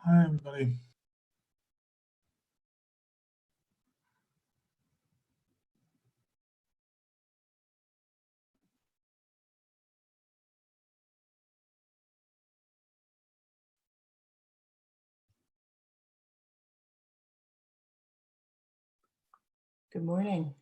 Hi, everybody. Good morning.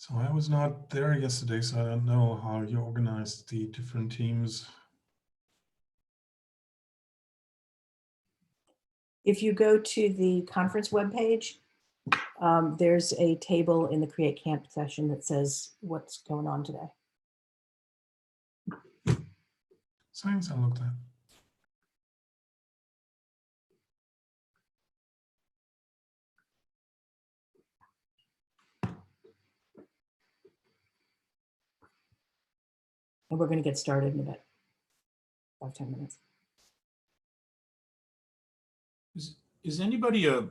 So I was not there yesterday, so I don't know how you organized the different teams. If you go to the conference webpage, there's a table in the Create Camp session that says what's going on today. Thanks, I looked at. And we're going to get started in about 5-10 minutes. Is anybody an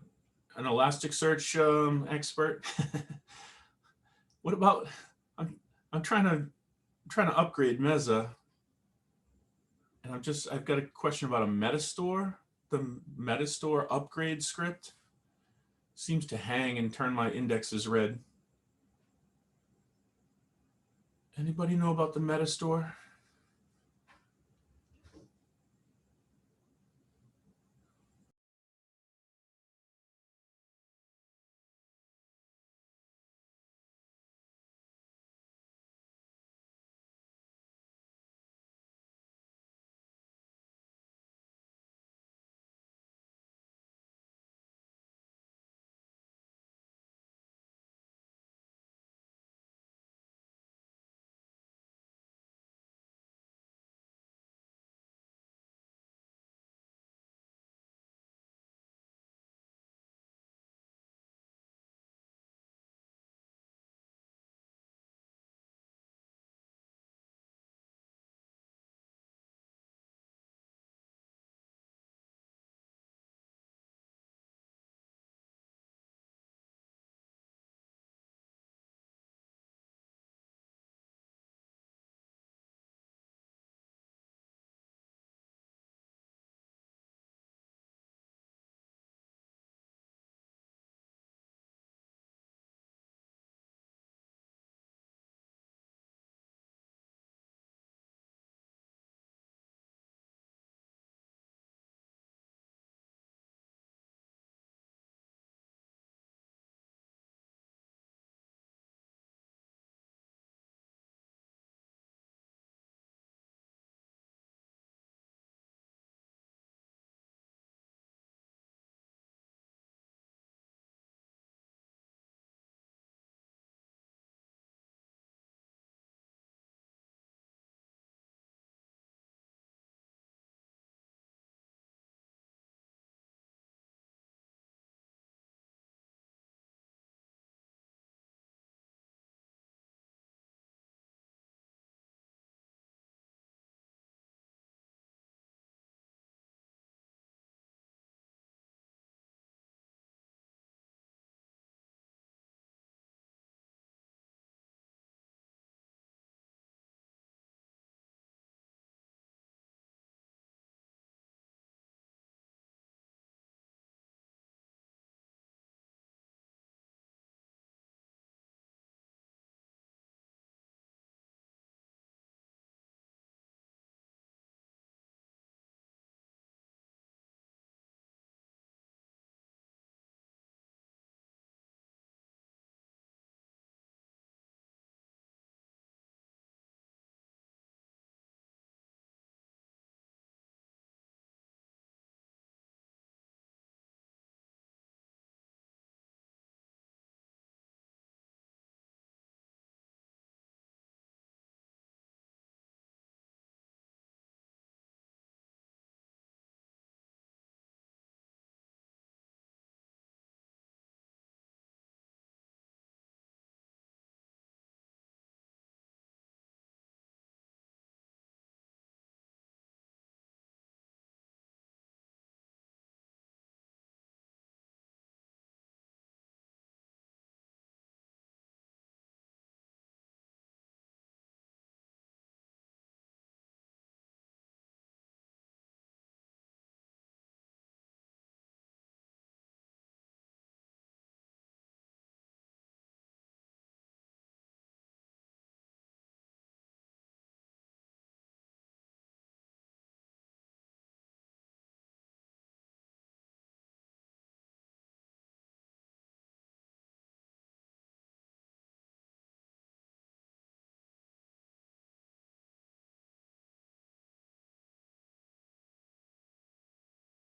Elasticsearch expert? What about I'm trying to upgrade Meza, and I've got a question about a Metastore. The Metastore upgrade script seems to hang and turn my indexes red. Anybody know about the Metastore?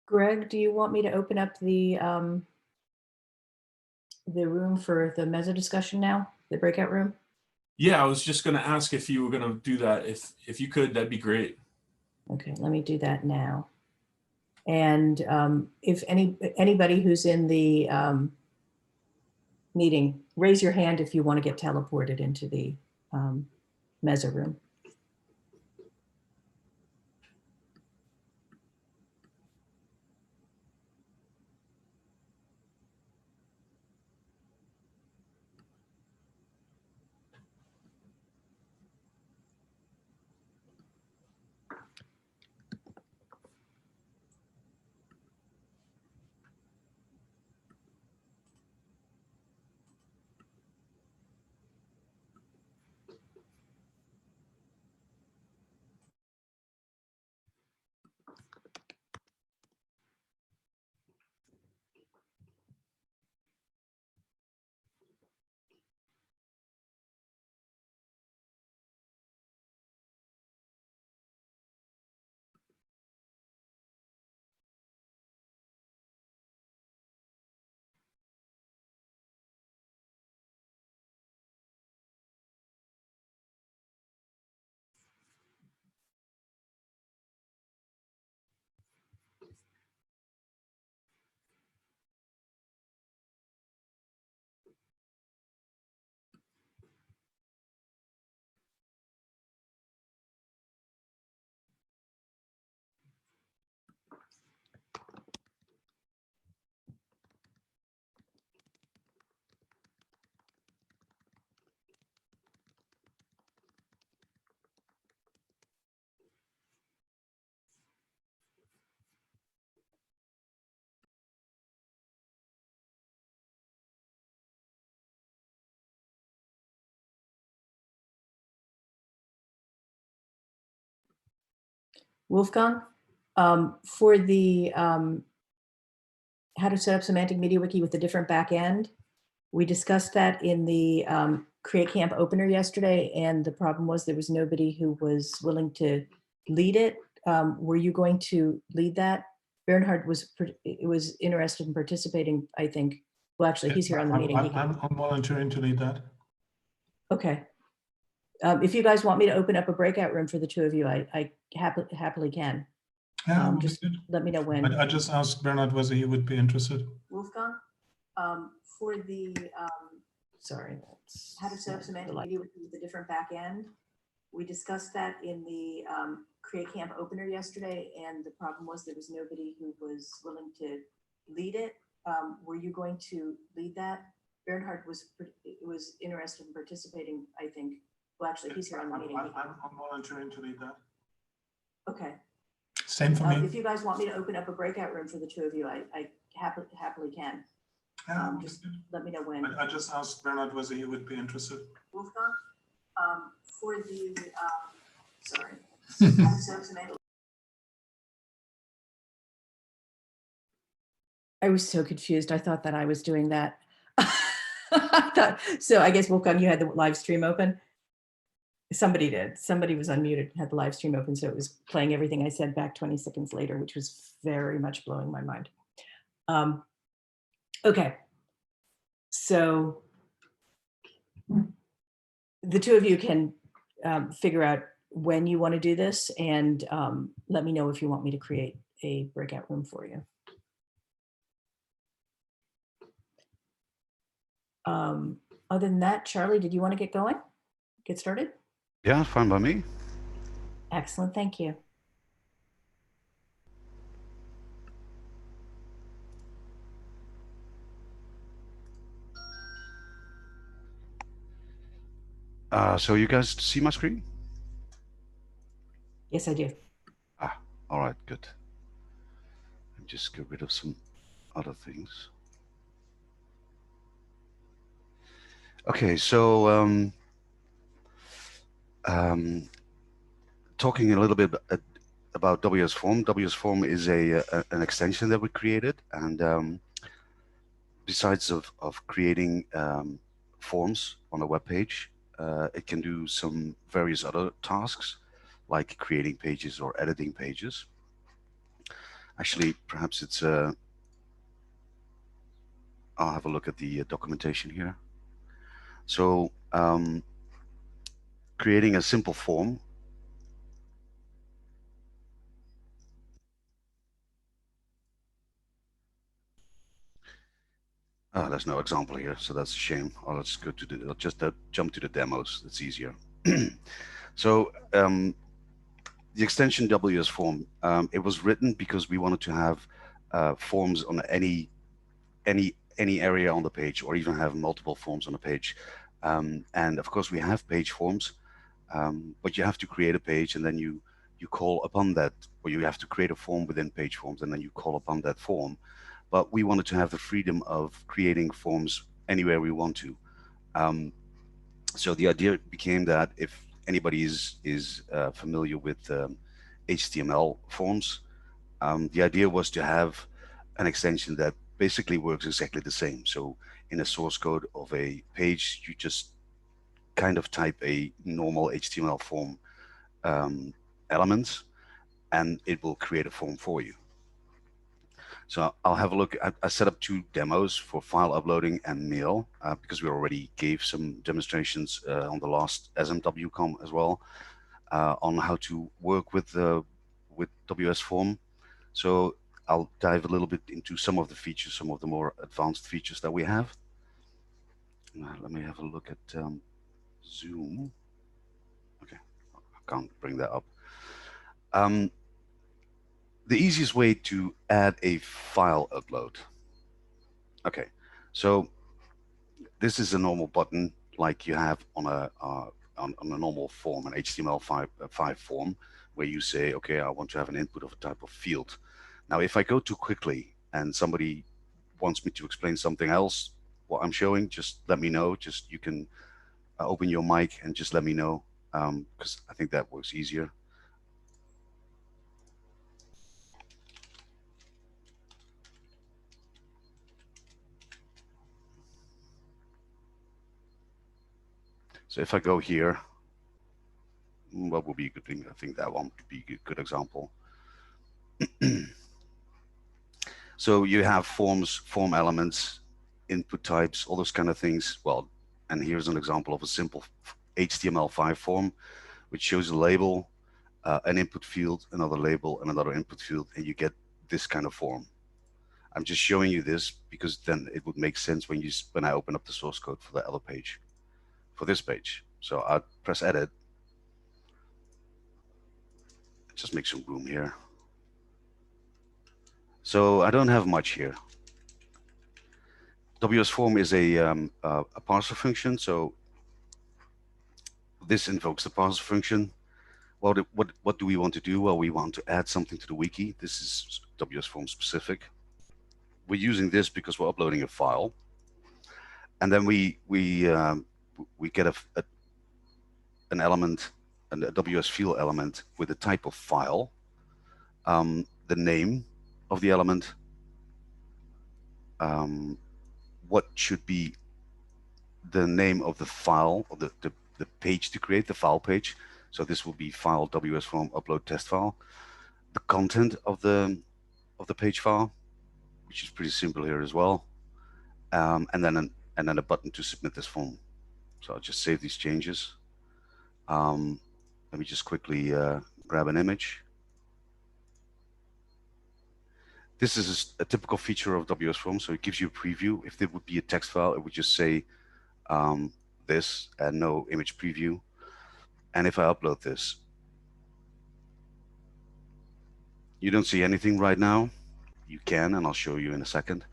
Greg, do you want me to open up the room for the mezzo discussion now, the breakout room? Yeah, I was just going to ask if you were going to do that. If you could, that'd be great. Okay, let me do that now. And if anybody who's in the meeting, raise your hand if you want to get teleported into the mezzo room. Wolfgang, for the how to set up semantic media wiki with a different back end, we discussed that in the Create Camp opener yesterday, and the problem was there was nobody who was willing to lead it. Were you going to lead that? Bernhard was interested in participating, I think. Well, actually, he's here on the meeting. I'm volunteering to lead that. Okay. If you guys want me to open up a breakout room for the two of you, I happily can. Yeah, Just let me know when. I just asked Bernard whether he would be interested. Wolfgang, for the sorry, that's how to set up semantic media with a different back end. We discussed that in the Create Camp opener yesterday, and the problem was there was nobody who was willing to lead it. Were you going to lead that? Bernhard was interested in participating, I think. Well, actually, he's here on the meeting. I'm volunteering to lead that. Okay. Same for me. If you guys want me to open up a breakout room for the two of you, I happily can. Yeah, just let me know when. I just asked Bernard whether he would be interested. Wolfgang, for the sorry. I was so confused. I thought that I was doing that. So I guess Wolfgang, you had the live stream open. Somebody did. Somebody was unmuted and had the live stream open, so it was playing everything I said back 20 seconds later, which was very much blowing my mind. Okay. So the two of you can figure out when you want to do this, and let me know if you want me to create a breakout room for you. Other than that, Charlie, did you want to get going? Get started? Yeah, fine by me. Excellent, thank you. So you guys see my screen? Yes, I do. All right, good. Let me just get rid of some other things. Okay, so talking a little bit about WS Form. WS Form is an extension that we created, and besides of creating forms on a web page, it can do some various other tasks, like creating pages or editing pages. Actually, perhaps it's, I'll have a look at the documentation here. So creating a simple form. Oh, there's no example here, so that's a shame. Oh, let's go to the, let's just jump to the demos. It's easier. So the extension WS form, it was written because we wanted to have forms on any area on the page, or even have multiple forms on the page. And of course, we have page forms, but you have to create a page, and then you call upon that, or you have to create a form within page forms, and then you call upon that form. But we wanted to have the freedom of creating forms anywhere we want to. So the idea became that if anybody is familiar with HTML forms, the idea was to have an extension that basically works exactly the same. So in a source code of a page, you just kind of type a normal HTML form elements, and it will create a form for you. So I'll have a look. I set up 2 demos for file uploading and mail, because we already gave some demonstrations on the last SMWCon as well, on how to work with WS Form. So I'll dive a little bit into some of the features, some of the more advanced features that we have. Let me have a look at Zoom. Okay, I can't bring that up. The easiest way to add a file upload. Okay, so this is a normal button like you have on a normal form, an HTML5 form, where you say, okay, I want to have an input of a type of field. Now, if I go too quickly and somebody wants me to explain something else, what I'm showing, just let me know. Just you can open your mic and just let me know, because I think that works easier. So if I go here, what would be a good thing? I think that one would be a good example. So you have forms, form elements, input types, all those kind of things. Well, and here's an example of a simple HTML5 form, which shows a label, an input field, another label, and another input field, and you get this kind of form. I'm just showing you this because then it would make sense when I open up the source code for the other page, for this page. So I'll press edit. Just make some room here. So I don't have much here. WS form is a parser function. So this invokes the parser function. What do we want to do? Well, we want to add something to the wiki. This is WS form specific. We're using this because we're uploading a file, and then we get an element, a WS field element with a type of file, the name of the element, what should be the name of the file, or the page to create, the file page. So this will be file WS form upload test file, the content of the page file, which is pretty simple here as well, and then a button to submit this form. So I'll just save these changes. Let me just quickly grab an image. This is a typical feature of WS Form, so it gives you a preview. If there would be a text file, it would just say this and no image preview. And if I upload this, you don't see anything right now. You can, and I'll show you in a second.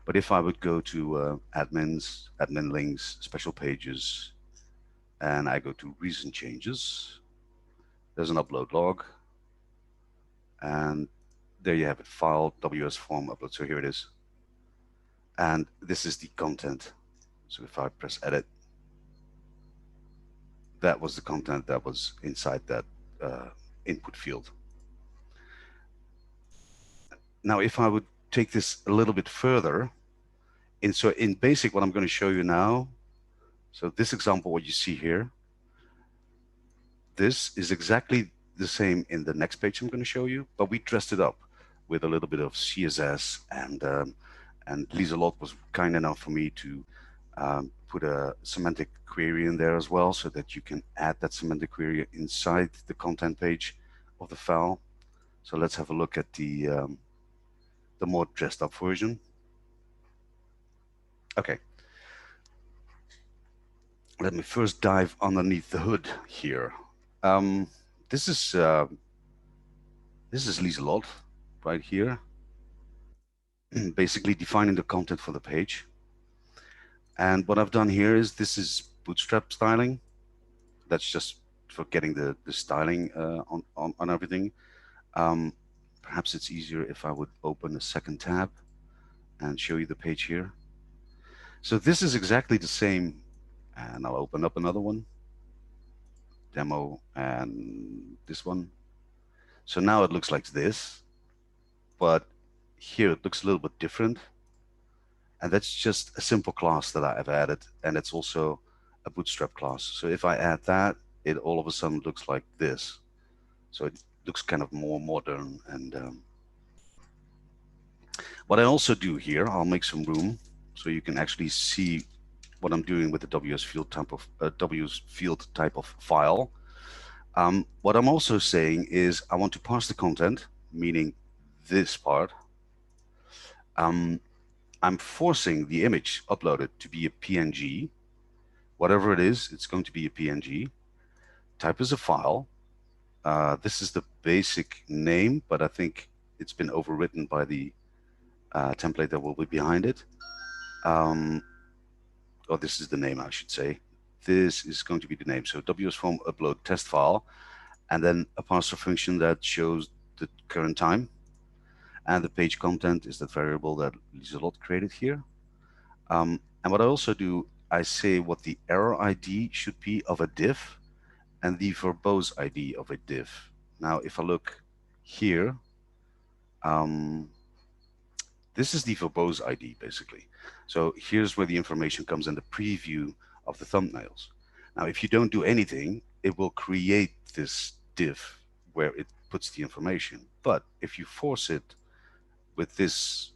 But if I would go to admins, admin links, special pages, and I go to recent changes, there's an upload log. And there you have it, file WS form upload. So here it is. And this is the content. So if I press edit, that was the content that was inside that input field. Now, if I would take this a little bit further, in basic, what I'm going to show you now, so this example, what you see here, this is exactly the same in the next page I'm going to show you, but we dressed it up. with a little bit of CSS, and Lieselot was kind enough for me to put a semantic query in there as well, so that you can add that semantic query inside the content page of the file. So let's have a look at the more dressed up version. Okay. Let me first dive underneath the hood here. This is Lieselot right here, basically defining the content for the page. And what I've done here is, this is bootstrap styling. That's just for getting the styling on everything. Perhaps it's easier if I would open a second tab and show you the page here. So this is exactly the same, and I'll open up another one, demo, and this one. So now it looks like this, but here it looks a little bit different. And that's just a simple class that I've added, and it's also a bootstrap class. So if I add that, it all of a sudden looks like this. So it looks kind of more modern. And what I also do here, I'll make some room so you can actually see what I'm doing with the WS field type of file. What I'm also saying is, I want to parse the content, meaning this part. I'm forcing the image uploaded to be a PNG. Whatever it is, it's going to be a PNG. Type is a file. This is the basic name, but I think it's been overwritten by the template that will be behind it. Or this is the name, I should say. This is going to be the name. So WS Form upload test file, and then a parser function that shows the current time. And the page content is that variable that Lieselot created here. And what I also do, I say what the error ID should be of a div and the verbose ID of a div. Now, if I look here, this is the verbose ID basically. So here's where the information comes in the preview of the thumbnails. Now, if you don't do anything, it will create this div where it puts the information. But if you force it with this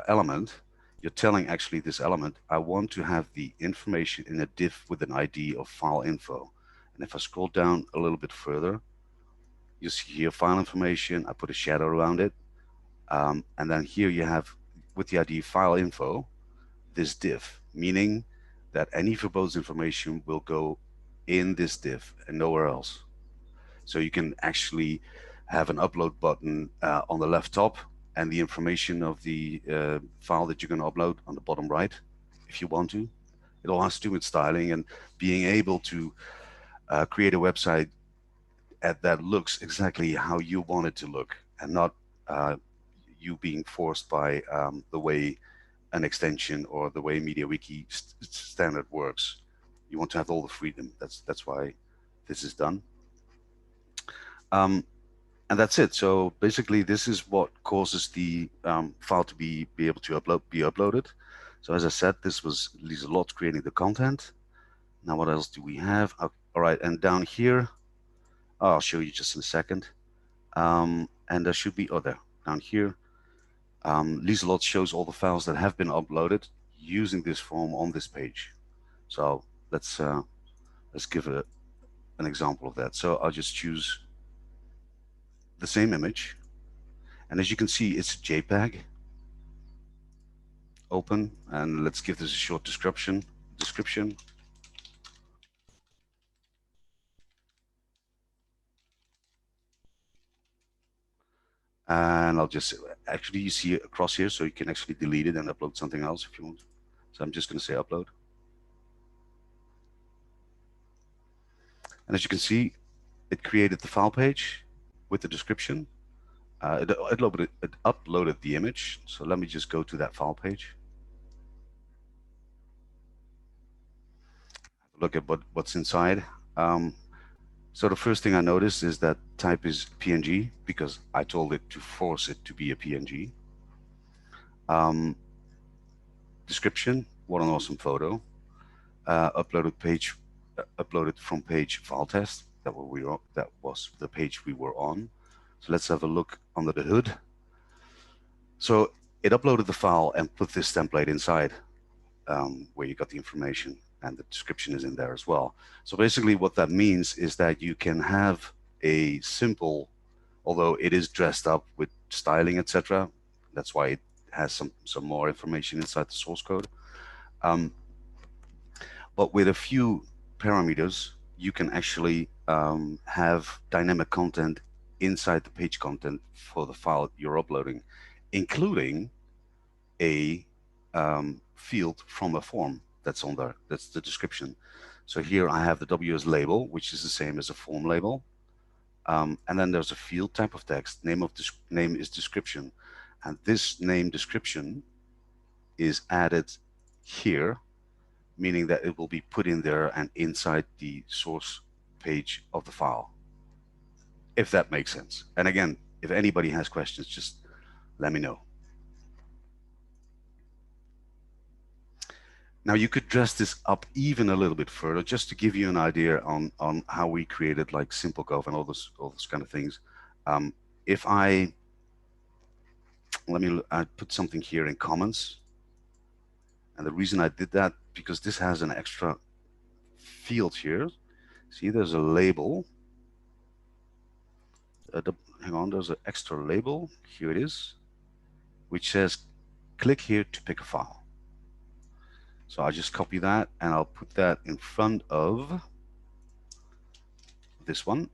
element, you're telling actually this element, I want to have the information in a div with an ID of file info. And if I scroll down a little bit further, you see here file information, I put a shadow around it. And then here you have, with the ID file info, this div, meaning that any verbose information will go in this div and nowhere else. So you can actually have an upload button on the left top, and the information of the file that you're going to upload on the bottom right, if you want to. It all has to do with styling and being able to create a website that looks exactly how you want it to look, and not you being forced by the way an extension or the way MediaWiki standard works. You want to have all the freedom. That's why this is done. And that's it. So basically, this is what causes the file to be able to be uploaded. So as I said, this was Lieselot creating the content. Now, what else do we have? All right, and down here, I'll show you just in a second. And there should be other down here. Lieselot shows all the files that have been uploaded using this form on this page. So let's give an example of that. So I'll just choose the same image, and as you can see, it's a JPEG. Open, and let's give this a short description. And I'll just, actually you see it across here, so you can actually delete it and upload something else if you want. So I'm just going to say upload. And as you can see, it created the file page with the description. It uploaded the image. So let me just go to that file page. Look at what's inside. So the first thing I noticed is that type is PNG, because I told it to force it to be a PNG. Description, what an awesome photo. Uploaded from page file test. That was the page we were on. So let's have a look under the hood. So it uploaded the file and put this template inside where you got the information, and the description is in there as well. So basically what that means is that you can have a simple, although it is dressed up with styling, etc. That's why it has some more information inside the source code. But with a few parameters, you can actually have dynamic content inside the page content for the file you're uploading, including a field from a form that's on there. That's the description. So here I have the WS label, which is the same as a form label. And then there's a field type of text. Name is description. And this name description is added here, meaning that it will be put in there and inside the source page of the file, if that makes sense. And again, if anybody has questions, just let me know. Now you could dress this up even a little bit further, just to give you an idea on how we created like SimpleGov and all those kind of things. If I put something here in comments, and the reason I did that because this has an extra field here. See, there's a label. Hang on, there's an extra label. Here it is, which says click here to pick a file. So I'll just copy that and I'll put that in front of this one.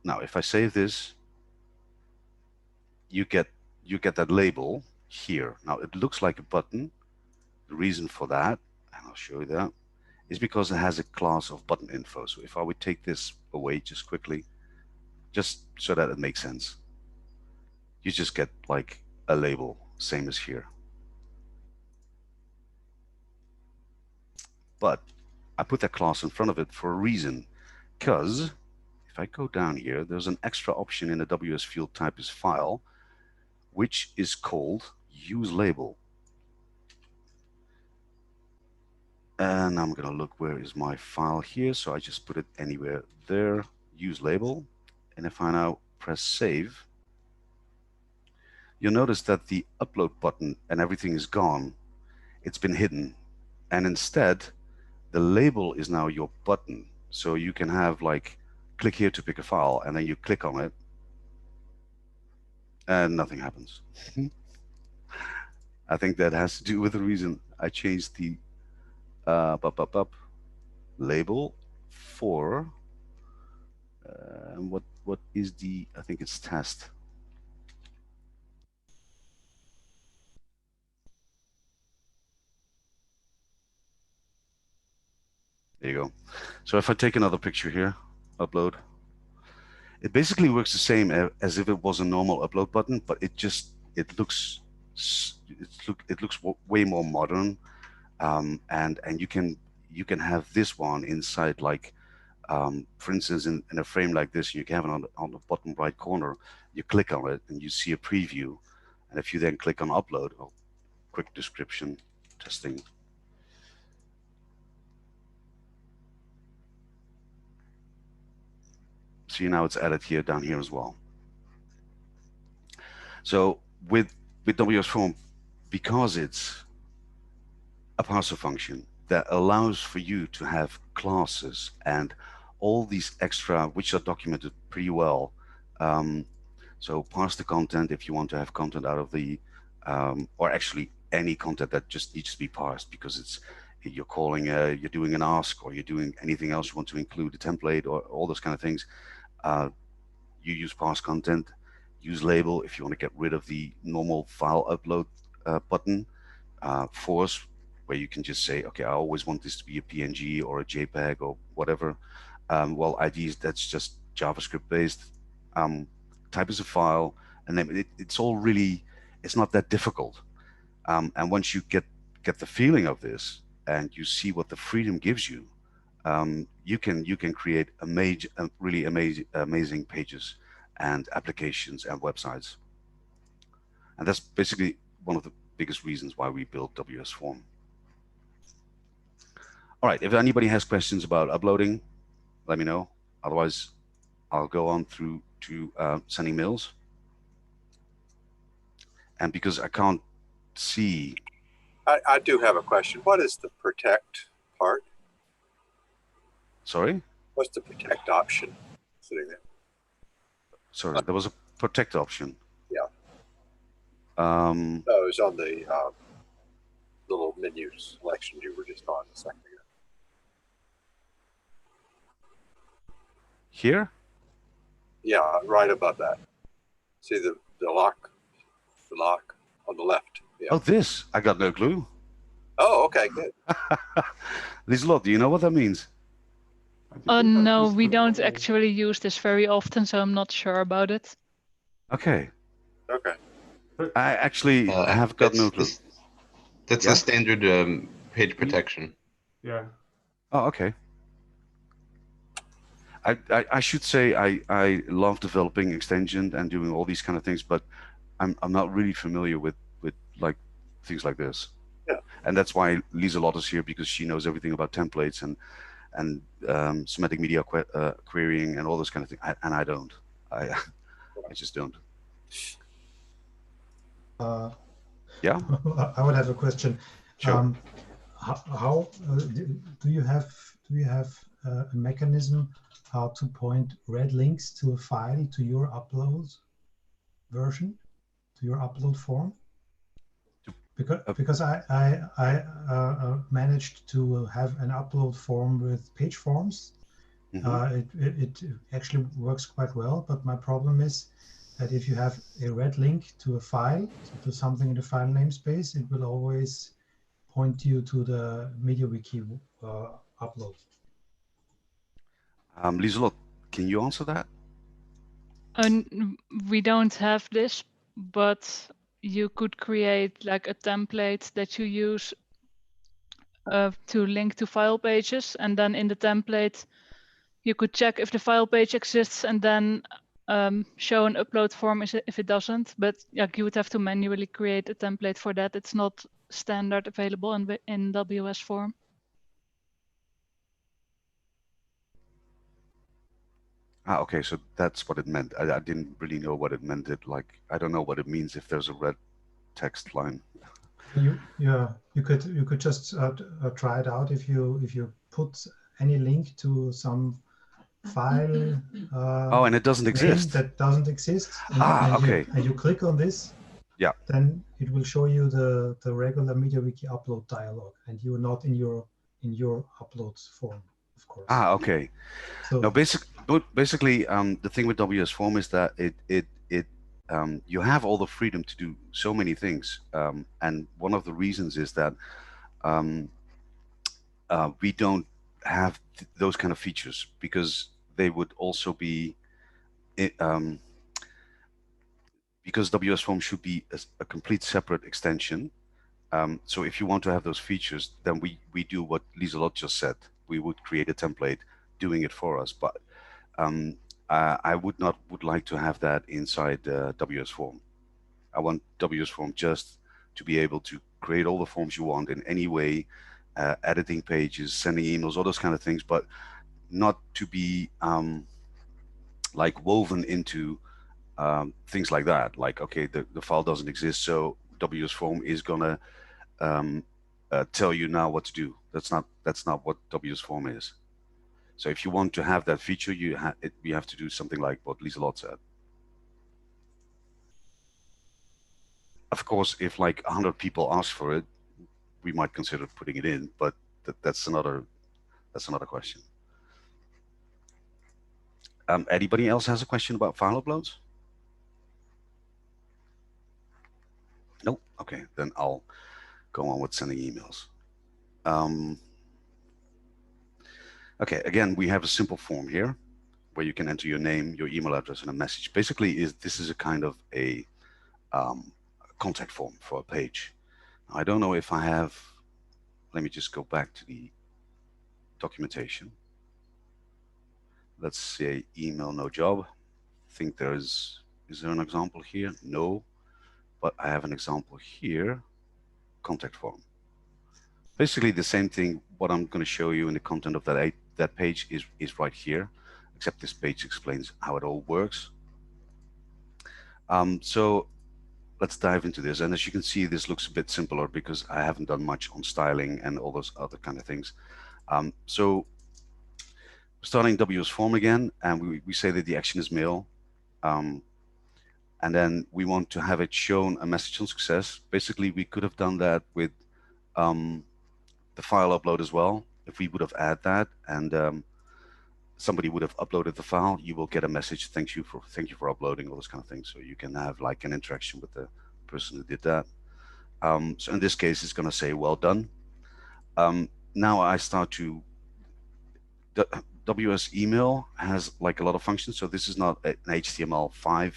Now, if I save this, you get that label here. Now it looks like a button. The reason for that, and I'll show you that, is because it has a class of button info. So if I would take this away just quickly, just so that it makes sense, you just get like a label, same as here. But I put that class in front of it for a reason, because if I go down here, there's an extra option in the WS field type is file, which is called use label. And I'm going to look, where is my file here? So I just put it anywhere there, use label. And if I now press save, you'll notice that the upload button and everything is gone. It's been hidden. And instead, the label is now your button. So you can have like, click here to pick a file, and then you click on it, and nothing happens. I think that has to do with the reason I changed the label for what is the, I think it's test. There you go. So if I take another picture here, upload, it basically works the same as if it was a normal upload button, but it looks way more modern, and you can have this one inside, like for instance, in a frame like this, you can have it on the bottom right corner. You click on it and you see a preview, and if you then click on upload, quick description, testing. See, now it's added here, down here as well. So with WS Form, because it's a parser function that allows for you to have classes and all these extra, which are documented pretty well. So parse the content if you want to have content out of the, or actually any content that just needs to be parsed, because it's, you're calling, you're doing an ask, or you're doing anything else you want to include a template or all those kind of things. You use parse content, use label if you want to get rid of the normal file upload button, force, where you can just say, okay, I always want this to be a PNG or a JPEG or whatever. Well, IDs, that's just JavaScript based. Type as a file, and then it's all really, it's not that difficult. And once you get the feeling of this and you see what the freedom gives you, you can create really amazing pages and applications and websites. And that's basically one of the biggest reasons why we built WS Form. All right, if anybody has questions about uploading, let me know. Otherwise, I'll go on through to sending mails. and because I can't see. I do have a question. What is the protect part? Sorry? What's the protect option sitting there? Sorry, there was a protect option. Yeah. Um, No, it was on the little menu selection you were just on a second ago. here? Yeah, right above that. See the lock on the left. Yeah. Oh, this. I got no clue. Oh, okay, good. Lieselot, do you know what that means? No, we don't actually use this very often, so I'm not sure about it. Okay. Okay. I actually have got no clue. That's Yeah? the standard page protection. Yeah. Oh, okay. I should say I love developing extension and doing all these kind of things, but I'm not really familiar with like things like this. Yeah. And that's why Lieselot is here, because she knows everything about templates and semantic media querying and all those kind of things. And I don't. I just don't. Yeah. I would have a question. Sure. How do you have a mechanism how to point red links to a file to your upload version, to your upload form? Because I managed to have an upload form with page forms. Mm-hmm. It actually works quite well, but my problem is that if you have a red link to a file, to something in the file namespace, it will always point you to the MediaWiki upload. Lieselot, can you answer that? We don't have this, but you could create like a template that you use to link to file pages, and then in the template you could check if the file page exists and then show an upload form if it doesn't. But you would have to manually create a template for that. It's not standard available in WS form. Okay, so that's what it meant. I didn't really know what it meant. I don't know what it means if there's a red text line. You could just try it out if you put any link to some file. And it doesn't exist. That doesn't exist. Okay. And you click on this. Yeah. Then it will show you the regular MediaWiki upload dialog, and you're not in your upload form, of course. Okay. So now, basically, the thing with WS Form is that you have all the freedom to do so many things, and one of the reasons is that we don't have those kind of features, because they would also be because WS Form should be a complete separate extension. So if you want to have those features, then we do what Lieselot just said. We would create a template doing it for us, but I would like to have that inside WS Form. I want WS Form just to be able to create all the forms you want in any way, editing pages, sending emails, all those kind of things, but not to be like woven into things like that. Like, okay, the file doesn't exist, so WS Form is gonna tell you now what to do. That's not what WS Form is. So if you want to have that feature, you have to do something like what Lieselot said. Of course, if like 100 people ask for it, we might consider putting it in, but that's another question. Anybody else has a question about file uploads? Nope. Okay, then I'll go on with sending emails. Okay, again, we have a simple form here where you can enter your name, your email address, and a message. Basically, this is a kind of a contact form for a page. I don't know if I have. Let me just go back to the documentation. Let's say email no job. I think is there an example here? No, but I have an example here. Contact form. Basically the same thing. What I'm going to show you in the content of that page is right here, except this page explains how it all works. So let's dive into this. And as you can see, this looks a bit simpler because I haven't done much on styling and all those other kind of things. So starting WS form again, and we say that the action is mail. And then we want to have it shown a message on success. Basically, we could have done that with the file upload as well. If we would have added that and somebody would have uploaded the file, you will get a message, thank you for uploading, all those kind of things. So you can have like an interaction with the person who did that. So in this case, it's going to say, well done. Now I start to, the WS email has like a lot of functions. So this is not an HTML5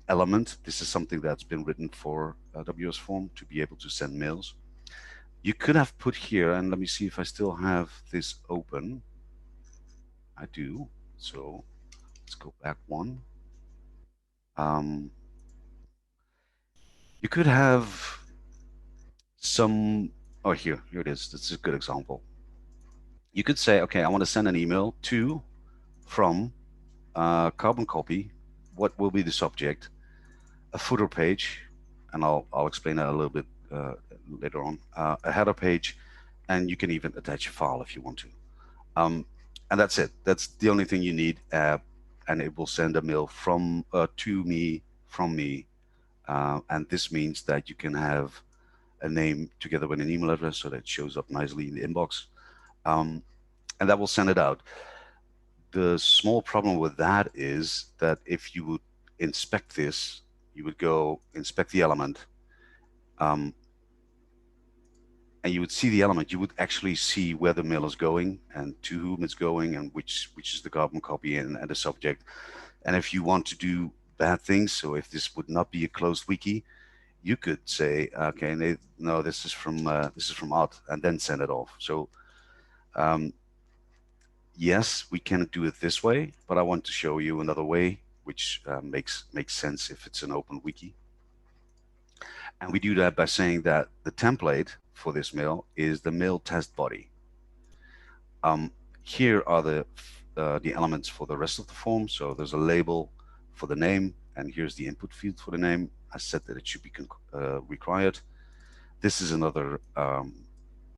element. This is something that's been written for WS form to be able to send mails. You could have put here, and let me see if I still have this open. I do. So let's go back one. You could have some, oh, here it is. This is a good example. You could say, okay, I want to send an email to, from, carbon copy. What will be the subject? A footer page, and I'll explain that a little bit later on. A header page, and you can even attach a file if you want to. And that's it. That's the only thing you need, and it will send a mail from to me, from me, and this means that you can have a name together with an email address so that it shows up nicely in the inbox, and that will send it out. The small problem with that is that if you would inspect this, you would go inspect the element, and you would see the element. You would actually see where the mail is going and to whom it's going and which is the carbon copy and the subject. And if you want to do bad things, so if this would not be a closed wiki, you could say, okay, no, this is from Odd, and then send it off. So yes, we can do it this way, but I want to show you another way which makes sense if it's an open wiki. And we do that by saying that the template for this mail is the mail test body. Here are the elements for the rest of the form. So there's a label for the name, and here's the input field for the name. I said that it should be required. This is another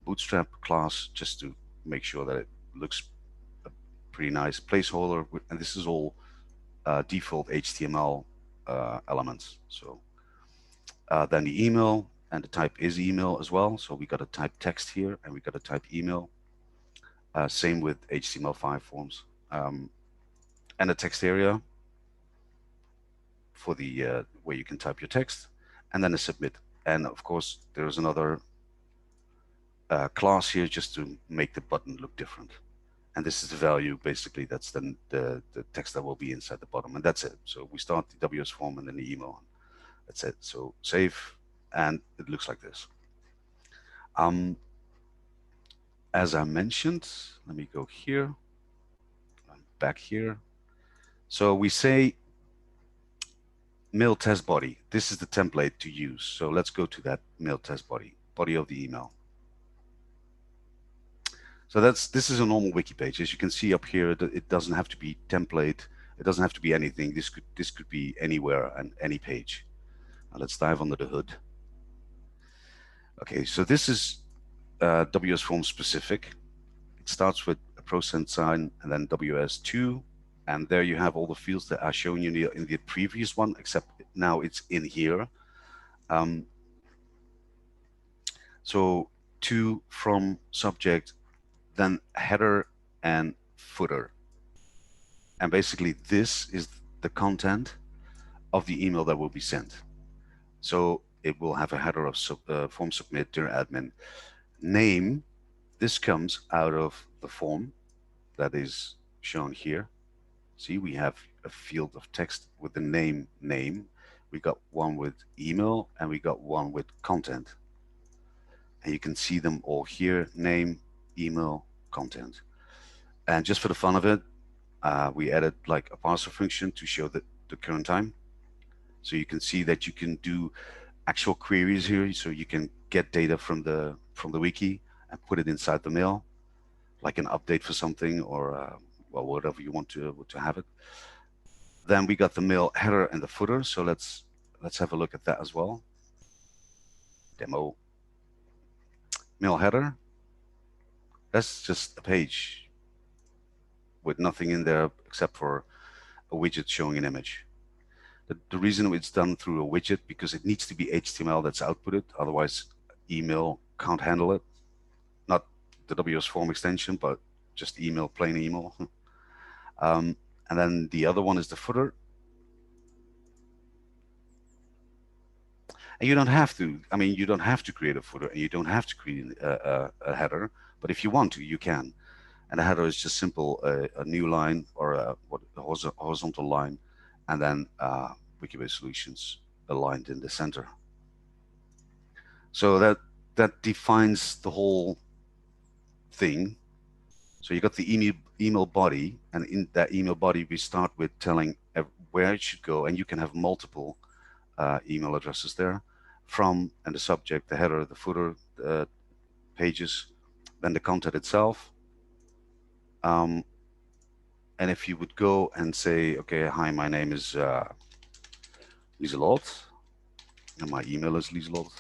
Bootstrap class, just to make sure that it looks a pretty nice placeholder. And this is all default HTML elements. So then the email, and the type is email as well. So we got to type text here, and we got to type email. Same with HTML5 forms. And a text area for the where you can type your text, and then a submit. And of course, there's another class here just to make the button look different. And this is the value, basically. That's the text that will be inside the bottom, and that's it. So we start the WS form and then the email. That's it. So save, and it looks like this. As I mentioned, let me go here. I'm back here. So we say mail test body. This is the template to use. So let's go to that mail test body of the email. So this is a normal wiki page. As you can see up here, it doesn't have to be template. It doesn't have to be anything. This could be anywhere and any page. Now let's dive under the hood. Okay, so this is WS form specific. It starts with a % sign and then WS2, and there you have all the fields that are shown you in the previous one, except now it's in here. So to, from, subject, then header and footer. And basically this is the content of the email that will be sent. So it will have a header of form submit, dear admin. Name, this comes out of the form that is shown here. See, we have a field of text with the name. We got one with email, and we got one with content. And you can see them all here, name, email, content. And just for the fun of it, we added like a parser function to show the current time. So you can see that you can do actual queries here. So you can get data from the wiki and put it inside the mail, like an update for something, or well, whatever you want to have it. Then we got the mail header and the footer. So let's have a look at that as well. Demo. Mail header. That's just a page with nothing in there except for a widget showing an image. The reason it's done through a widget, because it needs to be HTML that's outputted, otherwise email can't handle it. Not the WS Form extension, but just email, plain email. And then the other one is the footer. And you don't have to, I mean, you don't have to create a footer and you don't have to create a header, but if you want to, you can. And a header is just simple, a new line or a horizontal line, and then Wikibase Solutions aligned in the center. So that defines the whole thing. So you got the email body, and in that email body, we start with telling where it should go, and you can have multiple email addresses there, from and the subject, the header, the footer, the pages, then the content itself. And if you would go and say, okay, hi, my name is Lieselot, and my email is Lieselot.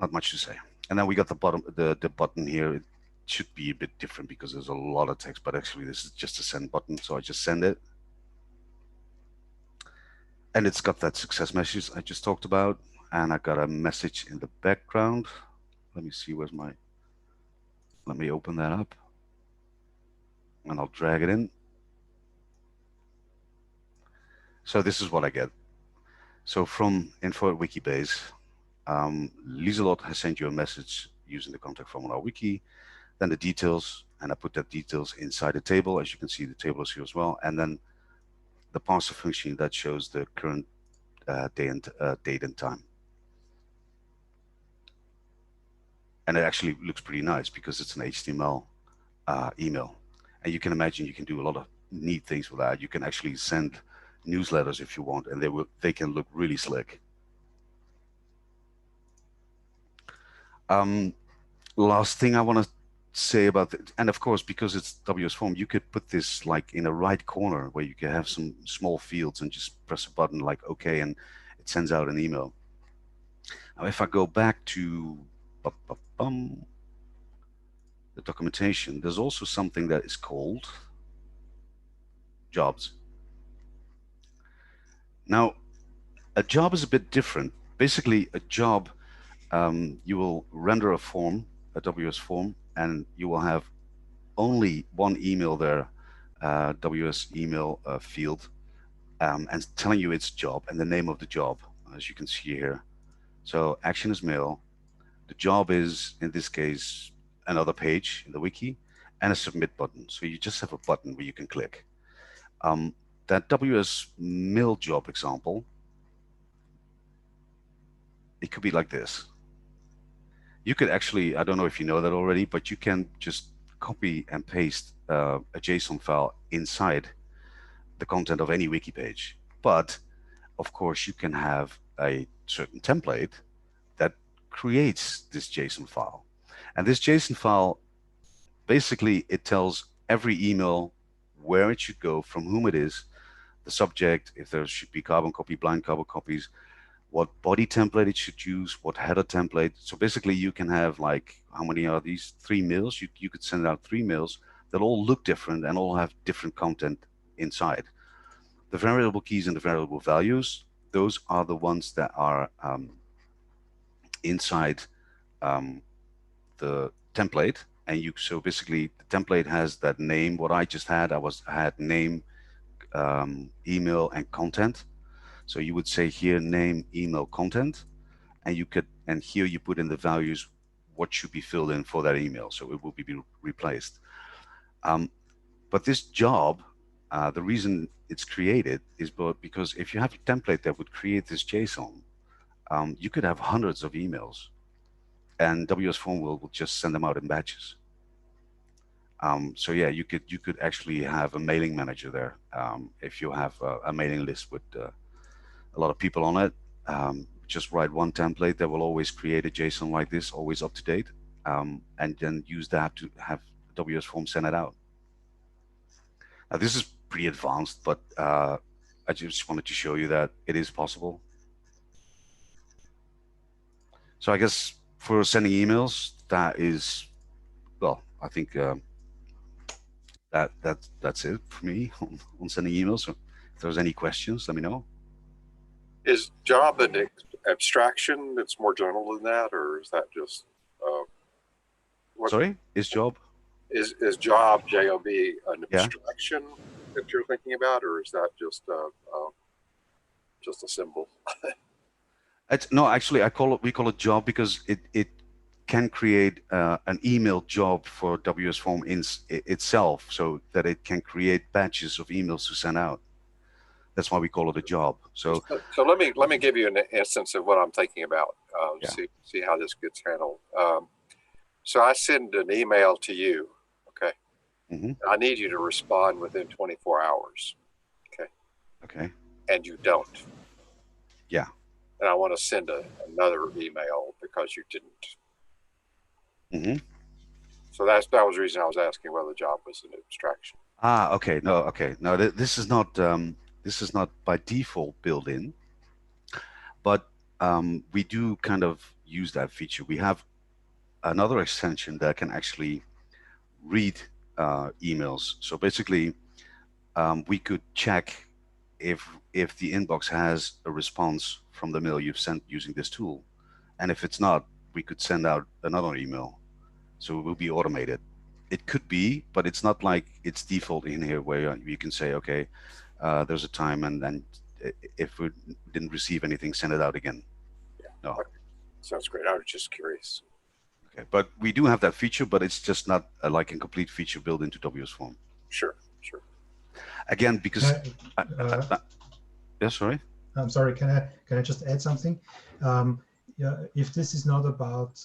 Not much to say. And then we got the bottom, the button here. It should be a bit different because there's a lot of text, but actually this is just a send button. So I just send it. And it's got that success message I just talked about. And I got a message in the background. Let me see, where's my, let me open that up. And I'll drag it in. So this is what I get. So from info at Wikibase, Lieselot has sent you a message using the contact form on our wiki, then the details, and I put that details inside the table. As you can see, the table is here as well. And then the parser function that shows the current date and time. And it actually looks pretty nice because it's an HTML email. And you can imagine you can do a lot of neat things with that. You can actually send newsletters if you want, and they can look really slick. Last thing I want to say about it, and of course, because it's WS Form, you could put this like in a right corner where you can have some small fields and just press a button like OK, and it sends out an email. Now, if I go back to the documentation, there's also something that is called jobs. Now, a job is a bit different. Basically, a job, you will render a form, a WS form, and you will have only one email there, WS email field, and telling you its job and the name of the job, as you can see here. So action is mail. The job is, in this case, another page in the wiki and a submit button. So you just have a button where you can click. That WS mail job example, it could be like this. You could actually, I don't know if you know that already, but you can just copy and paste a JSON file inside the content of any wiki page. But of course, you can have a certain template that creates this JSON file. And this JSON file, basically, it tells every email where it should go, from whom it is, the subject, if there should be carbon copy, blind carbon copies, what body template it should use, what header template. So basically you can have like, how many are these? 3 mails. You could send out 3 mails that all look different and all have different content inside. The variable keys and the variable values, those are the ones that are inside the template. And so basically the template has that name, what I just had, I had name, email and content. So you would say here name, email, content, and here you put in the values what should be filled in for that email, so it will be replaced. But this job, the reason it's created is because if you have a template that would create this JSON, you could have hundreds of emails, and WS Form will just send them out in batches. So yeah, you could actually have a mailing manager there if you have a mailing list with a lot of people on it. just write one template that will always create a JSON like this, always up to date, and then use that to have WS Form send it out. Now this is pretty advanced, but I just wanted to show you that it is possible. So I guess for sending emails, that is, well, I think that's it for me on sending emails. So if there's any questions, let me know. Is job an abstraction that's more general than that, or is that just Sorry, is job? Is job, J-O-B, an Yeah. abstraction that you're thinking about, or is that just a symbol? No, actually, we call it job because it can create an email job for WS Form itself, so that it can create batches of emails to send out. That's why we call it a job. So let me give you an instance of what I'm thinking about. Yeah. See how this gets handled. So I send an email to you. Okay. Mhm. I need you to respond within 24 hours. Okay. Okay. And you don't. Yeah. And I want to send another email because you didn't. Mm-hmm. So that was the reason I was asking whether the job was an abstraction. Ah, okay. No, okay. No, this is not by default built in, but we do kind of use that feature. We have another extension that can actually read emails. So basically, we could check if the inbox has a response from the mail you've sent using this tool, and if it's not, we could send out another email. So it will be automated. It could be, but it's not like it's default in here where you can say, okay, there's a time, and then if we didn't receive anything, send it out again. Yeah. No. Okay. Sounds great. I was just curious. Okay, but we do have that feature, but it's just not like a complete feature built into WS Form. Sure, sure. Again, because yeah, sorry. I'm sorry. Can I just add something? Yeah, if this is not about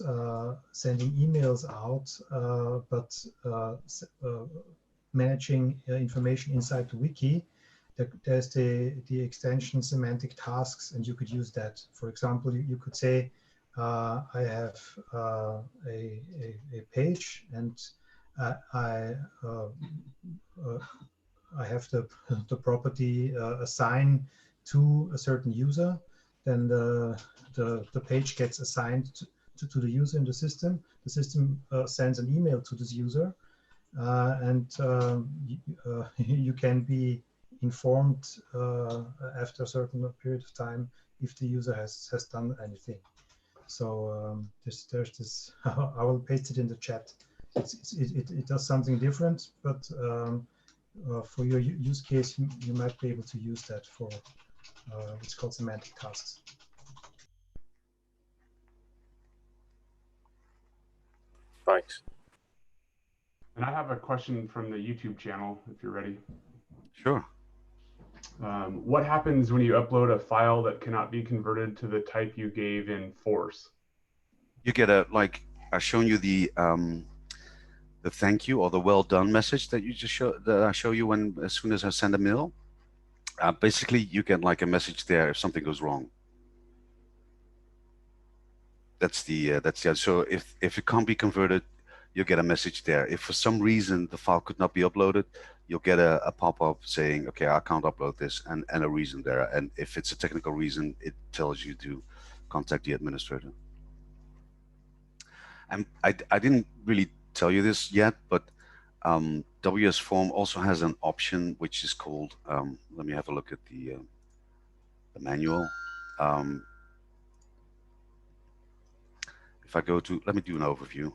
sending emails out, but managing information inside the wiki, there's the extension semantic tasks, and you could use that. For example, you could say, I have a page, and I have the property assign to a certain user. Then the page gets assigned to the user in the system. The system sends an email to this user, and you can be informed after a certain period of time if the user has done anything. So there's this. I will paste it in the chat. It does something different, but for your use case, you might be able to use that for it's called semantic tasks. Thanks. And I have a question from the YouTube channel, if you're ready. Sure. What happens when you upload a file that cannot be converted to the type you gave in force? You get a, like I've shown you the thank you or the well done message that I show you as soon as I send a mail. Basically, you get like a message there if something goes wrong. That's the so if it can't be converted, you'll get a message there. If for some reason the file could not be uploaded, you'll get a pop-up saying, okay, I can't upload this, and a reason there. And if it's a technical reason, it tells you to contact the administrator. And I didn't really tell you this yet, but WS Form also has an option which is called, let me have a look at the manual. If I go to, let me do an overview.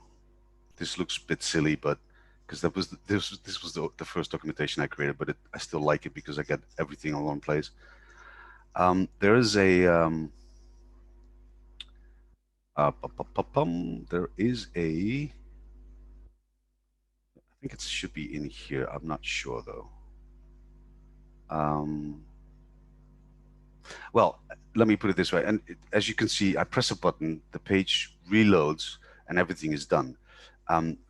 This looks a bit silly, but because this was the first documentation I created, but I still like it because I get everything in one place. There is a there is a, I think it should be in here. I'm not sure though. Well, let me put it this way. And as you can see, I press a button, the page reloads, and everything is done.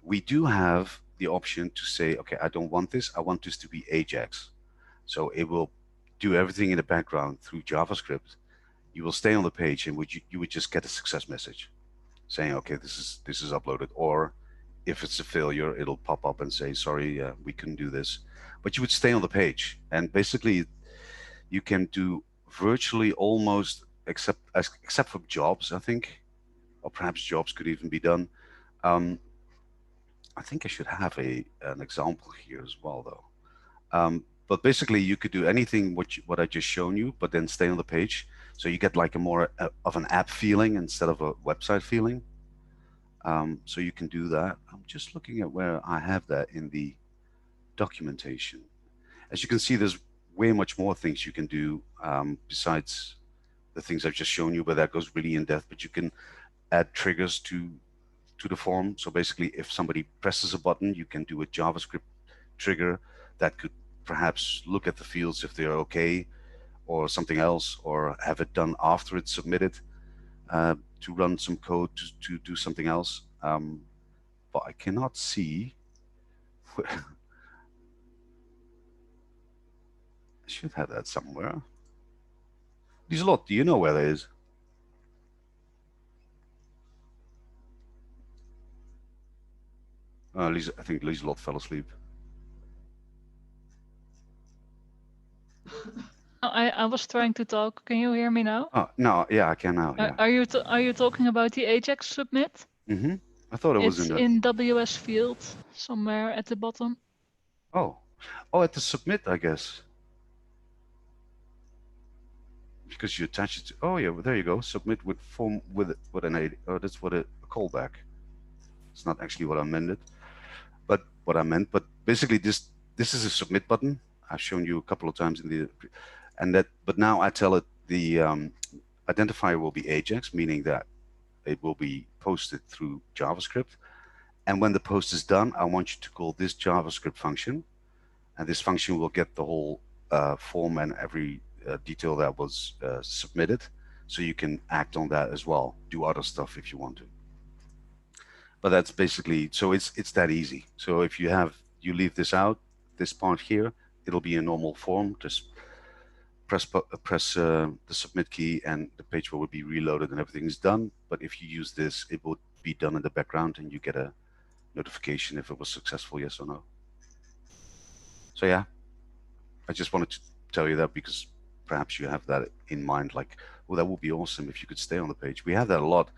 We do have the option to say, okay, I don't want this. I want this to be Ajax. So it will do everything in the background through JavaScript. you will stay on the page and you would just get a success message saying, okay, this is uploaded. Or if it's a failure, it'll pop up and say, sorry, we couldn't do this. But you would stay on the page, and basically you can do virtually almost except for jobs, I think, or perhaps jobs could even be done. I think I should have an example here as well, though. But basically, you could do anything what I just shown you, but then stay on the page. So you get like a more of an app feeling instead of a website feeling. So you can do that. I'm just looking at where I have that in the documentation. As you can see, there's way much more things you can do besides the things I've just shown you, but that goes really in depth. But you can add triggers to the form. So basically, if somebody presses a button, you can do a JavaScript trigger that could perhaps look at the fields if they're okay, or something else, or have it done after it's submitted to run some code to do something else. But I cannot see. I should have that somewhere. Lieselot, do you know where that is? I think Lieselot fell asleep. I was trying to talk. Can you hear me now? Oh, no, yeah, I can now. Yeah. Are you talking about the Ajax submit? Mm-hmm. I thought it was It's in the... in WS field somewhere at the bottom. Oh, at the submit, I guess. Because you attach it to... Oh yeah, well, there you go. Submit with form with an AD. Oh, that's what a callback. It's not actually what I meant, but what I meant. But basically, this is a submit button. I've shown you a couple of times in the, and that. But now I tell it the identifier will be Ajax, meaning that it will be posted through JavaScript. And when the post is done, I want you to call this JavaScript function, and this function will get the whole form and every detail that was submitted, so you can act on that as well. Do other stuff if you want to. But that's basically, so it's that easy. So if you leave this out, this part here, it'll be a normal form. Just press the submit key and the page will be reloaded and everything is done. But if you use this, it will be done in the background and you get a notification if it was successful, yes or no. So yeah, I just wanted to tell you that because perhaps you have that in mind, like, well, that would be awesome if you could stay on the page. We have that a lot,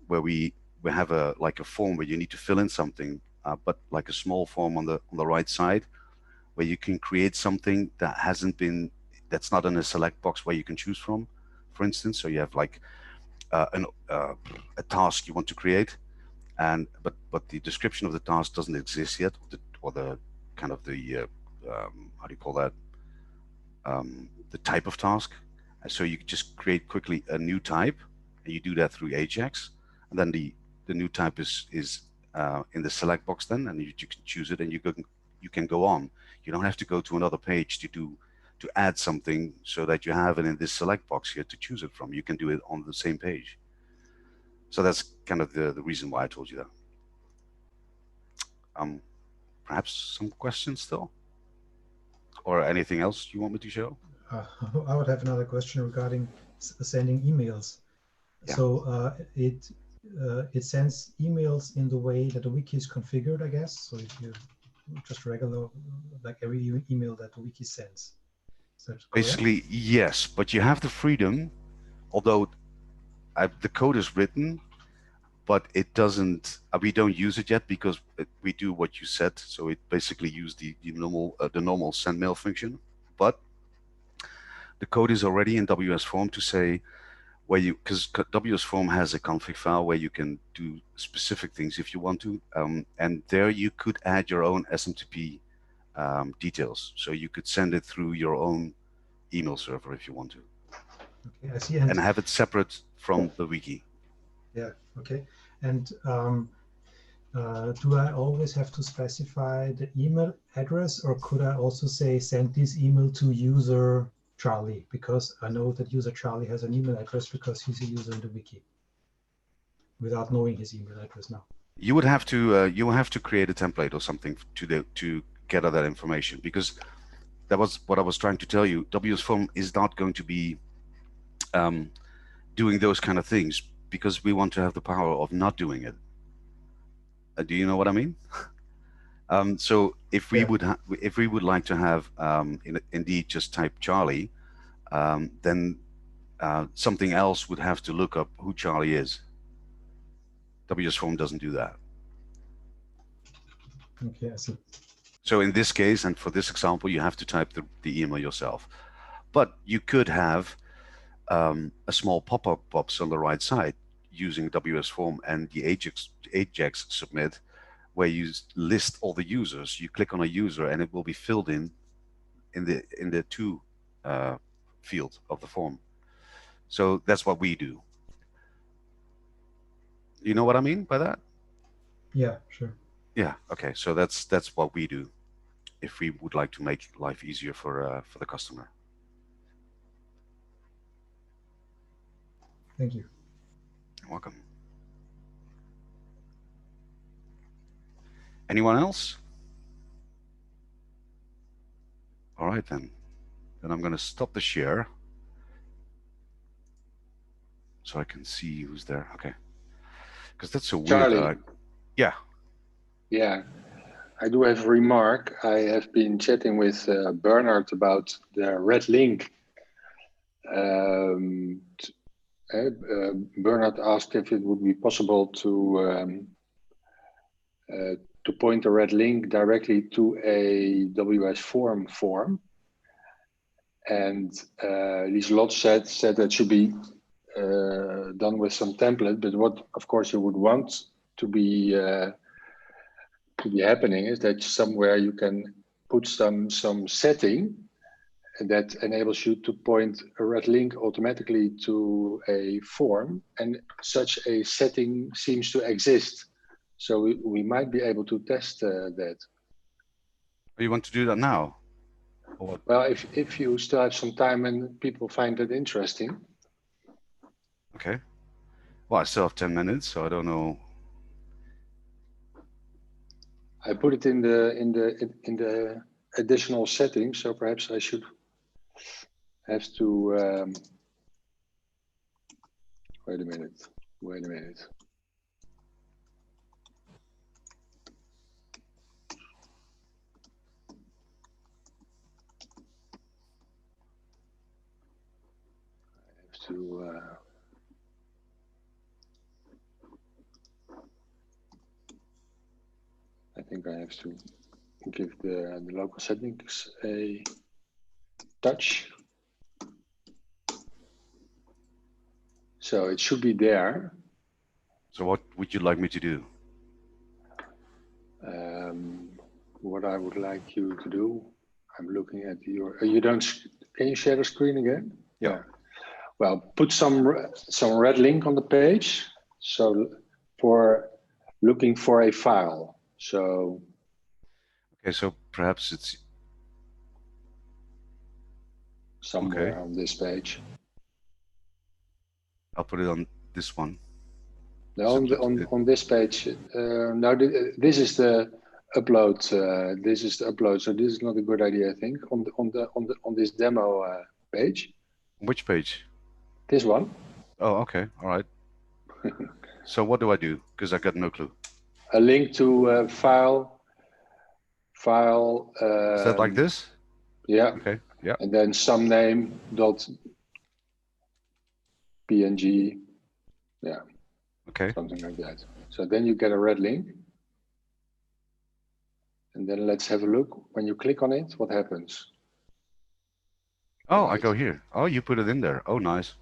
where we have a form where you need to fill in something, but like a small form on the right side, where you can create something that's not in a select box where you can choose from, for instance. So you have like a task you want to create, but the description of the task doesn't exist yet, or the kind of the how do you call that? The type of task. And so you just create quickly a new type, and you do that through Ajax, and then the new type is in the select box then, and you can choose it, and you can go on. You don't have to go to another page to add something so that you have it in this select box here to choose it from. You can do it on the same page. So that's kind of the reason why I told you that. Perhaps some questions still? Or anything else you want me to show? I would have another question regarding sending emails. Yeah. So it sends emails in the way that the wiki is configured, I guess. So if you just regular, like every email that the wiki sends. Is that correct? Basically, yes, but you have the freedom, although the code is written, but it doesn't, we don't use it yet because we do what you said. So it basically used the normal send mail function, but the code is already in WS Form to say where because WS Form has a config file where you can do specific things if you want to, and there you could add your own SMTP details. So you could send it through your own email server if you want to. Okay, I see. And have it separate from the wiki. Yeah, okay. And do I always have to specify the email address, or could I also say send this email to user Charlie, because I know that user Charlie has an email address because he's a user in the wiki, without knowing his email address now? You would have to create a template or something to gather that information, because that was what I was trying to tell you. WS Form is not going to be doing those kind of things because we want to have the power of not doing it. Do you know what I mean? So if we would like to have indeed just type Charlie, then something else would have to look up who Charlie is. WSForm doesn't do that. Okay, I see. So in this case, and for this example, you have to type the email yourself. But you could have a small pop-up pops on the right side using WSForm and the Ajax submit, where you list all the users. You click on a user and it will be filled in the to field of the form. So that's what we do. You know what I mean by that? Yeah, sure. Yeah. Okay. So that's what we do if we would like to make life easier for the customer. Thank you. You're welcome. Anyone else? All right, then I'm going to stop the share so I can see who's there. Okay. Because that's so weird. Charlie. Yeah. Yeah, I do have a remark. I have been chatting with Bernard about the red link. Bernard asked if it would be possible to point a red link directly to a WSForm form. And Lieselot said that should be done with some template, but what of course you would want to be happening is that somewhere you can put some setting that enables you to point a red link automatically to a form, and such a setting seems to exist. So we might be able to test that. You want to do that now? Or what? Well, if you still have some time and people find that interesting. Okay. Well, I still have 10 minutes, so I don't know. I put it in the additional settings, so perhaps I should have to wait a minute. I think I have to give the local settings a touch. So it should be there. So what would you like me to do? What I would like you to do, I'm looking at your, you don't, can you share the screen again? Yeah. Well, put some red link on the page. So for looking for a file. So. Okay, so perhaps it's somewhere on this page. I'll put it on this one. No, on this page. No, this is the upload. This is the upload. So this is not a good idea, I think. On this demo page. Which page? This one. Oh, okay. All right. So what do I do? Because I got no clue. A link to file. Is that like this? Yeah. Okay. Yeah. And then some name dot PNG. Yeah. Okay. Something like that. So then you get a red link. And then let's have a look. When you click on it, what happens? Oh, right. I go here. Oh, you put it in there. Oh, nice.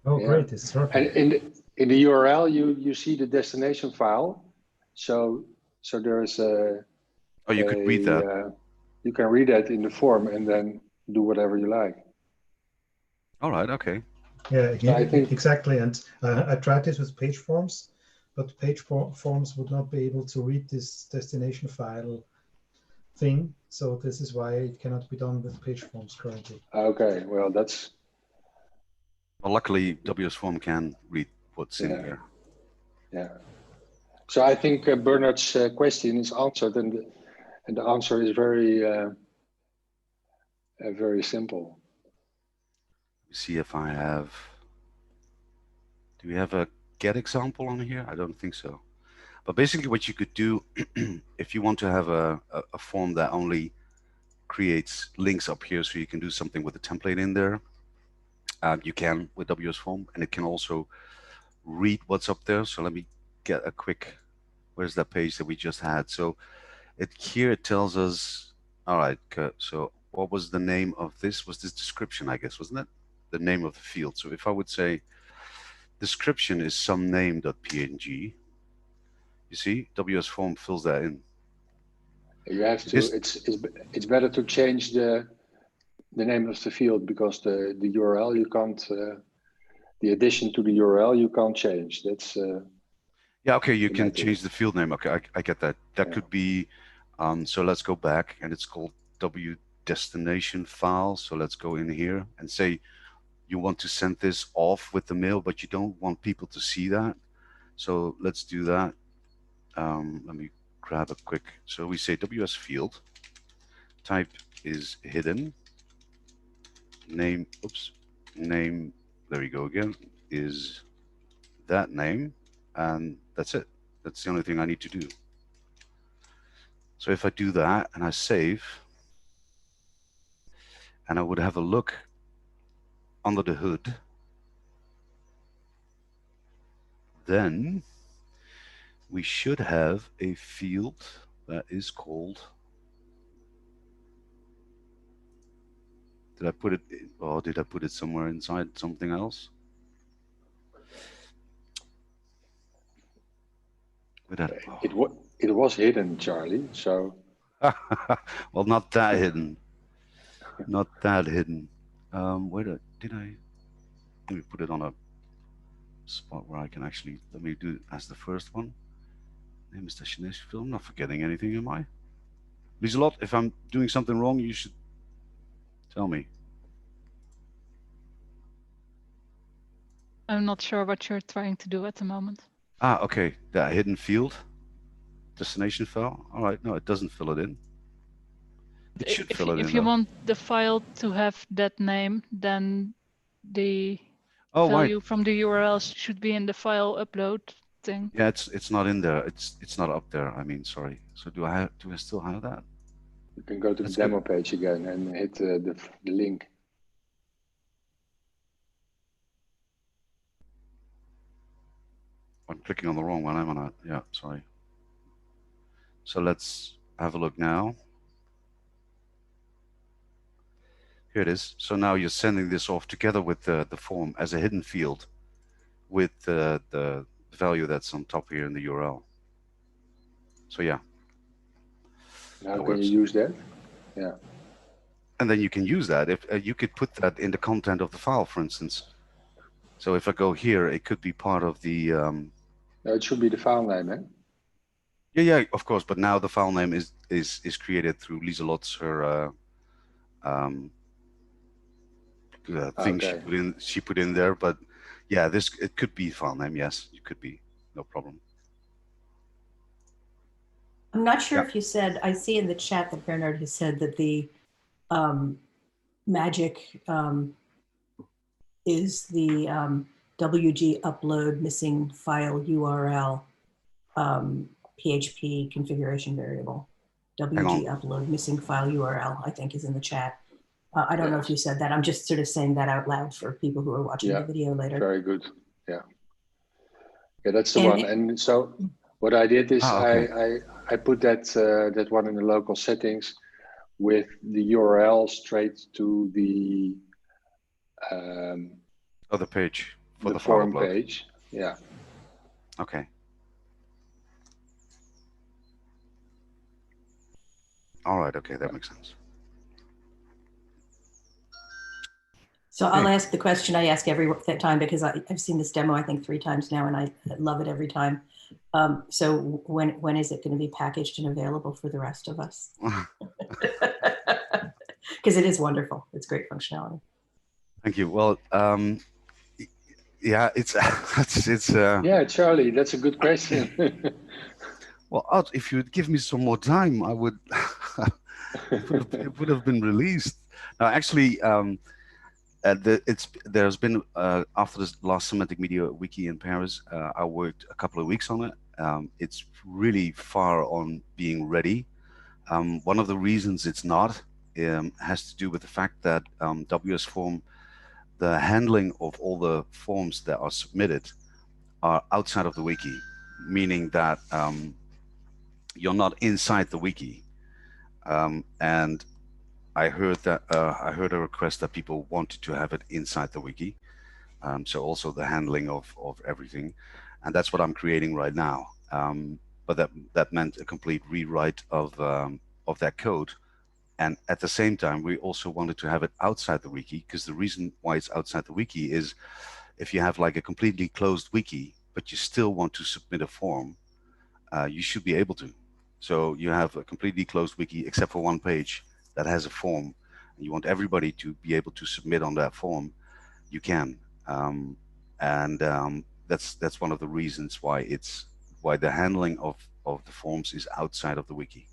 Oh, yeah. Great. It's working. And in the URL, you see the destination file. So there is a. Oh, you could read that. You can read that in the form and then do whatever you like. All right. Okay. Yeah, I think exactly. And I tried this with page forms, but page forms would not be able to read this destination file thing. So this is why it cannot be done with page forms currently. Okay, well, that's. Well, luckily, WSForm can read what's in there. Yeah. So I think Bernard's question is answered, and the answer is very simple. See if I have Do we have a get example on here? I don't think so. But basically what you could do if you want to have a form that only creates links up here so you can do something with the template in there, you can with WS Form, and it can also read what's up there. So let me get a quick, where's that page that we just had? So here it tells us, all right, so what was the name of this? Was this description, I guess, wasn't it? The name of the field. So if I would say description is some name.png, you see, WS Form fills that in. You have to. It's better to change the name of the field because the URL you can't. The addition to the URL you can't change. That's. Yeah. Okay. You can change the field name. Okay. I get that. That could be. So let's go back, and it's called W destination file. So let's go in here and say you want to send this off with the mail, but you don't want people to see that. So let's do that. Let me grab a quick. So we say WS field type is hidden. Name. Oops. Name. There we go again. Is that name, and that's it. That's the only thing I need to do. So if I do that and I save, and I would have a look under the hood, then we should have a field that is called, did I put it, or did I put it somewhere inside something else? It was hidden, Charlie, so. Well, not that hidden. Not that hidden. Where did I, let me put it on a spot where I can actually, let me do it as the first one. Name is destination field. I'm not forgetting anything, am I? Lieselot, if I'm doing something wrong, you should tell me. I'm not sure what you're trying to do at the moment. Ah, okay. That hidden field, destination file. All right. No, it doesn't fill it in. It should fill it in. If you want the file to have that name, then the value from the URLs should be in the file upload thing. Yeah, it's not in there. It's not up there. I mean, sorry. So do I still have that? You can go to the demo page again and hit the link. I'm clicking on the wrong one, am I not? Yeah, sorry. So let's have a look now. Here it is. So now you're sending this off together with the form as a hidden field with the value that's on top here in the URL. So yeah. How can you use that? Yeah. And then you can use that. If you could put that in the content of the file, for instance. So if I go here, it could be part of the. No, it should be the file name, eh? Yeah, of course. But now the file name is created through Lieselot's her thing she put in there. But yeah, it could be file name. Yes, it could be, no problem. I'm not sure if you said, I see in the chat that Bernard has said that the magic is the WG upload missing file URL PHP configuration variable. WG upload missing file URL, I think, is in the chat. I don't know if you said that. I'm just sort of saying that out loud for people who are watching the video later. Very good. Yeah. Yeah, that's the one. And so what I did is I put that one in the local settings with the URL straight to the other page for the form page. Yeah. Okay. All right. Okay, that makes sense. So I'll ask the question I ask every time because I've seen this demo I think 3 times now and I love it every time. So when is it going to be packaged and available for the rest of us? Because it is wonderful. It's great functionality. Thank you. Well, yeah, it's yeah, Charlie, that's a good question. Well, if you'd give me some more time, I would. It would have been released. Now, actually, There's been after this last Semantic Media Wiki in Paris, I worked a couple of weeks on it. It's really far on being ready. One of the reasons it's not has to do with the fact that WS Form, the handling of all the forms that are submitted are outside of the wiki, meaning that you're not inside the wiki. And I heard a request that people wanted to have it inside the wiki. So also the handling of everything, and that's what I'm creating right now. But that meant a complete rewrite of that code. And at the same time, we also wanted to have it outside the wiki, because the reason why it's outside the wiki is if you have like a completely closed wiki, but you still want to submit a form, you should be able to. So you have a completely closed wiki except for one page that has a form, and you want everybody to be able to submit on that form, you can. That's one of the reasons why the handling of the forms is outside of the wiki.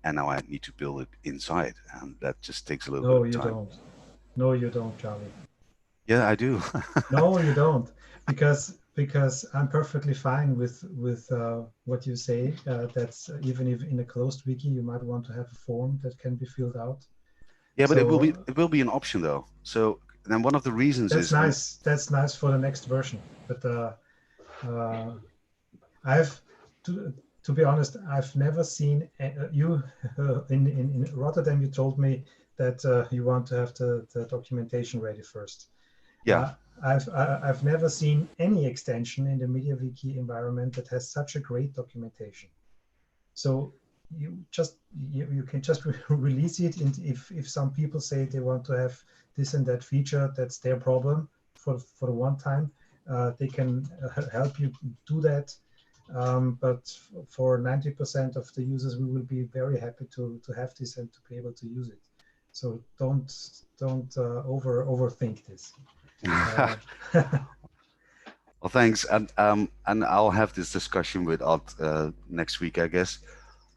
And now I need to build it inside, and that just takes a little bit of time. No, you don't, Charlie. Yeah, I do. No, you don't, because I'm perfectly fine with what you say. That's even if in a closed wiki you might want to have a form that can be filled out. Yeah, but it will be an option though. So then one of the reasons that's is nice. That's nice for the next version. But to be honest, I've never seen you in Rotterdam. You told me that you want to have the documentation ready first. Yeah. I've never seen any extension in the MediaWiki environment that has such a great documentation. So you can just release it, and if some people say they want to have this and that feature, that's their problem for the one time. They can help you do that. But for 90% of the users, we will be very happy to have this and to be able to use it. So don't overthink this. Well, thanks, and I'll have this discussion with Art next week, I guess.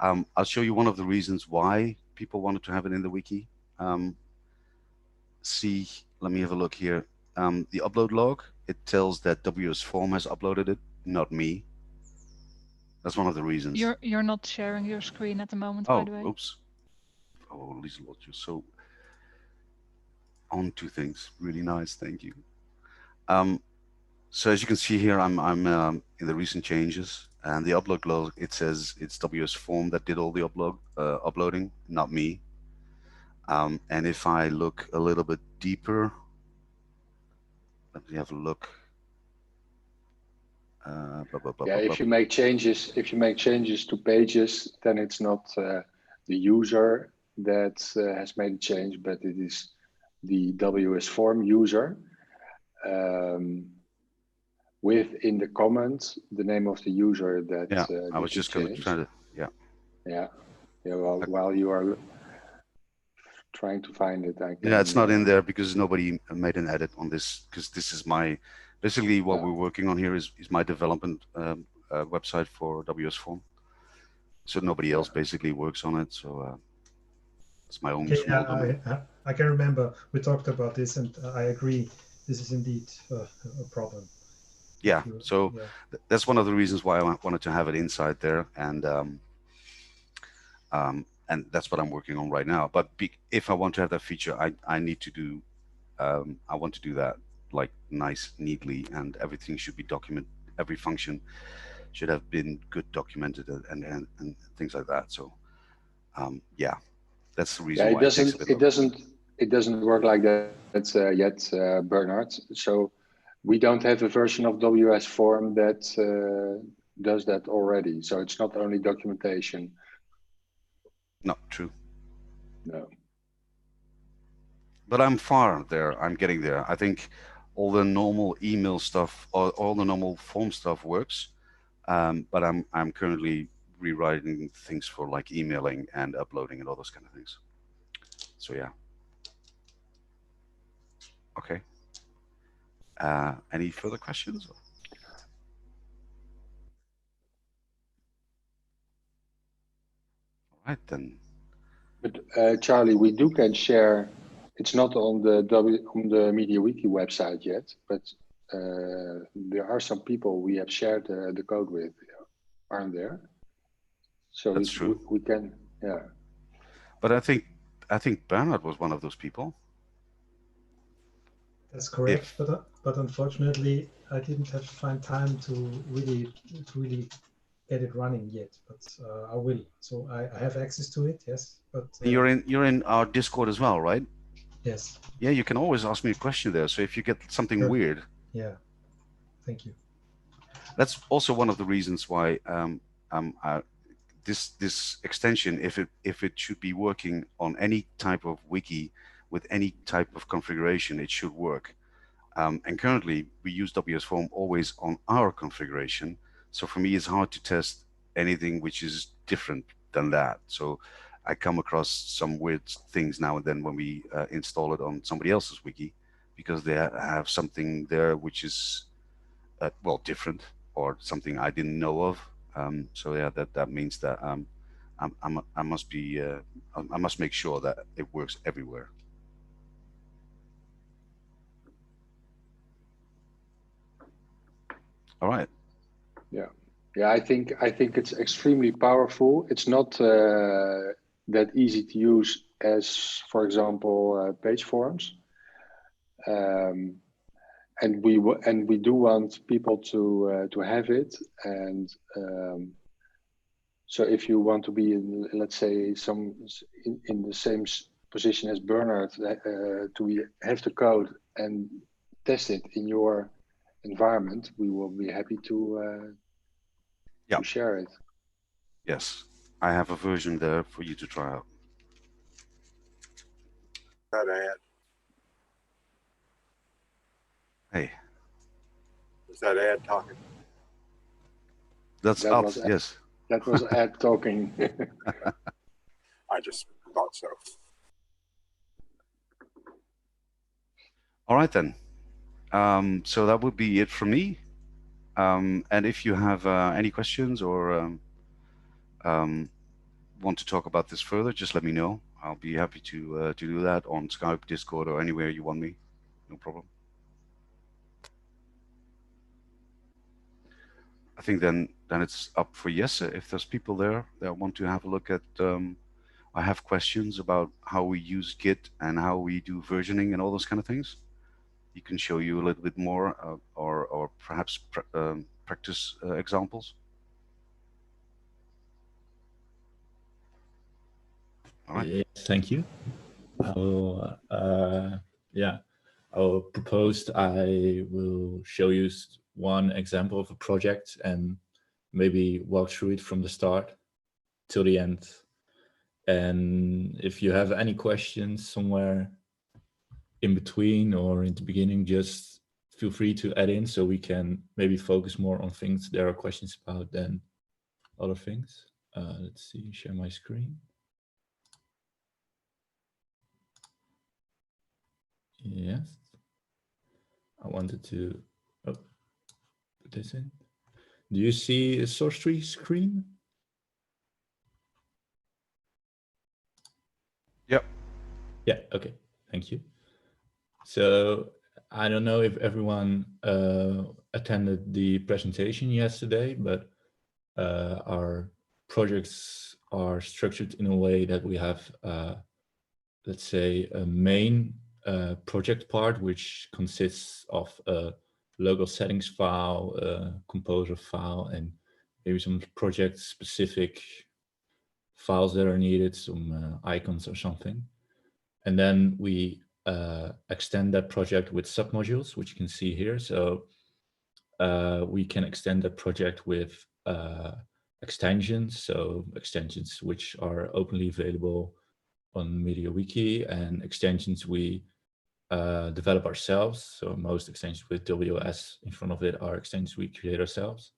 I'll show you one of the reasons why people wanted to have it in the wiki. Let me have a look here. The upload log, it tells that WS Form has uploaded it, not me. That's one of the reasons. You're not sharing your screen at the moment, by the way. Oops. Oh, Lieselot, you're so on to things. Really nice, thank you. So as you can see here, I'm in the recent changes, and the upload log, it says it's WS Form that did all the uploading, not me. And if I look a little bit deeper, let me have a look. If you make changes to pages, then it's not the user that has made a change, but it is the WS Form user. Within the comments, the name of the user that I was just going to try to Well, while you are trying to find it, I can, it's not in there because nobody made an edit on this, because this is my basically what we're working on here is my development website for WS Form. So nobody else basically works on it. So it's my own small domain. I can remember we talked about this, and I agree. This is indeed a problem. Yeah, so that's one of the reasons why I wanted to have it inside there, and that's what I'm working on right now. But if I want to have that feature, I need to do, I want to do that like nice, neatly, and everything should be documented. Every function should have been good documented and things like that. So yeah, that's the reason why it doesn't work like that yet, Bernard. So we don't have a version of WS Form that does that already. So it's not only documentation. Not true. No. But I'm far there. I'm getting there. I think all the normal email stuff, or all the normal form stuff works. But I'm currently rewriting things for like emailing and uploading and all those kind of things. So yeah. Okay. Any further questions? All right then. But Charlie, we can share it's not on the MediaWiki website yet, but there are some people we have shared the code with, aren't there? So That's true. we can, yeah. But I think Bernard was one of those people. That's correct, but unfortunately, I didn't have to find time to really get it running yet. But I will. So I have access to it, yes. But You're in our Discord as well, right? Yes. Yeah, you can always ask me a question there. So if you get something Sure. weird, Yeah. Thank you. that's also one of the reasons why this extension, if it should be working on any type of wiki with any type of configuration, it should work. And currently we use WSForm always on our configuration. So for me, it's hard to test anything which is different than that. So I come across some weird things now and then when we install it on somebody else's wiki, because they have something there which is well, different, or something I didn't know of. So yeah, that means that I must make sure that it works everywhere. All right. Yeah, yeah. I think it's extremely powerful. It's not that easy to use as, for example, page forms. And we do want people to have it. And so if you want to be in, let's say, in the same position as Bernard, to have the code and test it in your environment, we will be happy to share it. Yes, I have a version there for you to try out. That ad. Hey. Is that ad talking? That's Ad, yes. That was Ad talking. I just thought so. All right then. So that would be it from me. And if you have any questions or want to talk about this further, just let me know. I'll be happy to do that on Skype, Discord, or anywhere you want me. No problem. I think then it's up for Jesse. If there's people there that want to have a look at, I have questions about how we use Git and how we do versioning and all those kind of things. He can show you a little bit more, or perhaps practice examples. All right. Yes, thank you. I will, I will propose I will show you one example of a project and maybe walk through it from the start till the end. And if you have any questions somewhere in between or in the beginning, just feel free to add in so we can maybe focus more on things there are questions about than other things. Let's see, share my screen. Yes, I wanted to put this in. Do you see a source tree screen? Yep. Yeah, okay, thank you. So I don't know if everyone attended the presentation yesterday, but our projects are structured in a way that we have, let's say, a main project part, which consists of a local settings file, a composer file, and maybe some project specific files that are needed, some icons or something. And then we extend that project with submodules, which you can see here. So we can extend that project with extensions. So extensions which are openly available on MediaWiki, and extensions we develop ourselves. So most extensions with WS in front of it are extensions we create ourselves.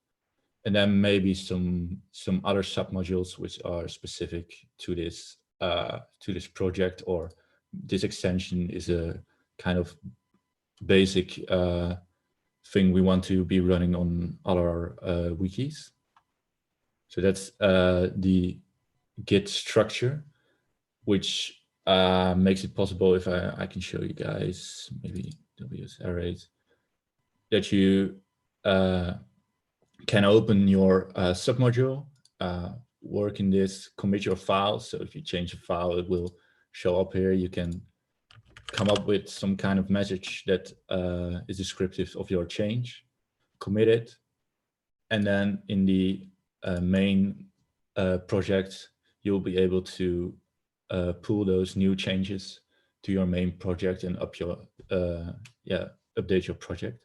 And then maybe some other submodules which are specific to this project, or this extension is a kind of basic thing we want to be running on other wikis. So that's the Git structure, which makes it possible, if I can show you guys, maybe WS arrays, that you can open your submodule, work in this, commit your file. So if you change a file, it will show up here. You can come up with some kind of message that is descriptive of your change, commit it, and then in the main project, you'll be able to pull those new changes to your main project and update your project.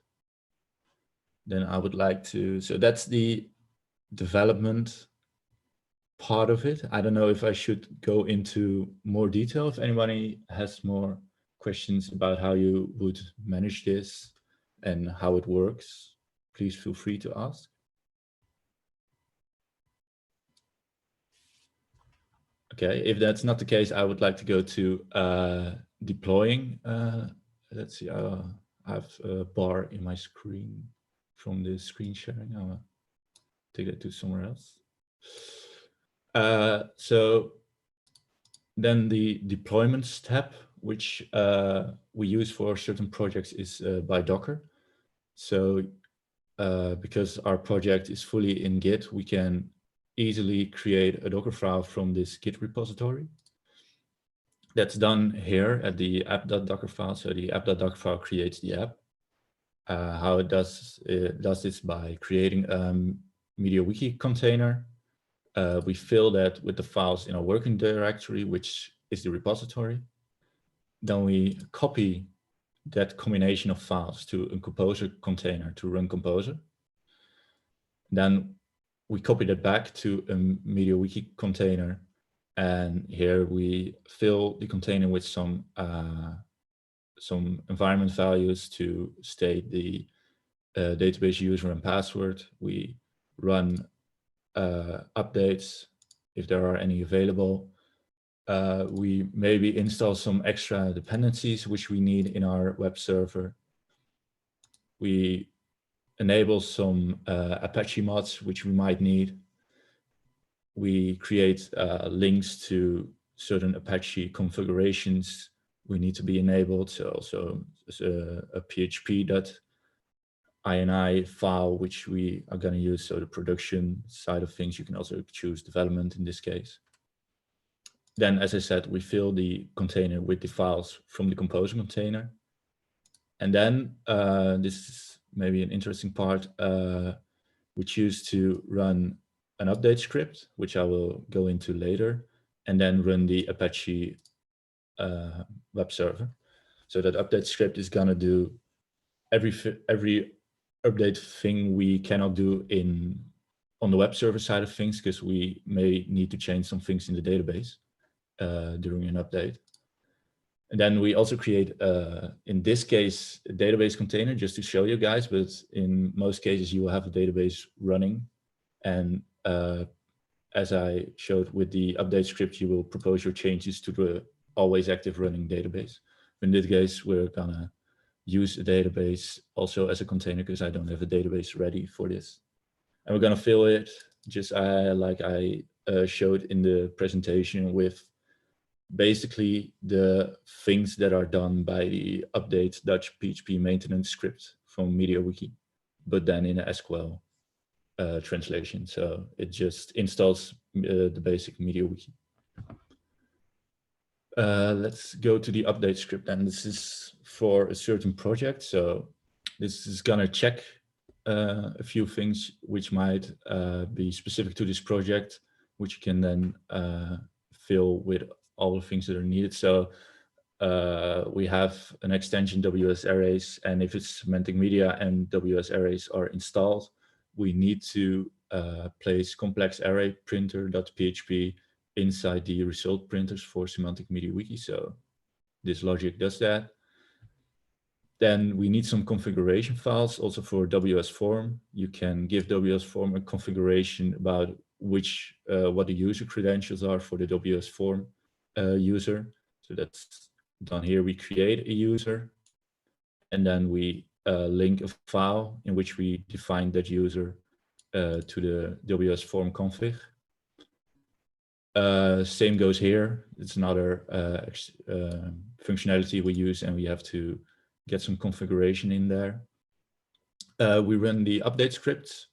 Then I would like to, so that's the development part of it. I don't know if I should go into more detail. If anybody has more questions about how you would manage this and how it works, please feel free to ask. Okay, if that's not the case, I would like to go to deploying. Let's see, I have a bar in my screen from the screen sharing. I'll take that to somewhere else. So then the deployments tab, which we use for certain projects, is by Docker. So because our project is fully in Git, we can easily create a Docker file from this Git repository. That's done here at the app.docker file. So the app.docker file creates the app. How it does this by creating a MediaWiki container. We fill that with the files in our working directory, which is the repository. Then we copy that combination of files to a Composer container to run Composer. Then we copy that back to a MediaWiki container. And here we fill the container with some environment values to state the database user and password. We run updates if there are any available. We maybe install some extra dependencies which we need in our web server. We enable some Apache mods which we might need. We create links to certain Apache configurations we need to be enabled. So also a php.ini file which we are going to use. So the production side of things, you can also choose development in this case. Then, as I said, we fill the container with the files from the Composer container. And then this is maybe an interesting part. We choose to run an update script, which I will go into later, and then run the Apache web server. So that update script is going to do every update thing we cannot do on the web server side of things, because we may need to change some things in the database during an update. And then we also create, in this case, a database container just to show you guys, but in most cases you will have a database running. And as I showed with the update script, you will propose your changes to the always active running database. In this case, we're gonna use a database also as a container because I don't have a database ready for this. And we're gonna fill it just like I showed in the presentation with basically the things that are done by the update Dutch PHP maintenance script from MediaWiki, but then in a SQL translation. So it just installs the basic MediaWiki. Let's go to the update script, and this is for a certain project. So this is gonna check a few things which might be specific to this project, which you can then fill with all the things that are needed. So we have an extension WS arrays, and if it's semantic media and WS arrays are installed, we need to place complex array printer.php inside the result printers for semantic MediaWiki. So this logic does that. Then we need some configuration files also for WS form. You can give WS form a configuration about which what the user credentials are for the WS form user. So that's done here. We create a user, and then we link a file in which we define that user to the WS form config. Same goes here. It's another functionality we use, and we have to get some configuration in there. We run the update scripts.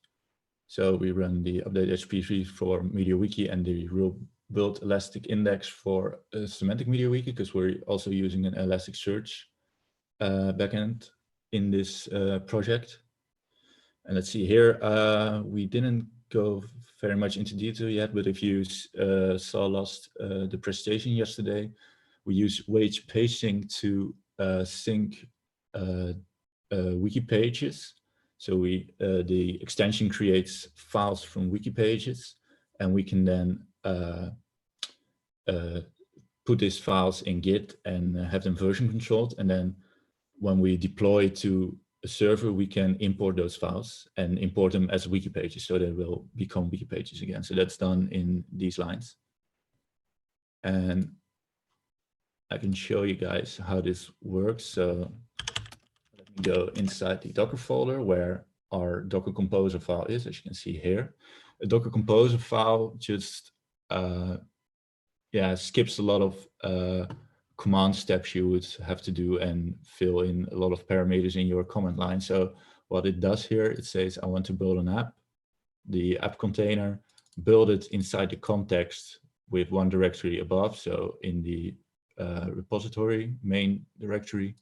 So we run the update HTTP for MediaWiki and the real build Elastic Index for Semantic MediaWiki, because we're also using an Elasticsearch backend in this project. And let's see here, we didn't go very much into detail yet, but if you saw the presentation yesterday, we use wage paging to sync wiki pages. So the extension creates files from wiki pages, and we can then put these files in Git and have them version controlled. And then when we deploy to a server, we can import those files and import them as wiki pages, so they will become wiki pages again. So that's done in these lines. And I can show you guys how this works. So let me go inside the Docker folder where our Docker Composer file is, as you can see here. A Docker Composer file just skips a lot of command steps you would have to do and fill in a lot of parameters in your command line. So what it does here, it says, I want to build an app, the app container, build it inside the context with one directory above. So in the repository main directory,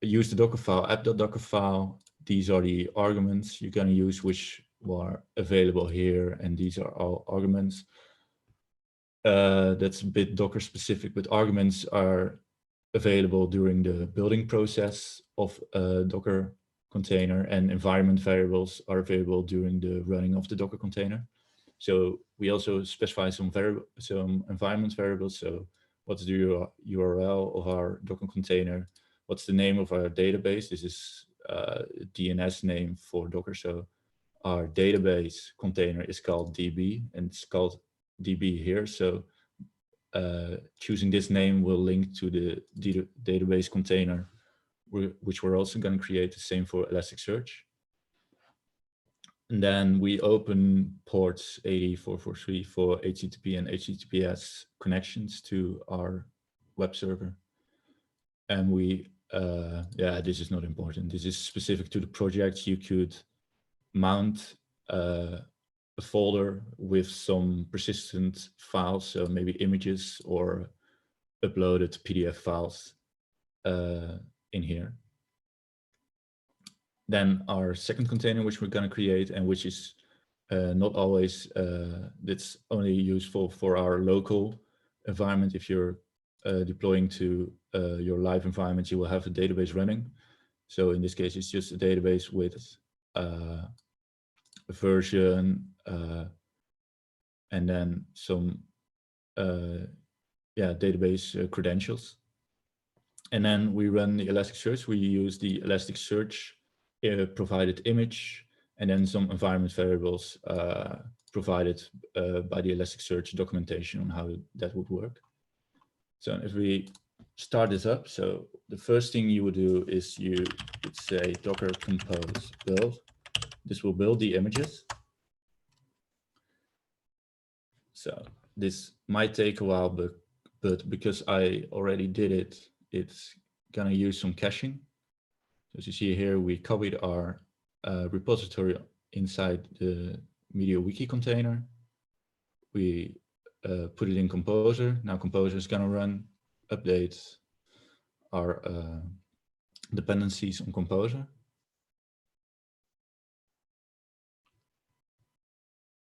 use the Docker file, app.docker file. These are the arguments you're going to use, which are available here. And these are all arguments. That's a bit Docker specific, but arguments are available during the building process of a Docker container, and environment variables are available during the running of the Docker container. So we also specify some environment variables. So what's the URL of our Docker container? What's the name of our database? This is a DNS name for Docker. So our database container is called DB, and it's called DB here. So choosing this name will link to the database container, which we're also going to create the same for Elasticsearch. And then we open ports 8443 for HTTP and HTTPS connections to our web server. And we, this is not important. This is specific to the project. You could mount a folder with some persistent files, so maybe images or uploaded PDF files in here. Then our second container, which we're going to create, and which is not always, that's only useful for our local environment. If you're deploying to your live environment, you will have a database running. So in this case, it's just a database with a version and then some database credentials. And then we run the Elasticsearch. We use the Elasticsearch provided image, and then some environment variables provided by the Elasticsearch documentation on how that would work. So if we start this up, so the first thing you would do is you would say docker compose build. This will build the images. So this might take a while, but because I already did it, it's gonna use some caching. So as you see here, we copied our repository inside the MediaWiki container. We put it in Composer. Now Composer is gonna run, update our dependencies on Composer,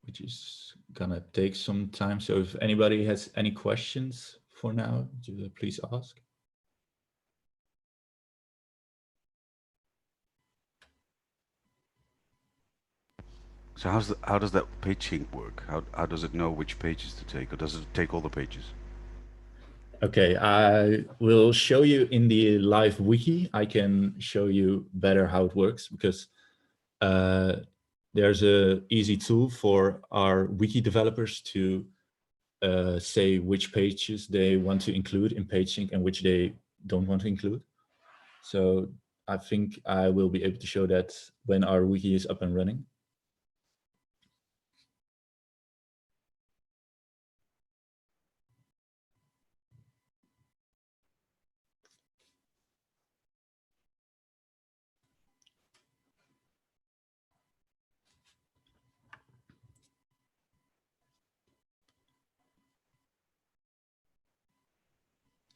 which is gonna take some time. So if anybody has any questions for now, please ask. So how does that paging work? How does it know which pages to take, or does it take all the pages? Okay, I will show you in the live wiki. I can show you better how it works, because there's a easy tool for our wiki developers to say which pages they want to include in PageSync and which they don't want to include. So I think I will be able to show that when our wiki is up and running.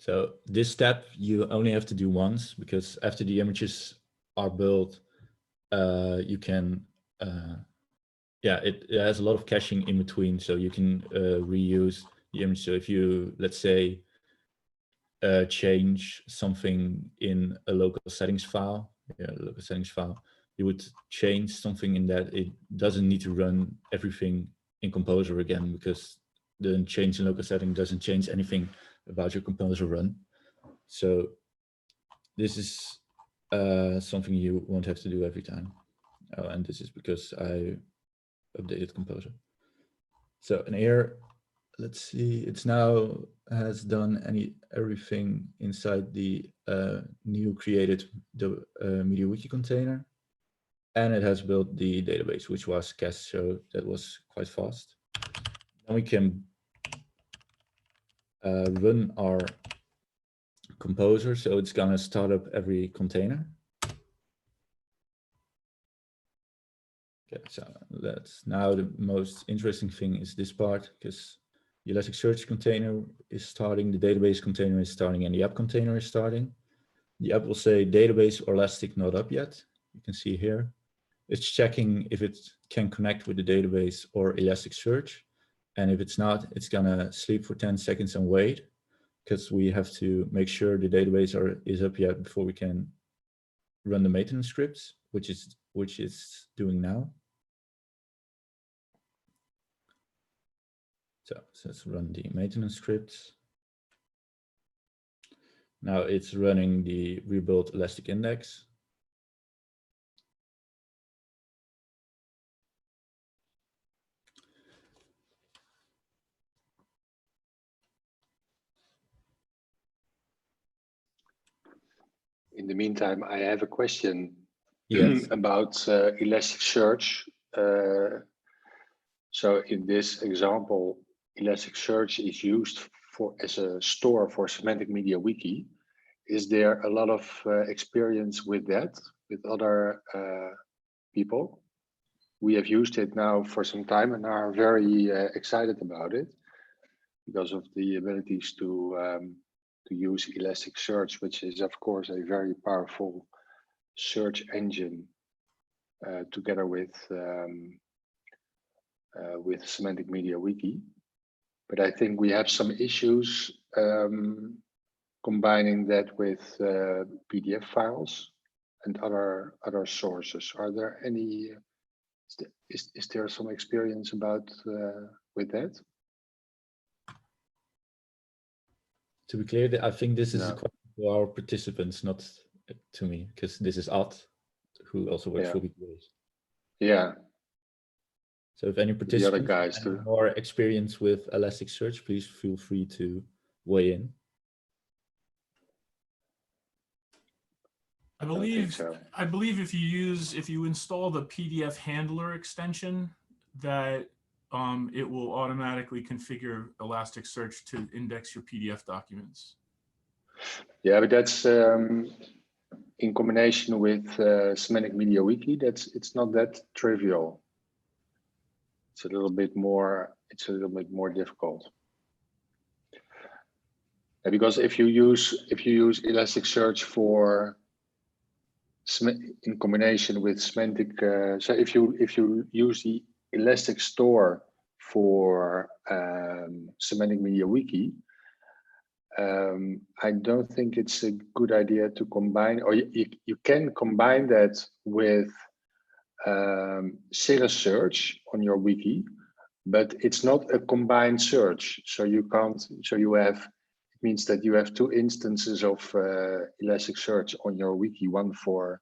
So this step you only have to do once, because after the images are built, you can, yeah, it has a lot of caching in between, so you can reuse the image. So if you, let's say, change something in a local settings file, you would change something in that, it doesn't need to run everything in Composer again, because the change in local setting doesn't change anything about your Composer run. So this is something you won't have to do every time. Oh, and this is because I updated Composer. So in here, let's see, it's now has done everything inside the new created MediaWiki container. And it has built the database, which was cached, so that was quite fast. Then we can run our Composer, so it's gonna start up every container. Okay, so that's now the most interesting thing is this part, because the Elasticsearch container is starting, the database container is starting, and the app container is starting. The app will say database or Elastic not up yet. You can see here. It's checking if it can connect with the database or Elasticsearch. And if it's not, it's gonna sleep for 10 seconds and wait, because we have to make sure the database is up yet before we can run the maintenance scripts, which it's doing now. So let's run the maintenance scripts. Now it's running the rebuilt Elastic Index. In the meantime, I have a question Yes. about Elasticsearch. So in this example, Elasticsearch is used as a store for Semantic MediaWiki. Is there a lot of experience with that, with other people? We have used it now for some time and are very excited about it because of the abilities to use Elasticsearch, which is of course a very powerful search engine together with Semantic MediaWiki. But I think we have some issues combining that with PDF files and other sources. Are there any? Is there some experience about with that? To be clear, I think this is No. a question for our participants, not to me, because this is Ad, who also works for BTS. Yeah. So if any participants guys have too. more experience with Elasticsearch, please feel free to weigh in. I believe if you install the PDF handler extension, that it will automatically configure Elasticsearch to index your PDF documents. Yeah, but that's in combination with Semantic MediaWiki. It's not that trivial. It's a little bit more. It's a little bit more difficult. Because if you use Elasticsearch for in combination with semantic, so if you use the Elastic Store for Semantic MediaWiki, I don't think it's a good idea to combine, or you can combine that with Cirrus search on your wiki, but it's not a combined search. So you can't. So you have. It means that you have two instances of Elasticsearch on your wiki, one for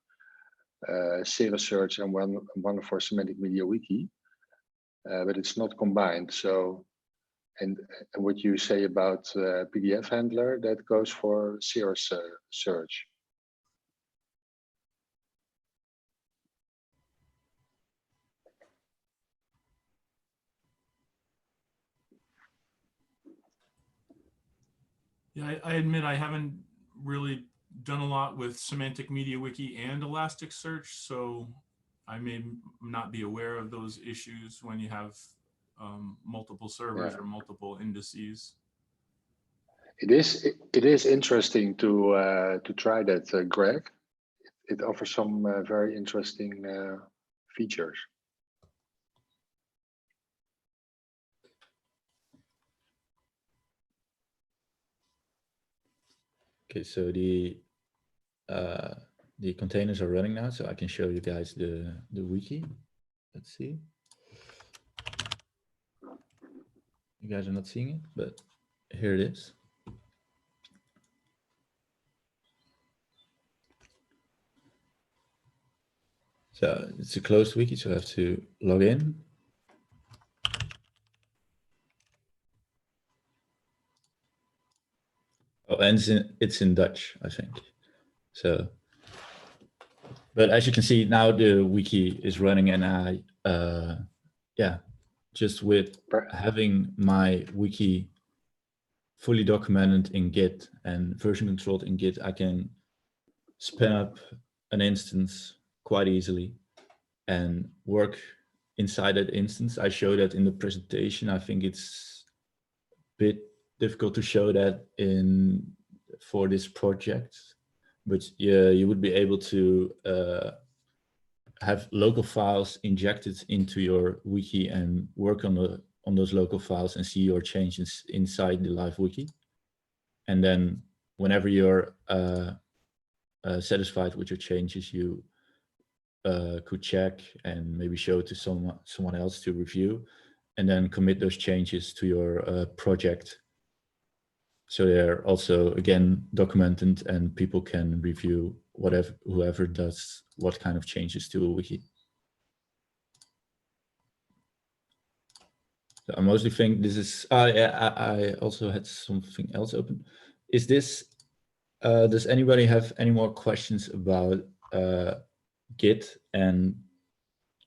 Cirrus search and one for Semantic MediaWiki, but it's not combined. So, and what you say about PDF handler, that goes for Cirrus search. Yeah, I admit I haven't really done a lot with Semantic MediaWiki and Elasticsearch, so I may not be aware of those issues when you have multiple servers or multiple indices. It is interesting to try that, Greg. It offers some very interesting features. Okay, so the containers are running now, so I can show you guys the wiki. Let's see. You guys are not seeing it, but here it is. So it's a closed wiki, so I have to log in. Oh, and it's in Dutch, I think. So, but as you can see now, the wiki is running, and I, yeah, just with having my wiki fully documented in Git and version controlled in Git, I can spin up an instance quite easily and work inside that instance. I show that in the presentation. I think it's a bit difficult to show that for this project, but yeah, you would be able to have local files injected into your wiki and work on those local files and see your changes inside the live wiki. And then whenever you're satisfied with your changes, you could check and maybe show it to someone else to review, and then commit those changes to your project. So they're also, again, documented and people can review whoever does what kind of changes to a wiki. So I mostly think this is, I also had something else open. Is this, does anybody have any more questions about Git and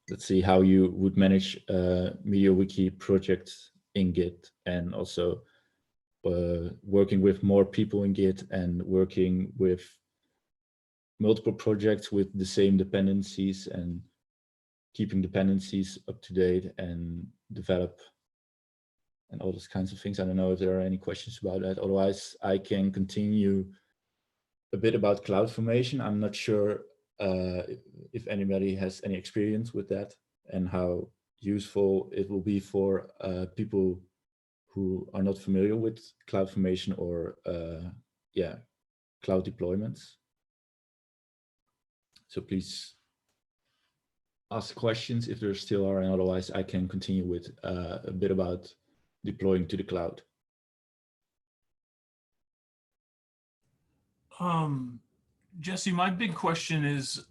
let's see how you would manage MediaWiki projects in Git, and also working with more people in Git and working with multiple projects with the same dependencies and keeping dependencies up to date and develop and all those kinds of things. I don't know if there are any questions about that. Otherwise, I can continue a bit about CloudFormation. I'm not sure if anybody has any experience with that and how useful it will be for people who are not familiar with CloudFormation or yeah, cloud deployments. So please ask questions if there still are, and otherwise I can continue with a bit about deploying to the cloud. Jesse, my big question is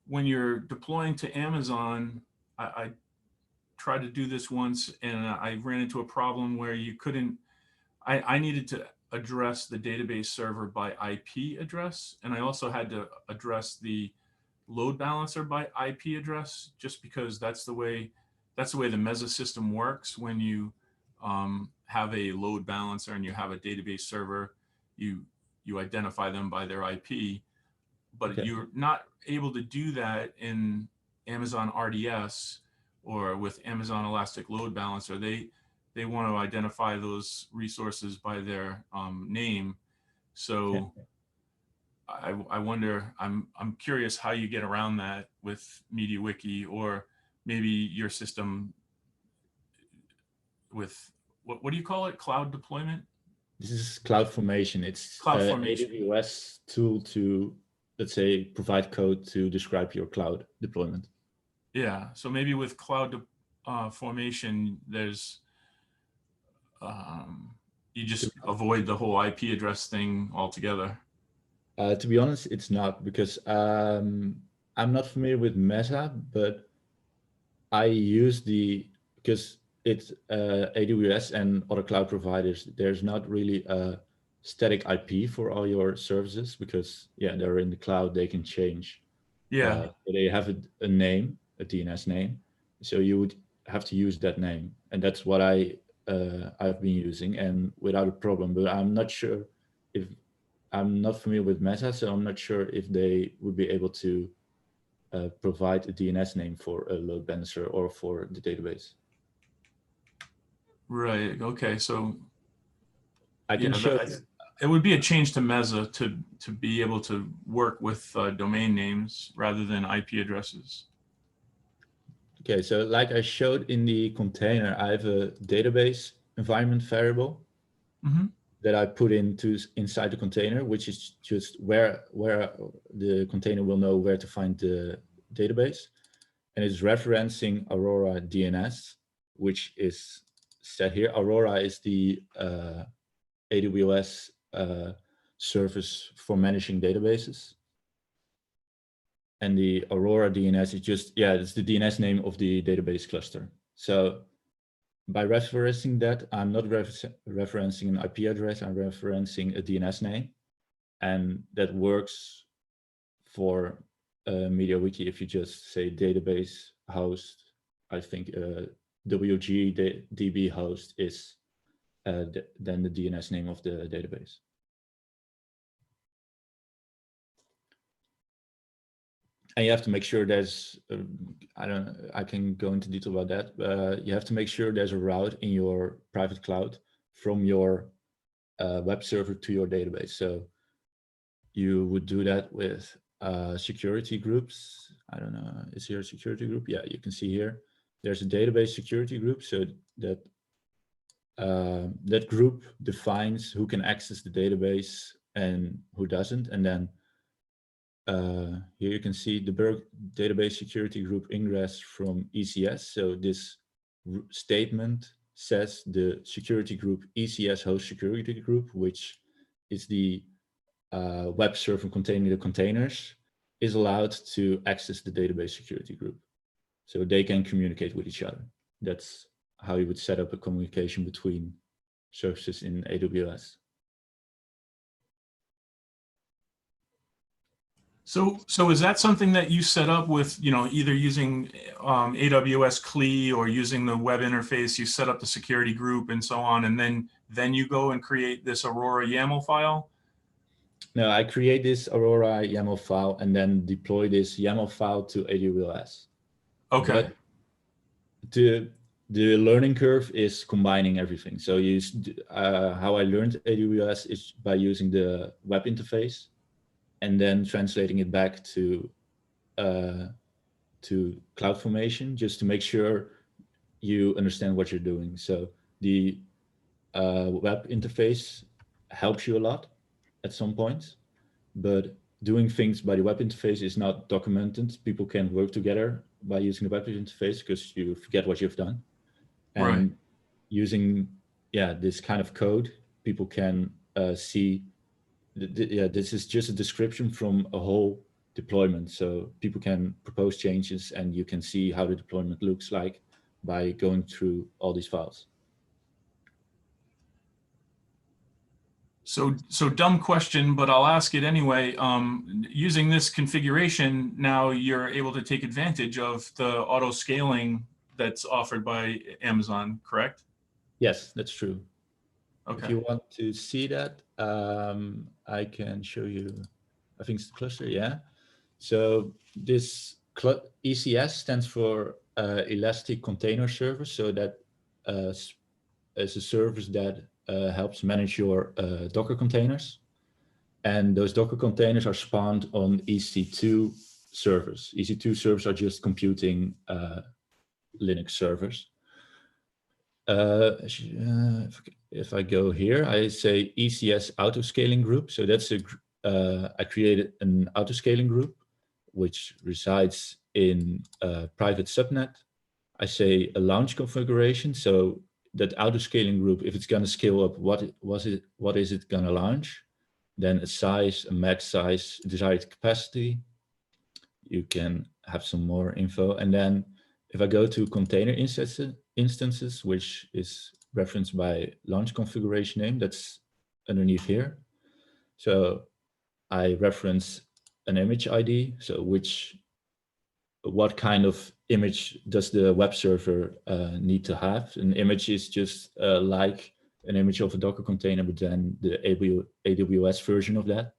when you're deploying to Amazon, I tried to do this once and I ran into a problem where you couldn't, I needed to address the database server by IP address, and I also had to address the load balancer by IP address, just because that's the way the Meza system works. When you have a load balancer and you have a database server, you identify them by their IP, but okay, you're not able to do that in Amazon RDS or with Amazon Elastic Load Balancer. They want to identify those resources by their name. So okay, I wonder, I'm curious how you get around that with MediaWiki, or maybe your system with, what do you call it? Cloud deployment? This is CloudFormation. It's CloudFormation. AWS tool to, let's say, provide code to describe your cloud deployment. Yeah, so maybe with CloudFormation, there's, you just avoid the whole IP address thing altogether. To be honest, it's not, because I'm not familiar with Meza, but I use because it's AWS and other cloud providers, there's not really a static IP for all your services, because yeah, they're in the cloud, they can change. Yeah. They have a name, a DNS name, so you would have to use that name, and that's what I've been using, and without a problem. But I'm not sure if, I'm not familiar with Meza, so I'm not sure if they would be able to provide a DNS name for a load balancer or for the database. Right. Okay. So I can show. It would be a change to Meza to be able to work with domain names rather than IP addresses. Okay, so like I showed in the container, I have a database environment variable that I put inside the container, which is just where the container will know where to find the database. And it's referencing Aurora DNS, which is set here. Aurora is the AWS service for managing databases. And the Aurora DNS is just, it's the DNS name of the database cluster. So by referencing that, I'm not referencing an IP address, I'm referencing a DNS name. And that works for MediaWiki if you just say database host. I think WG DB host is then the DNS name of the database. And you have to make sure there's, I can go into detail about that. You have to make sure there's a route in your private cloud from your web server to your database. So you would do that with security groups. I don't know, is here a security group? Yeah, you can see here, there's a database security group. So that that group defines who can access the database and who doesn't. And then here you can see the database security group ingress from ECS. So this statement says the security group ECS host security group, which is the web server containing the containers, is allowed to access the database security group. So they can communicate with each other. That's how you would set up a communication between services in AWS. So is that something that you set up with, either using AWS CLI or using the web interface? You set up the security group and so on, and then you go and create this Aurora YAML file? No, I create this Aurora YAML file and then deploy this YAML file to AWS. Okay. But the learning curve is combining everything. So how I learned AWS is by using the web interface and then translating it back to CloudFormation, just to make sure you understand what you're doing. So the web interface helps you a lot at some point, but doing things by the web interface is not documented. People can work together by using the web interface because you forget what you've done. And using this kind of code, people can see this is just a description from a whole deployment. So people can propose changes and you can see how the deployment looks like by going through all these files. So dumb question, but I'll ask it anyway. Using this configuration, now you're able to take advantage of the auto scaling that's offered by Amazon, correct? Yes, that's true. Okay. If you want to see that, I can show you, I think it's the cluster, yeah. So this ECS stands for Elastic Container Service. So that is a service that helps manage your Docker containers. And those Docker containers are spawned on EC2 servers. EC2 servers are just computing Linux servers. If I go here, I say ECS autoscaling group. So that's I created an autoscaling group, which resides in a private subnet. I say a launch configuration. So that autoscaling group, if it's going to scale up, what is it going to launch? Then a size, a max size, desired capacity. You can have some more info. And then if I go to container instances, which is referenced by launch configuration name, that's underneath here. So I reference an image ID. So what kind of image does the web server need to have? An image is just like an image of a Docker container, but then the AWS version of that.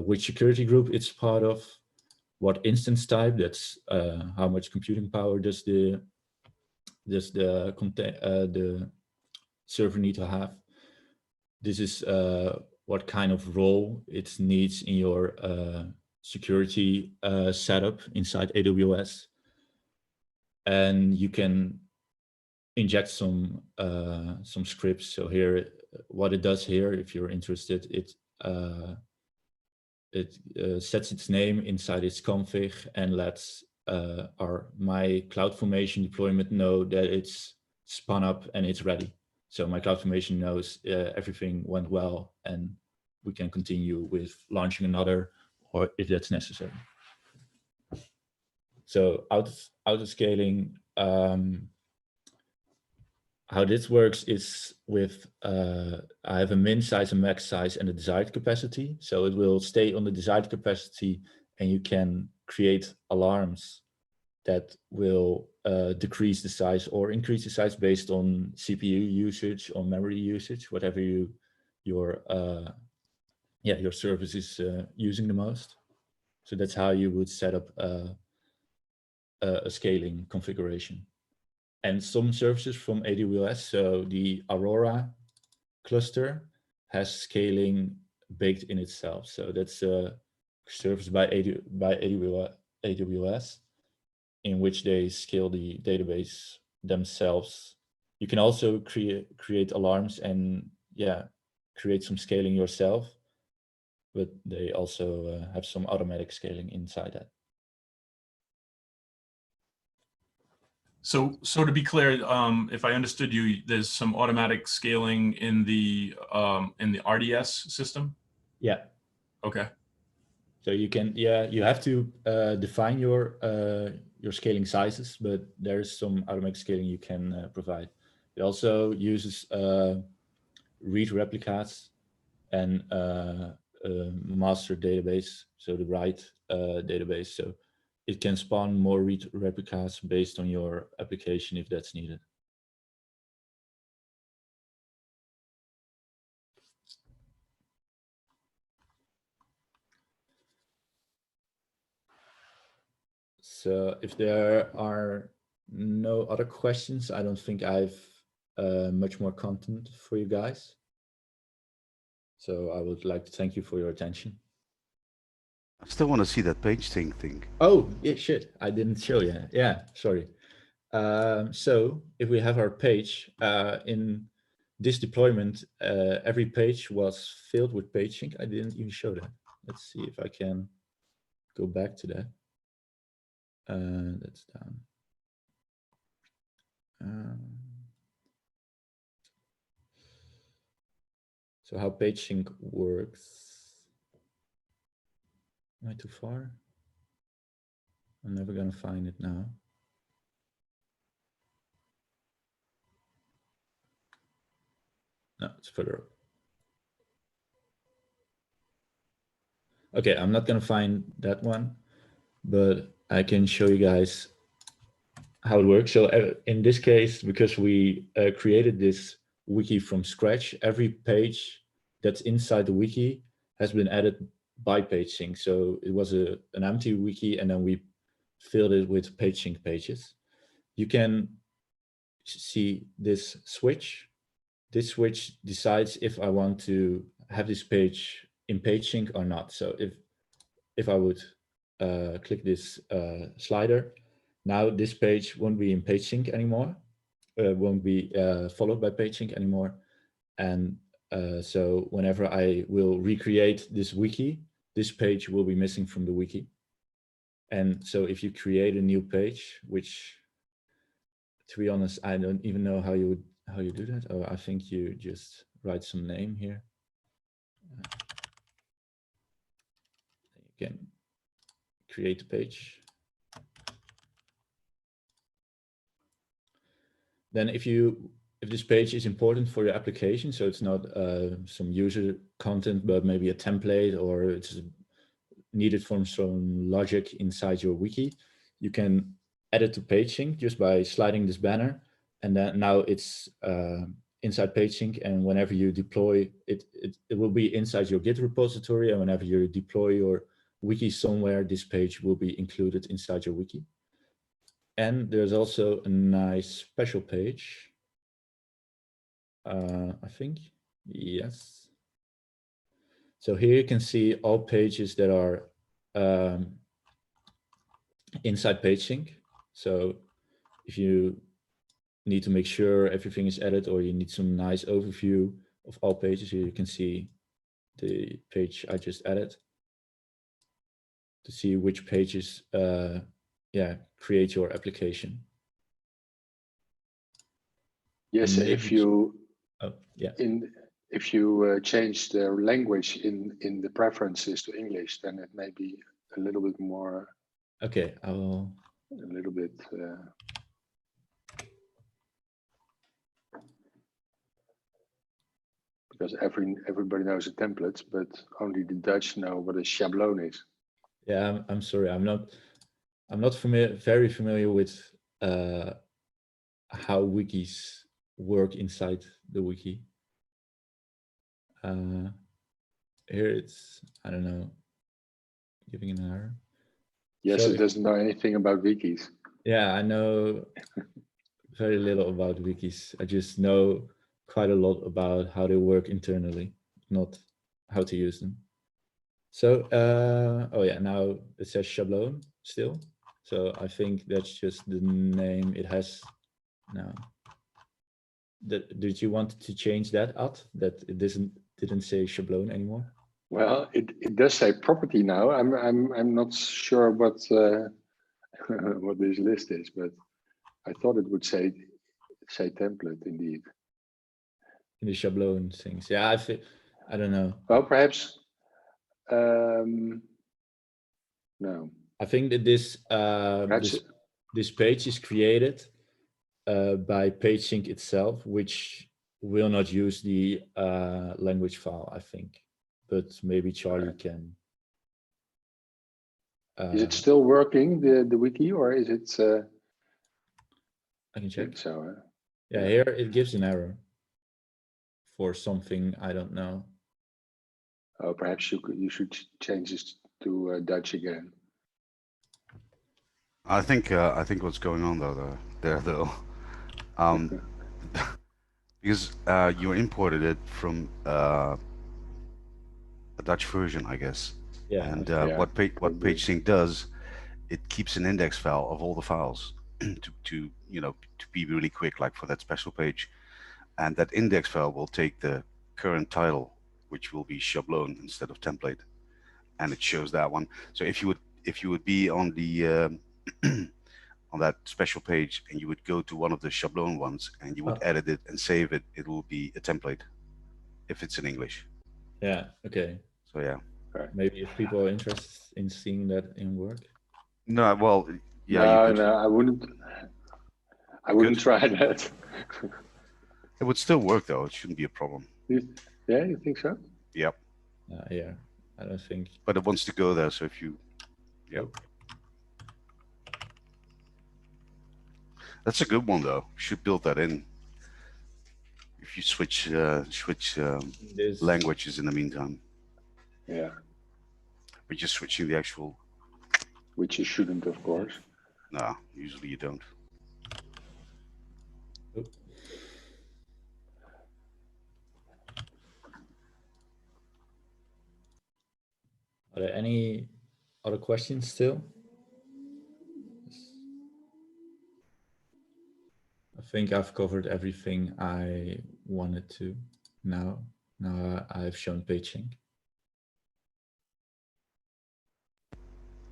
Which security group it's part of, what instance type, that's how much computing power does the server need to have, this is what kind of role it needs in your security setup inside AWS. And you can inject some scripts. So here, what it does here, if you're interested, it sets its name inside its config and lets my CloudFormation deployment know that it's spun up and it's ready. So my CloudFormation knows everything went well and we can continue with launching another, or if that's necessary. So auto scaling, how this works is with, I have a min size, a max size, and a desired capacity. So it will stay on the desired capacity, and you can create alarms that will decrease the size or increase the size based on CPU usage or memory usage, whatever your service is using the most. So that's how you would set up a scaling configuration. And some services from AWS, so the Aurora cluster has scaling baked in itself. So that's a service by AWS, in which they scale the database themselves. You can also create alarms and create some scaling yourself, but they also have some automatic scaling inside that. So to be clear, if I understood you, there's some automatic scaling in the RDS system? Yeah. Okay. So you can, you have to define your scaling sizes, but there's some automatic scaling you can provide. It also uses read replicas and master database, so the write database. So it can spawn more read replicas based on your application if that's needed. So if there are no other questions, I don't think I've much more content for you guys. So I would like to thank you for your attention. I still want to see that page thing. Oh, yeah, shit. I didn't show you. Yeah, sorry. So if we have our page in this deployment, every page was filled with page sync. I didn't even show that. Let's see if I can go back to that. That's down. So how page sync works. Am I too far? I'm never gonna find it now. No, it's further up. Okay, I'm not gonna find that one, but I can show you guys how it works. So in this case, because we created this wiki from scratch, every page that's inside the wiki has been added by page sync. So it was an empty wiki, and then we filled it with page sync pages. You can see this switch. This switch decides if I want to have this page in page sync or not. So if I would click this slider, now this page won't be in page sync anymore, won't be followed by page sync anymore. And so whenever I will recreate this wiki, this page will be missing from the wiki. And so if you create a new page, which to be honest, I don't even know how you do that. Oh, I think you just write some name here. You can create a page. Then if this page is important for your application, so it's not some user content, but maybe a template, or it's needed from some logic inside your wiki, you can add it to page sync just by sliding this banner. And then now it's inside page sync, and whenever you deploy it, it will be inside your Git repository, and whenever you deploy your wiki somewhere, this page will be included inside your wiki. And there's also a nice special page, I think. Yes. So here you can see all pages that are inside PageSync. So if you need to make sure everything is added, or you need some nice overview of all pages, here you can see the page I just added to see which pages create your application. Yes, And if maybe- you yeah. if you change the language in the preferences to English, then it may be a little bit more. Okay, I will. A little bit. Because everybody knows the templates, but only the Dutch know what a schabloon is. Yeah, I'm sorry. I'm not very familiar with how wikis work inside the wiki. Here it's, I don't know, giving an error. Yes, it doesn't know anything about wikis. Yeah, I know very little about wikis. I just know quite a lot about how they work internally, not how to use them. So, oh yeah, now it says Schabloon still. So I think that's just the name it has now. Did you want to change that out? That it didn't say Schabloon anymore? Well, it does say property now. I'm not sure what what this list is, but I thought it would say template indeed. In the Schabloon things, yeah. I don't know. Well, perhaps. No. I think that this this page is created by PageSync itself, which will not use the language file, I think, but maybe Charlie can. Is it still working, the wiki, or is it? I can check. So. Yeah, here it gives an error for something I don't know. Oh, perhaps you should change this to Dutch again. I think what's going on though, because you imported it from a Dutch version, I guess. Yeah. And what PageSync does, it keeps an index file of all the files to be really quick, like for that special page, and that index file will take the current title, which will be Schabloon instead of template, and it shows that one. So if you would be on the on that special page and you would go to one of the Schabloon ones and you would edit it and save it, it will be a template if it's in English. Yeah. Okay. So yeah. Maybe if people are interested in seeing that in work. No, well, yeah. No, I wouldn't. I wouldn't try that. It would still work though. It shouldn't be a problem. Yeah, you think so? Yep. Yeah, I don't think. But it wants to go there, so if you, yep. That's a good one though. You should build that in. If you switch languages in the meantime. Yeah. But just switching the actual. Which you shouldn't, of course. No, usually you don't. Are there any other questions still? I think I've covered everything I wanted to now. Now I've shown PageSync.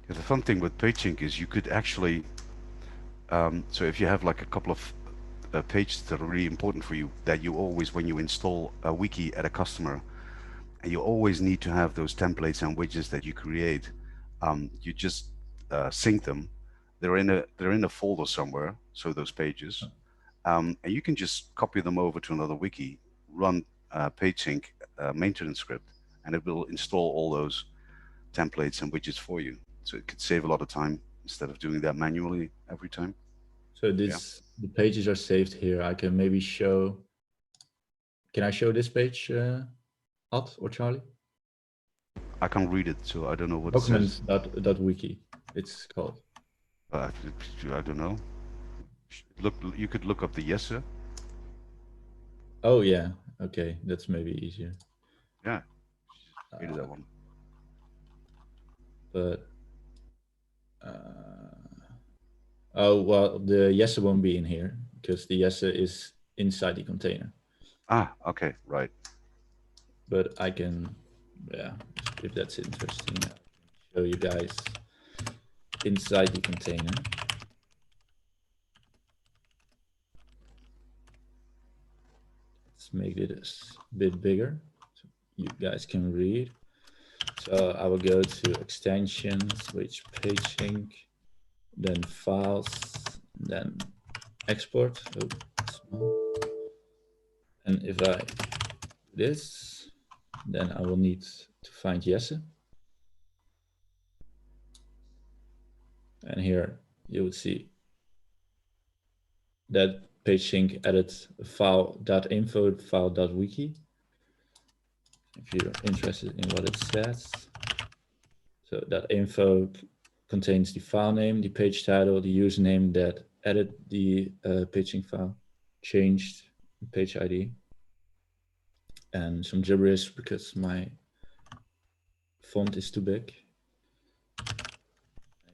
Yeah, the fun thing with PageSync is you could actually, so if you have like a couple of pages that are really important for you, that you always, when you install a wiki at a customer, and you always need to have those templates and widgets that you create, you just sync them. They're in a folder somewhere, so those pages, and you can just copy them over to another wiki, run PageSync maintenance script, and it will install all those templates and widgets for you. So it could save a lot of time instead of doing that manually every time. So this, the pages are saved here. I can maybe show. Can I show this page, Ad or Charlie? I can't read it, so I don't know what it says. Documents.wiki, it's called. I don't know. Look, you could look up the Jesse. Oh yeah, Okay, that's maybe easier. Yeah, created that one. But oh well, the Yese won't be in here because the Yese is inside the container. Ah, okay, right. But I can, yeah, if that's interesting, I can show you guys inside the container. Let's make it a bit bigger so you guys can read. So I will go to extensions, which page sync, then files, then export. Oh, small. And if I do this, then I will need to find Jesse. And here you would see that page sync added file.info, file.wiki. If you're interested in what it says. So that info contains the file name, the page title, the username that added the page sync file, changed page ID, and some gibberish because my font is too big.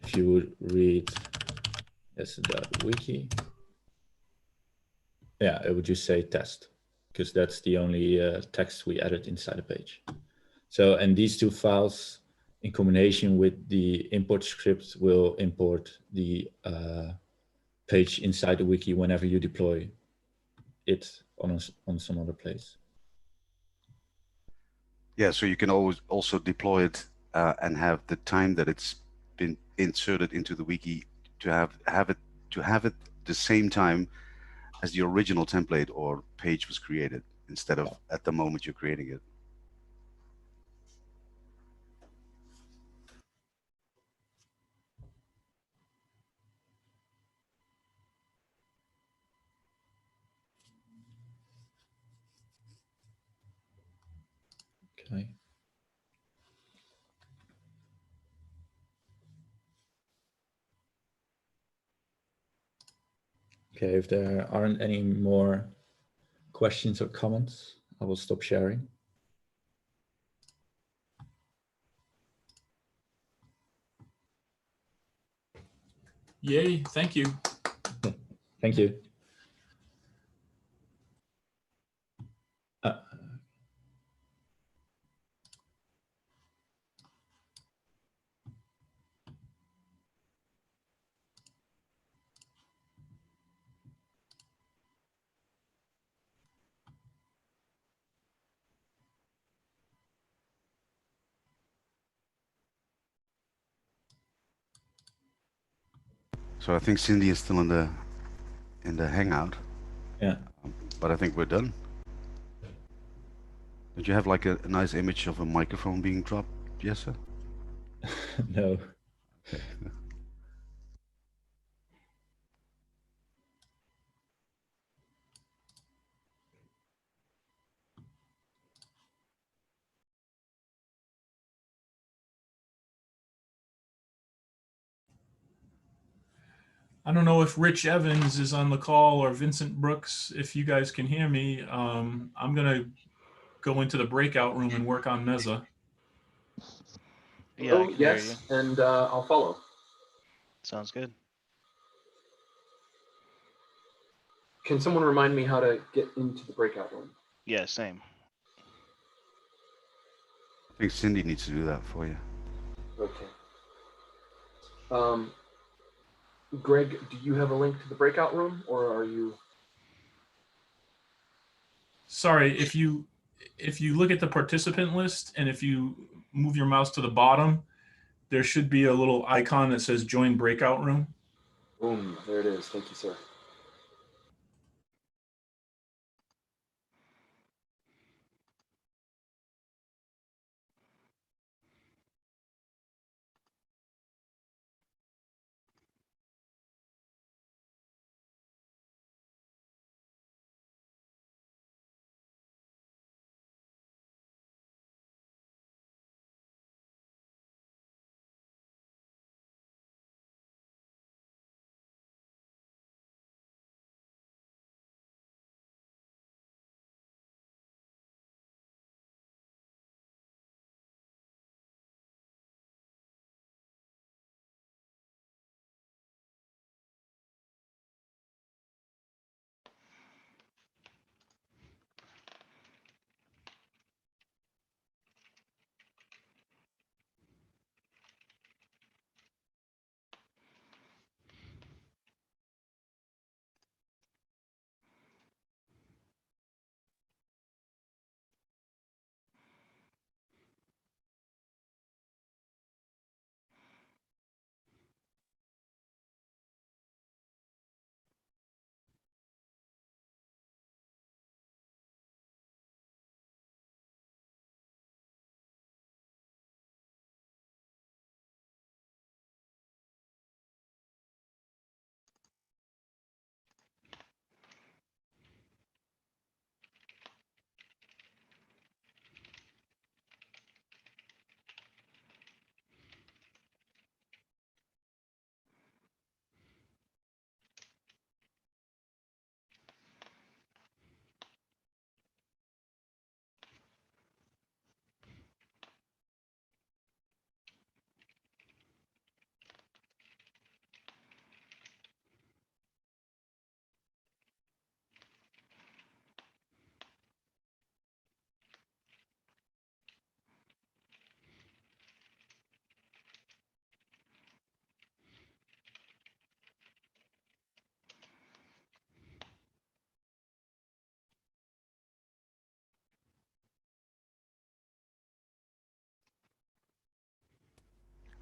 If you would read yes.wiki, yeah, it would just say test because that's the only text we added inside the page. So, and these two files in combination with the import script will import the page inside the wiki whenever you deploy it on some other place. Yeah, so you can always also deploy it and have the time that it's been inserted into the wiki to have it the same time as the original template or page was created instead of at the moment you're creating it. Okay. Okay, if there aren't any more questions or comments, I will stop sharing. Yay, thank you. Thank you. So I think Cindy is still in the Hangout. Yeah. But I think we're done. Did you have like a nice image of a microphone being dropped, Jesse? No. I don't know if Rich Evans is on the call or Vincent Brooks. If you guys can hear me, I'm going to go into the breakout room and work on Meza. Yeah, I can hear you. And I'll follow. Sounds good. Can someone remind me how to get into the breakout room? Yeah, same. I think Cindy needs to do that for you. Okay. Greg, do you have a link to the breakout room, or are you? Sorry, if you look at the participant list and if you move your mouse to the bottom, there should be a little icon that says join breakout room. Boom, there it is. Thank you, sir.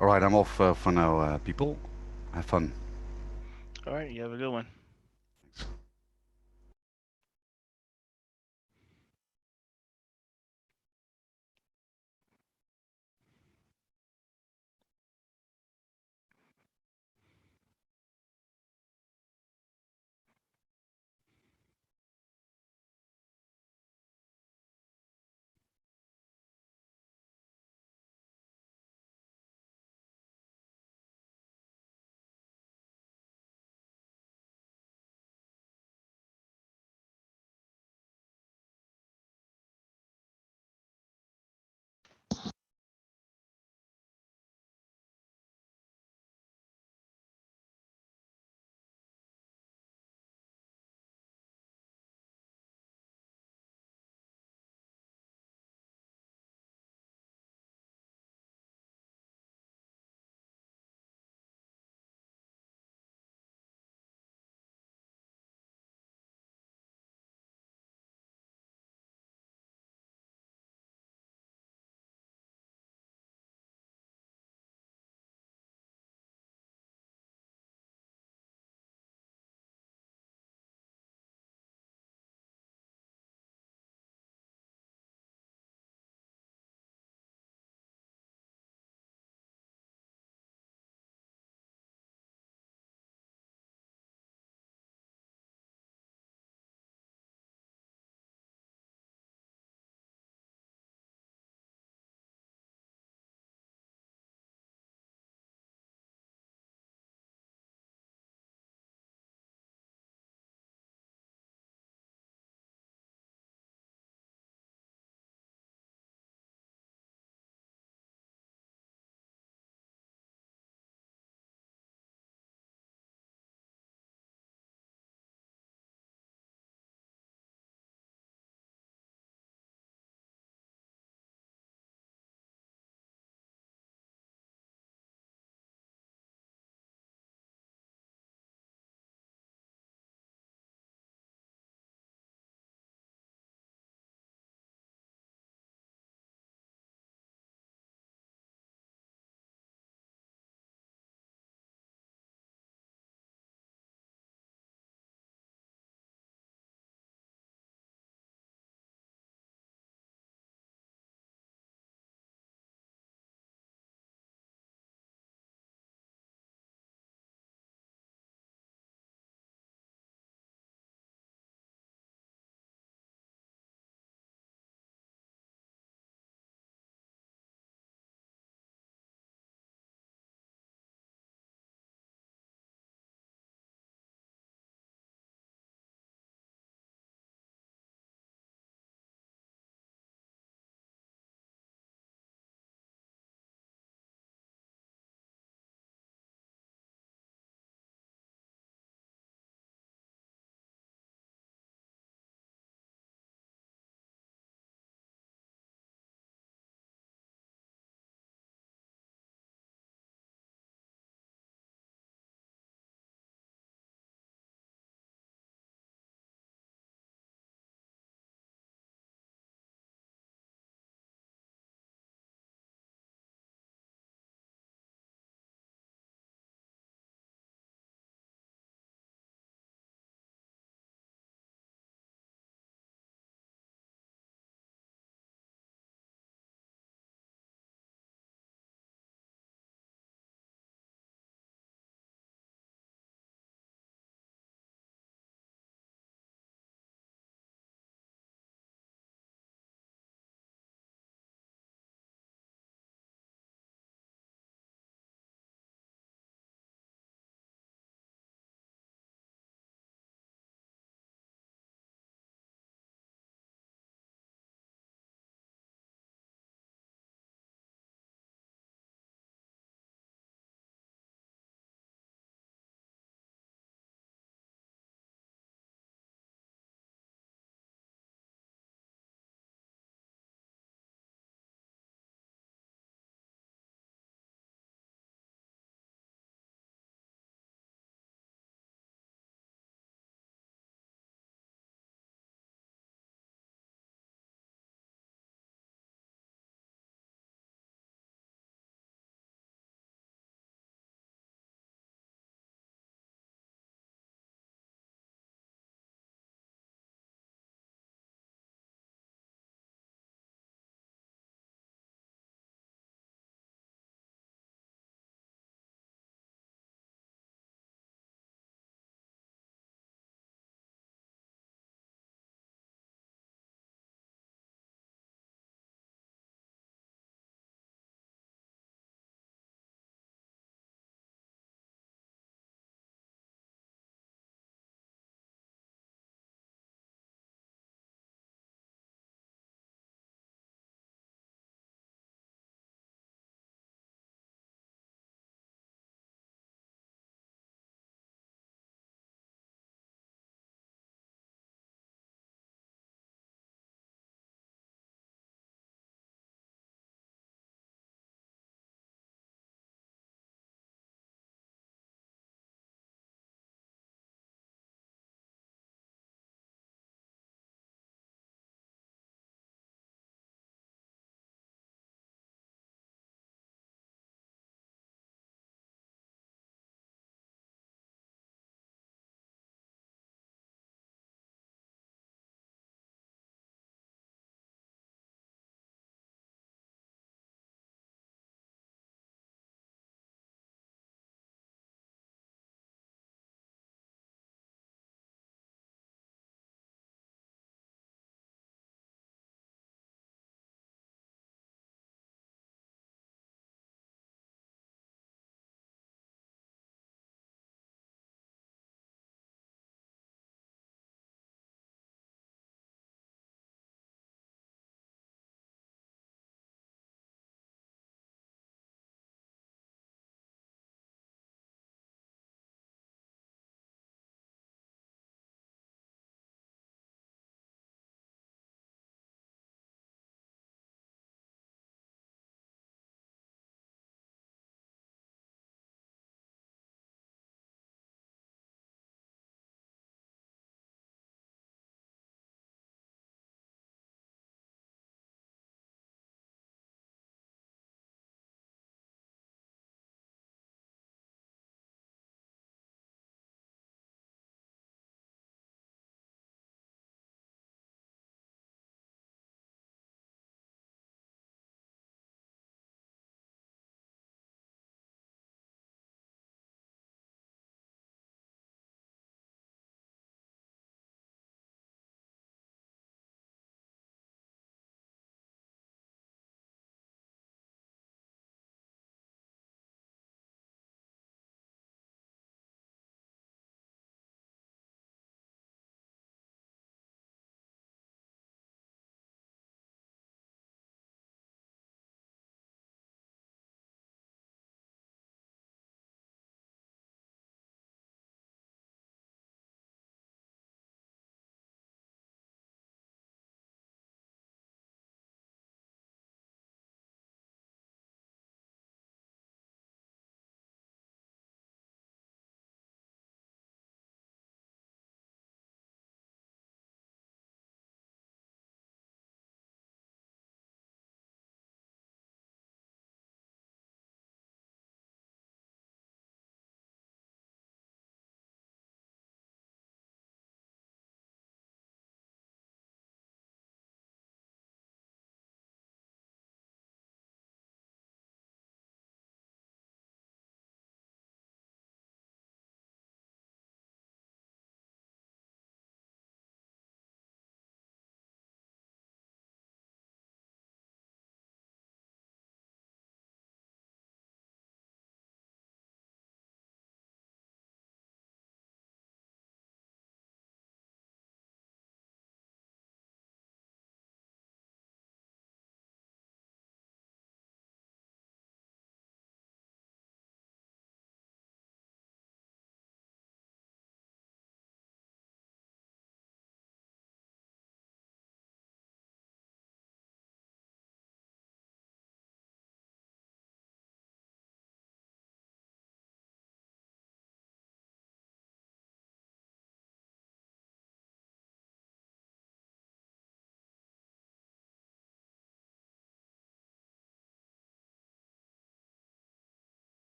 All right, I'm off for now, people. Have fun. All right, you have a good one.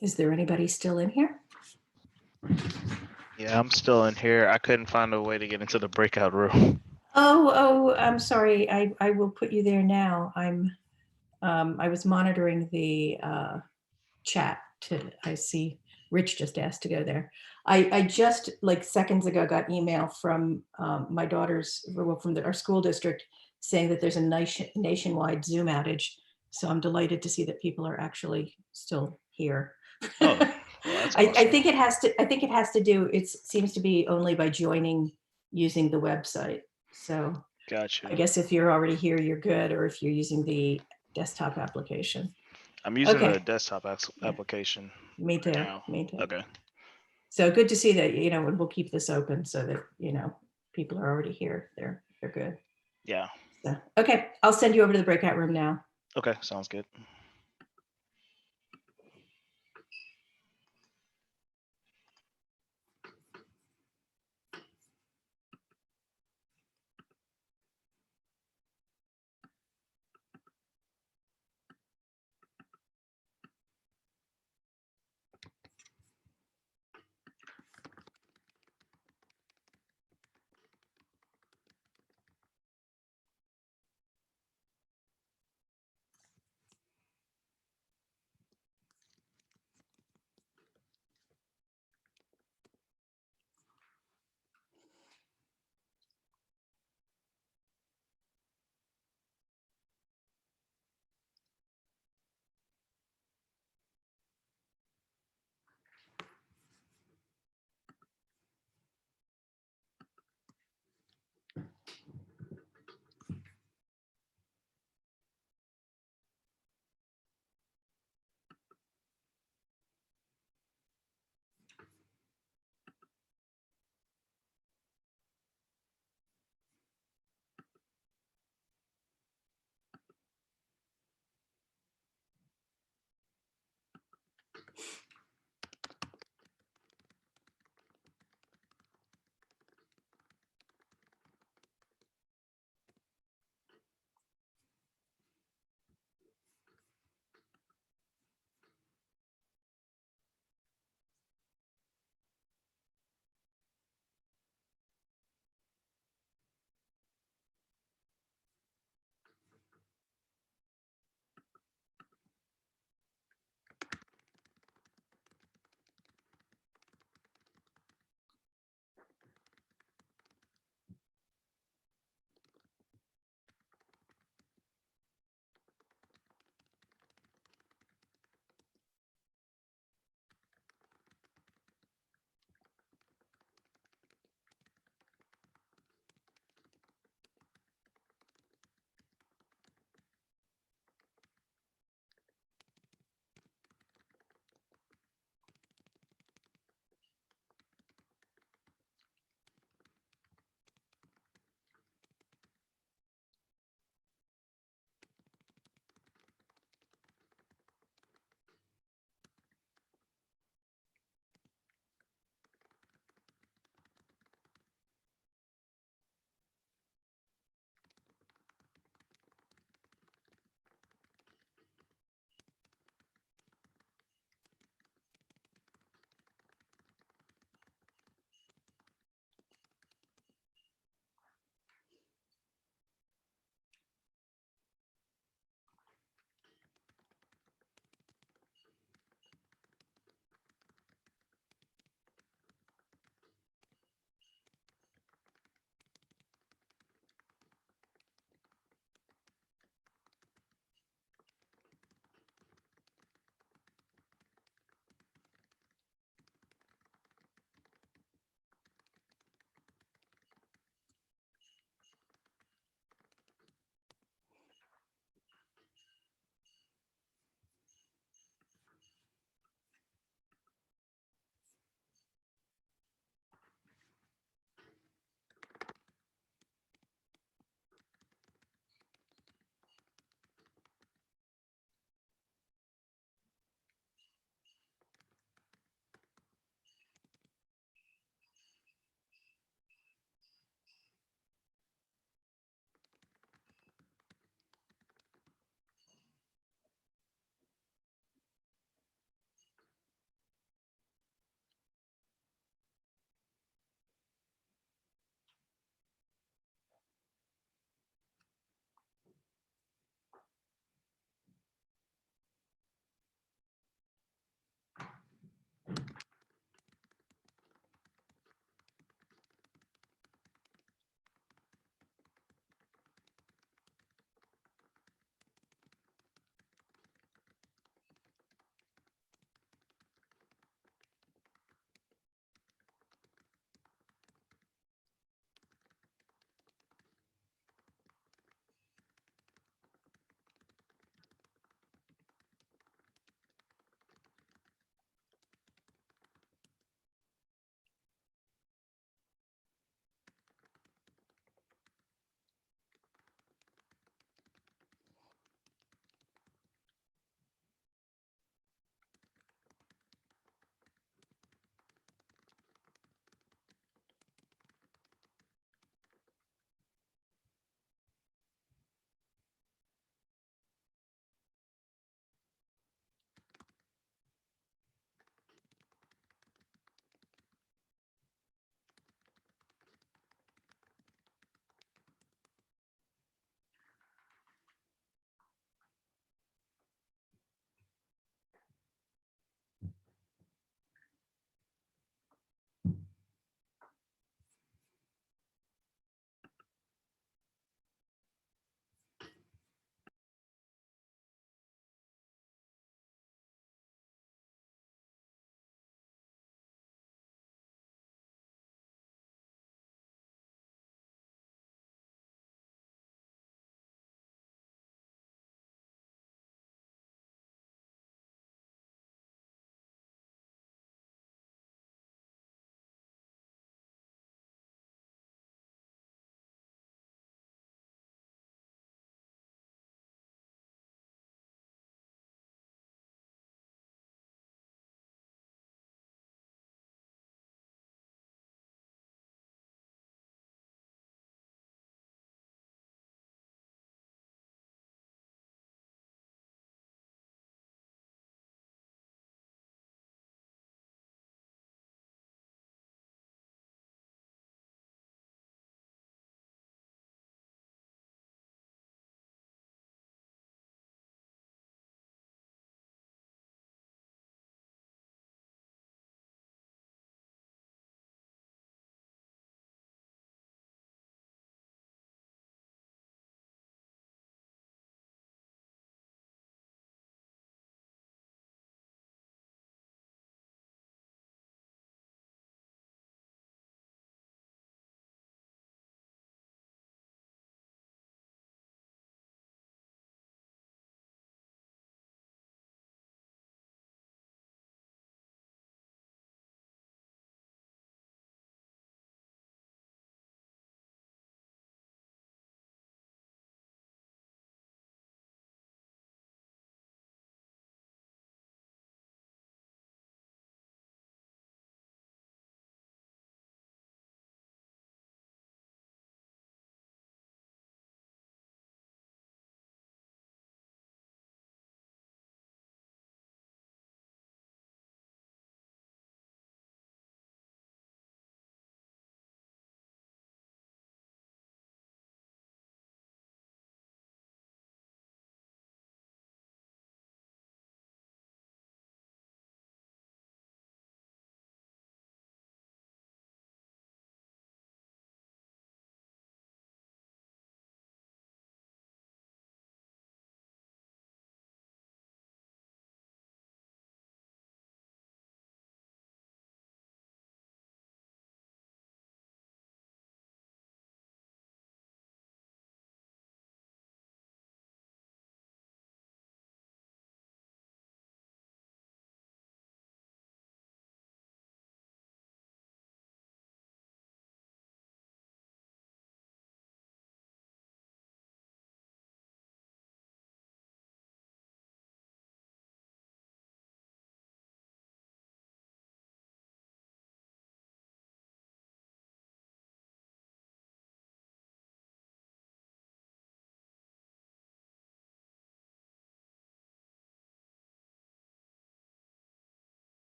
Is there anybody still in here? Yeah, I'm still in here. I couldn't find a way to get into the breakout room. Oh, I'm sorry. I will put you there now. I was monitoring the chat I see Rich just asked to go there. I just like seconds ago got email from my daughter's, well, from our school district saying that there's a nationwide Zoom outage. So I'm delighted to see that people are actually still here. Oh, well, that's I awesome. think it has to do, it seems to be only by joining using the website. So Gotcha. I guess if you're already here, you're good, or if you're using the desktop application. I'm using Okay. the desktop application. Me too. now. Me too. Okay. So good to see that, and we'll keep this open so that, people are already here. They're good. Yeah. So, okay. I'll send you over to the breakout room now. Okay. Sounds good.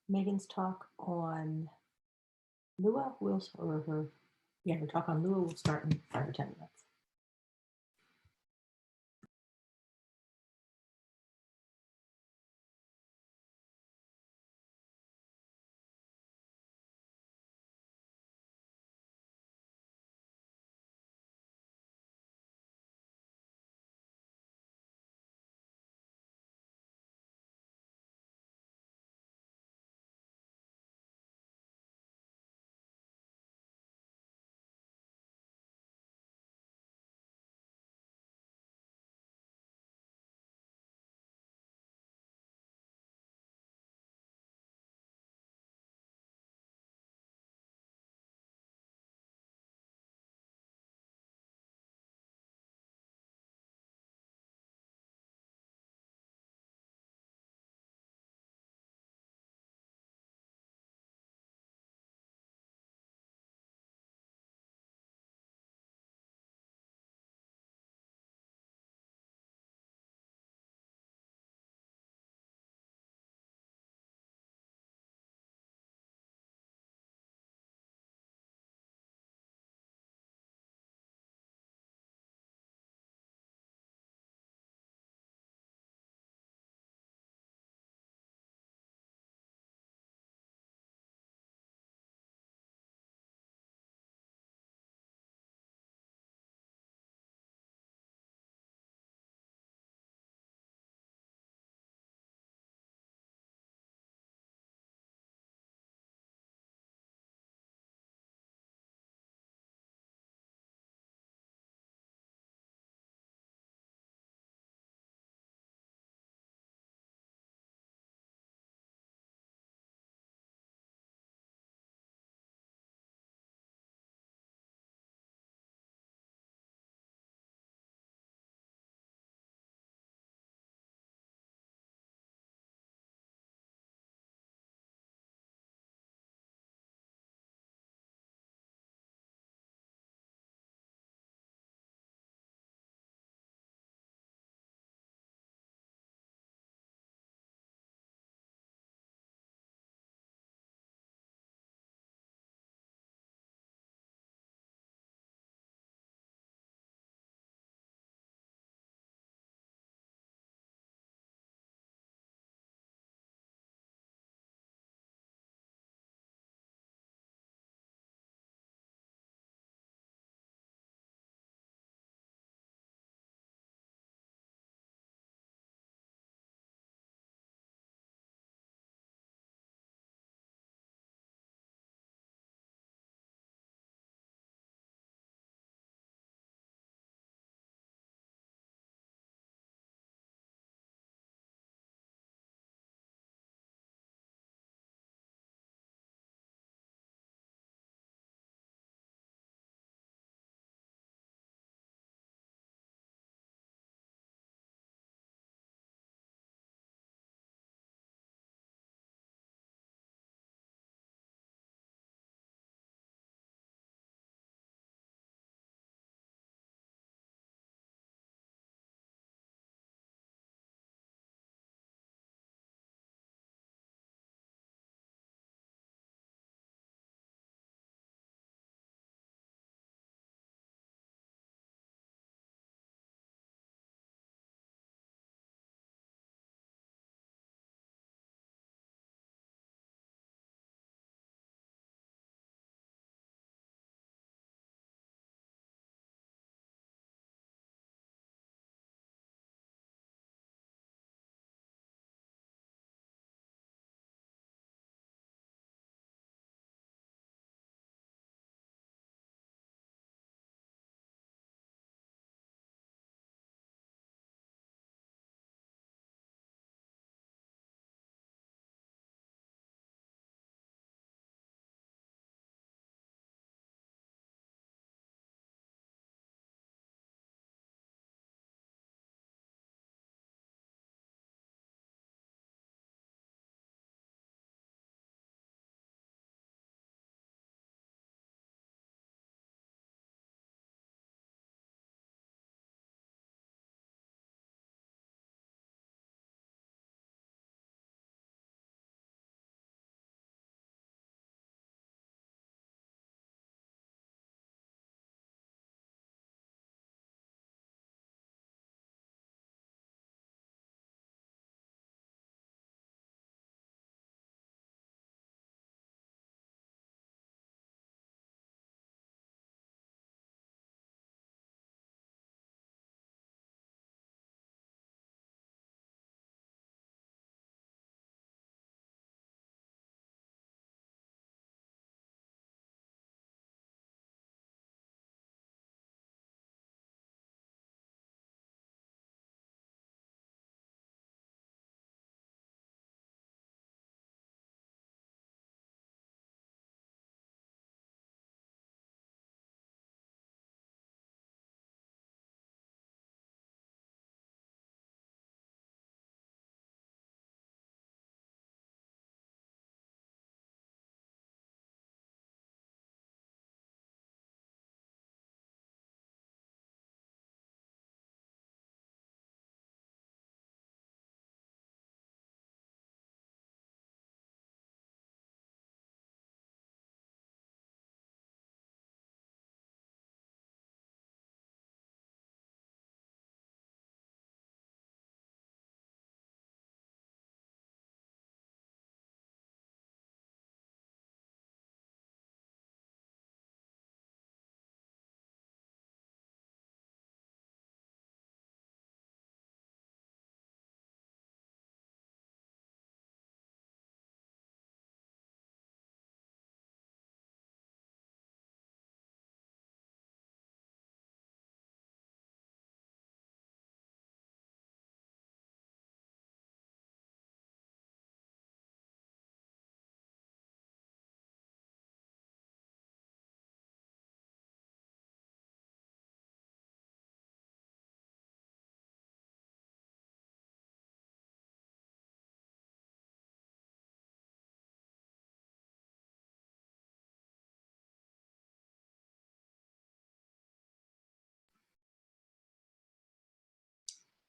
Megan's talk on Lua will, or her, yeah, her talk on Lua will start in 5 or 10 minutes.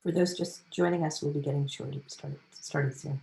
For those just joining us, we'll be getting started soon.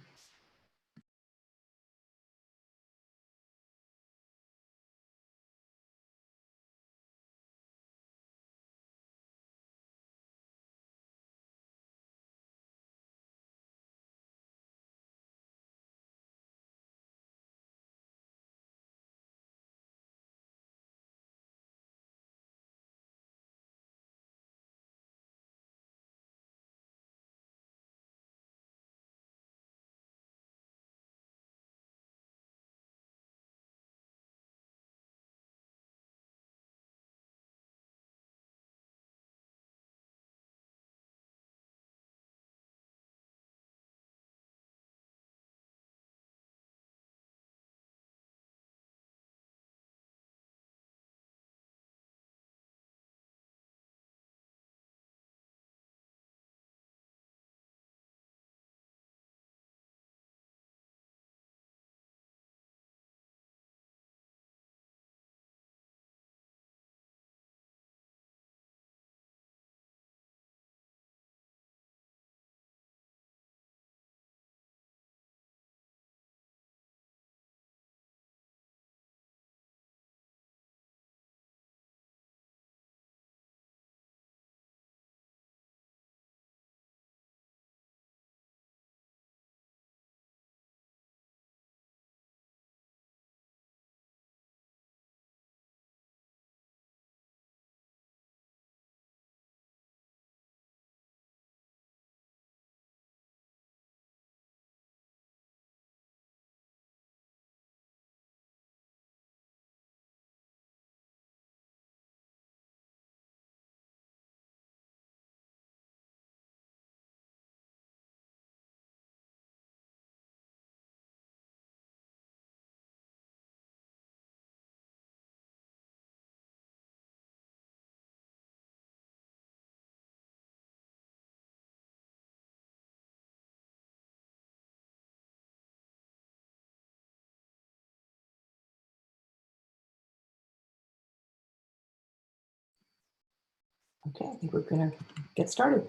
Okay, I think we're going to get started.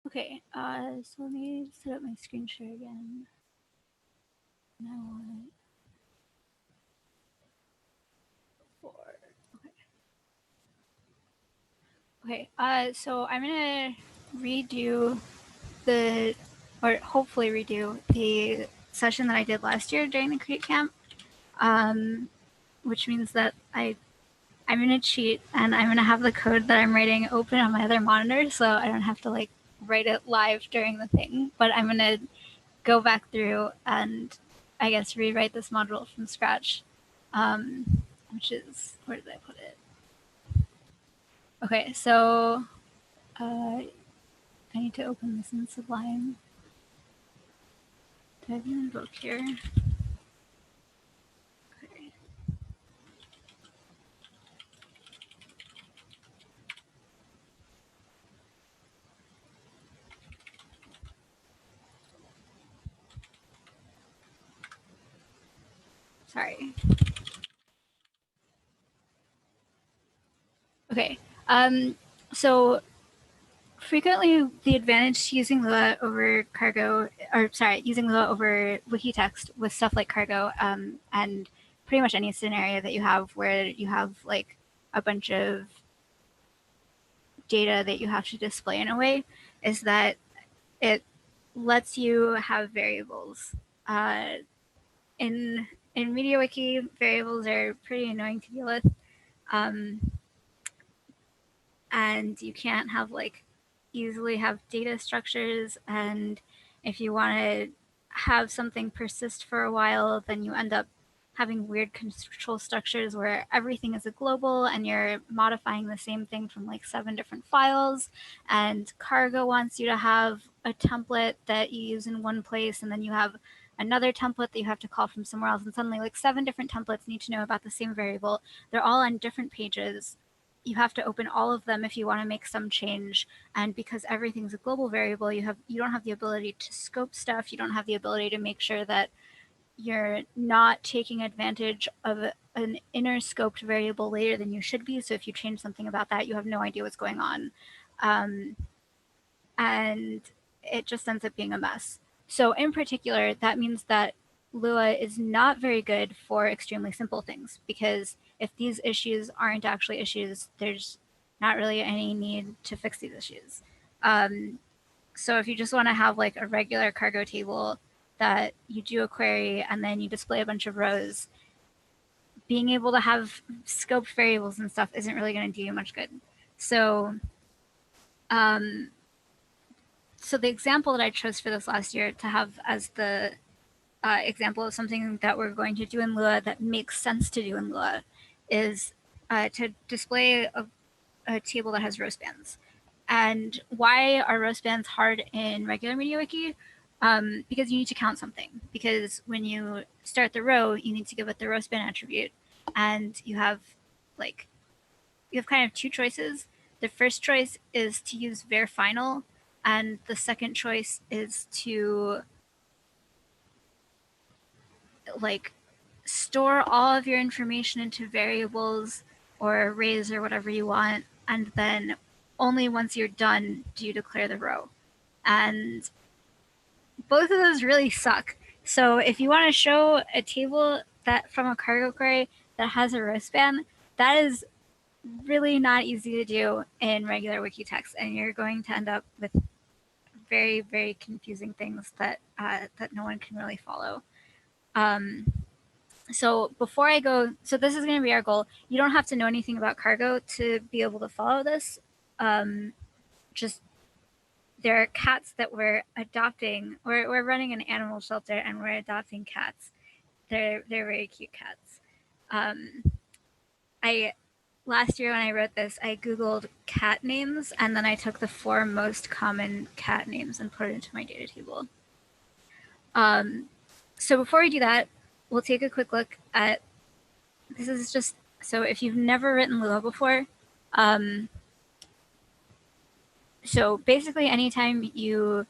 Okay, so let me set up my screen share again. And I want 4. Okay. Okay, so I'm gonna redo or hopefully redo the session that I did last year during the Create Camp, which means that I'm gonna cheat and I'm gonna have the code that I'm writing open on my other monitor, so I don't have to like write it live during the thing. But I'm gonna go back through and I guess rewrite this module from scratch, which is, where did I put it? Okay, so I need to open this in Sublime. Do I have an book here? Okay. Sorry. Okay. So frequently the advantage to using Lua over Cargo, or sorry, using Lua over Wikitext with stuff like Cargo, and pretty much any scenario that you have where you have like a bunch of data that you have to display in a way, is that it lets you have variables. In MediaWiki, variables are pretty annoying to deal with. And you can't have like easily have data structures, and if you want to have something persist for a while, then you end up having weird control structures where everything is a global and you're modifying the same thing from like 7 different files, and Cargo wants you to have a template that you use in one place and then you have another template that you have to call from somewhere else, and suddenly like 7 different templates need to know about the same variable. They're all on different pages. You have to open all of them if you want to make some change, and because everything's a global variable, you don't have the ability to scope stuff. You don't have the ability to make sure that you're not taking advantage of an inner scoped variable later than you should be. So if you change something about that, you have no idea what's going on. And it just ends up being a mess. So in particular, that means that Lua is not very good for extremely simple things, because if these issues aren't actually issues, there's not really any need to fix these issues. So if you just want to have like a regular cargo table that you do a query and then you display a bunch of rows, being able to have scoped variables and stuff isn't really going to do you much good. So, so the example that I chose for this last year to have as the example of something that we're going to do in Lua that makes sense to do in Lua is to display a table that has row spans. And why are row spans hard in regular MediaWiki? Because you need to count something. Because when you start the row, you need to give it the row span attribute, and you have kind of two choices. The first choice is to use var final, and the second choice is to store all of your information into variables or arrays or whatever you want, and then only once you're done do you declare the row. And both of those really suck. So if you want to show a table that from a cargo query that has a row span, that is really not easy to do in regular wiki text, and you're going to end up with very, very confusing things that that no one can really follow. So before I go, so this is going to be our goal. You don't have to know anything about cargo to be able to follow this. Just there are cats that we're adopting. We're running an animal shelter and we're adopting cats. They're very cute cats. Last year when I wrote this, I Googled cat names, and then I took the 4 most common cat names and put it into my data table. So before we do that, we'll take a quick look at, this is just, so if you've never written Lua before, so basically anytime you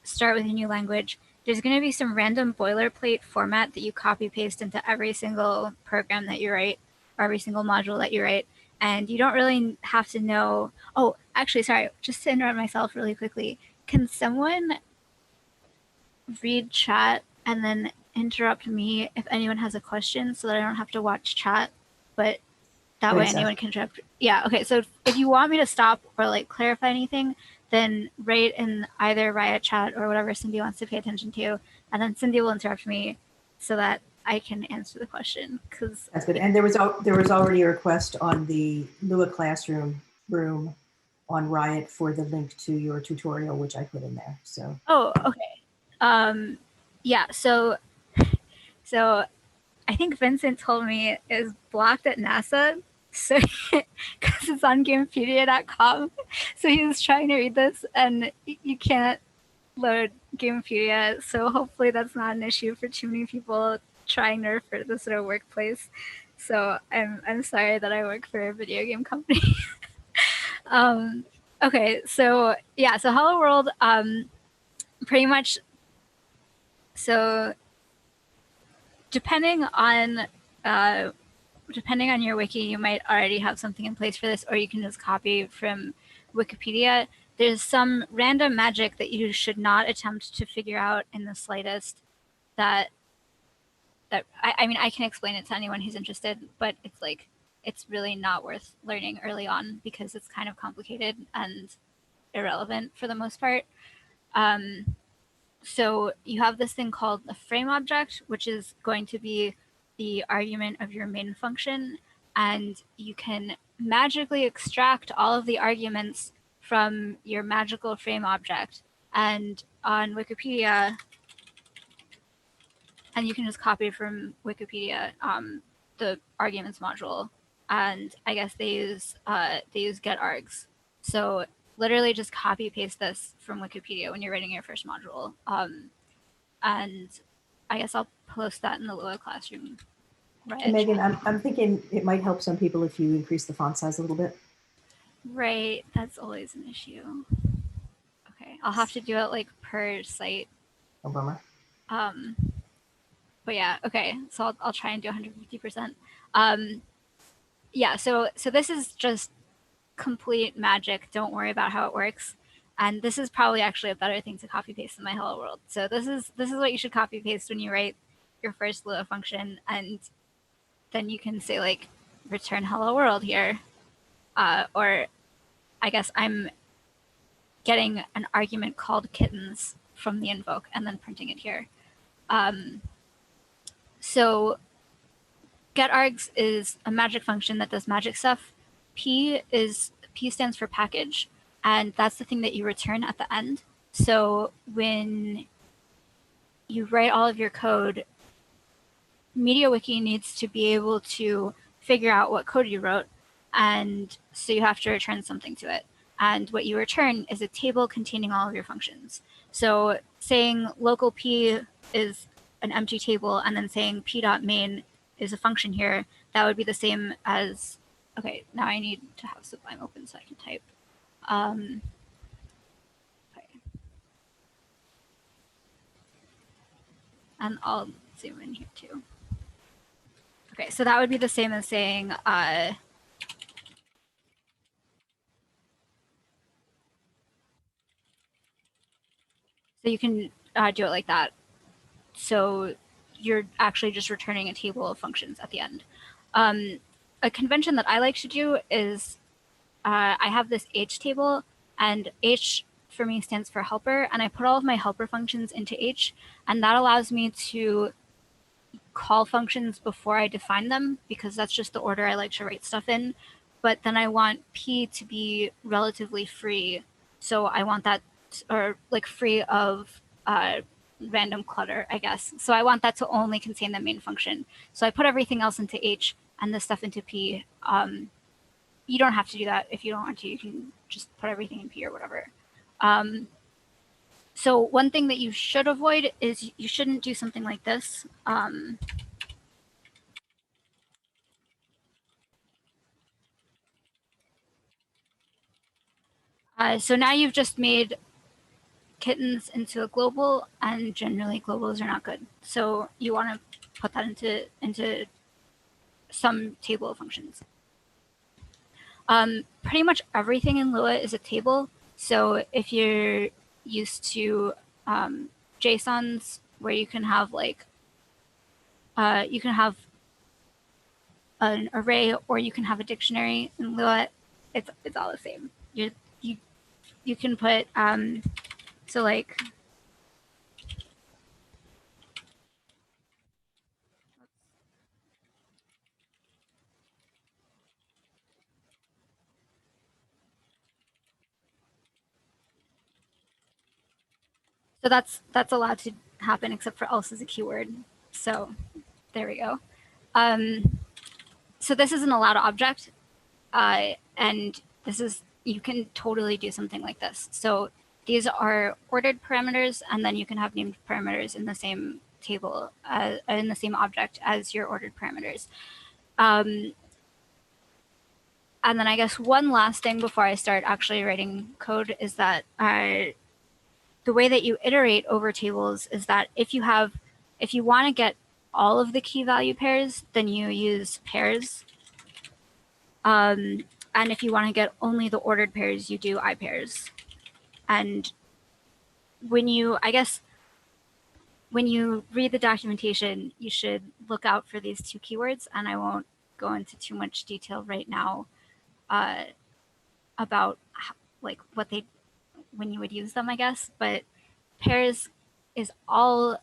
start with a new language, there's going to be some random boilerplate format that you copy paste into every single program that you write, or every single module that you write. And you don't really have to know, oh, actually, sorry, just to interrupt myself really quickly. Can someone read chat and then interrupt me if anyone has a question so that I don't have to watch chat, but that way anyone can interrupt? Yeah, okay, so if you want me to stop or like clarify anything, then write in either Riot chat or whatever Cindy wants to pay attention to, and then Cindy will interrupt me so that I can answer the question. Because that's good. And there was already a request on the Lua classroom room on Riot for the link to your tutorial, which I put in there. So oh, okay. Yeah, so I think Vincent told me it is blocked at NASA, so because it's on Gamepedia.com. So he was trying to read this, and you can't load Gamepedia. So hopefully that's not an issue for too many people trying to refer to this at a workplace. So I'm sorry that I work for a video game company. Okay, so yeah, so Hello World, pretty much. So depending on your wiki, you might already have something in place for this, or you can just copy from Wikipedia. There's some random magic that you should not attempt to figure out in the slightest. I mean, I can explain it to anyone who's interested, but it's really not worth learning early on because it's kind of complicated and irrelevant for the most part. So you have this thing called a frame object, which is going to be the argument of your main function, and you can magically extract all of the arguments from your magical frame object. And on Wikipedia, and you can just copy from Wikipedia the arguments module, and I guess they use get args. So literally just copy paste this from Wikipedia when you're writing your first module. And I guess I'll post that in the Lua classroom. Right. Megan, I'm thinking it might help some people if you increase the font size a little bit. Right, that's always an issue. Okay, I'll have to do it like per site. Oh, bummer. but yeah, okay. So I'll try and do 150%. Yeah, so this is just complete magic. Don't worry about how it works. And this is probably actually a better thing to copy paste than my hello world. So this is what you should copy paste when you write your first Lua function, and then you can say like return hello world here. Or I guess I'm getting an argument called kittens from the invoke and then printing it here. So getArgs is a magic function that does magic stuff. P stands for package, and that's the thing that you return at the end. So when you write all of your code, MediaWiki needs to be able to figure out what code you wrote, and so you have to return something to it. And what you return is a table containing all of your functions. So saying local p is an empty table and then saying p.main is a function here, that would be the same as, okay, now I need to have Sublime open so I can type. Okay. And I'll zoom in here too. Okay, so that would be the same as saying, so you can do it like that. So you're actually just returning a table of functions at the end. A convention that I like to do is I have this H table, and H for me stands for helper, and I put all of my helper functions into H, and that allows me to call functions before I define them, because that's just the order I like to write stuff in. But then I want P to be relatively free. So I want that, or like free of random clutter, I guess. So I want that to only contain the main function. So I put everything else into H and this stuff into P. You don't have to do that if you don't want to. You can just put everything in P or whatever. So one thing that you should avoid is you shouldn't do something like this. So now you've just made kittens into a global, and generally globals are not good. So you want to put that into some table of functions. Pretty much everything in Lua is a table. So if you're used to JSONs where you can have like you can have an array or you can have a dictionary in Lua, it's all the same. You can put so like so that's allowed to happen except for else is a keyword. So there we go. So this is an allowed object, and this is, you can totally do something like this. So these are ordered parameters, and then you can have named parameters in the same table, in the same object as your ordered parameters. And then I guess one last thing before I start actually writing code is that the way that you iterate over tables is that if you want to get all of the key value pairs, then you use pairs. And if you want to get only the ordered pairs, you do iPairs. And when you read the documentation, you should look out for these two keywords, and I won't go into too much detail right now about like when you would use them, I guess. But pairs is all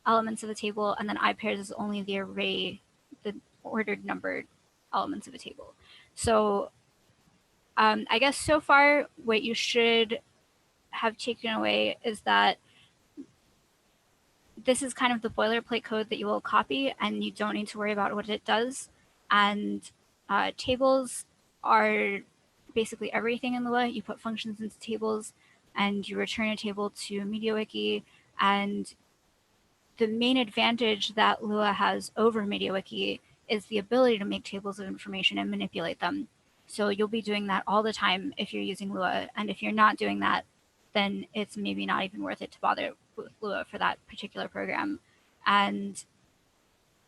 elements of a table, and then iPairs is only the array, the ordered numbered elements of a table. So I guess so far what you should have taken away is that this is kind of the boilerplate code that you will copy, and you don't need to worry about what it does. And tables are basically everything in Lua. You put functions into tables, and you return a table to MediaWiki. And the main advantage that Lua has over MediaWiki is the ability to make tables of information and manipulate them. So you'll be doing that all the time if you're using Lua. And if you're not doing that, then it's maybe not even worth it to bother with Lua for that particular program. And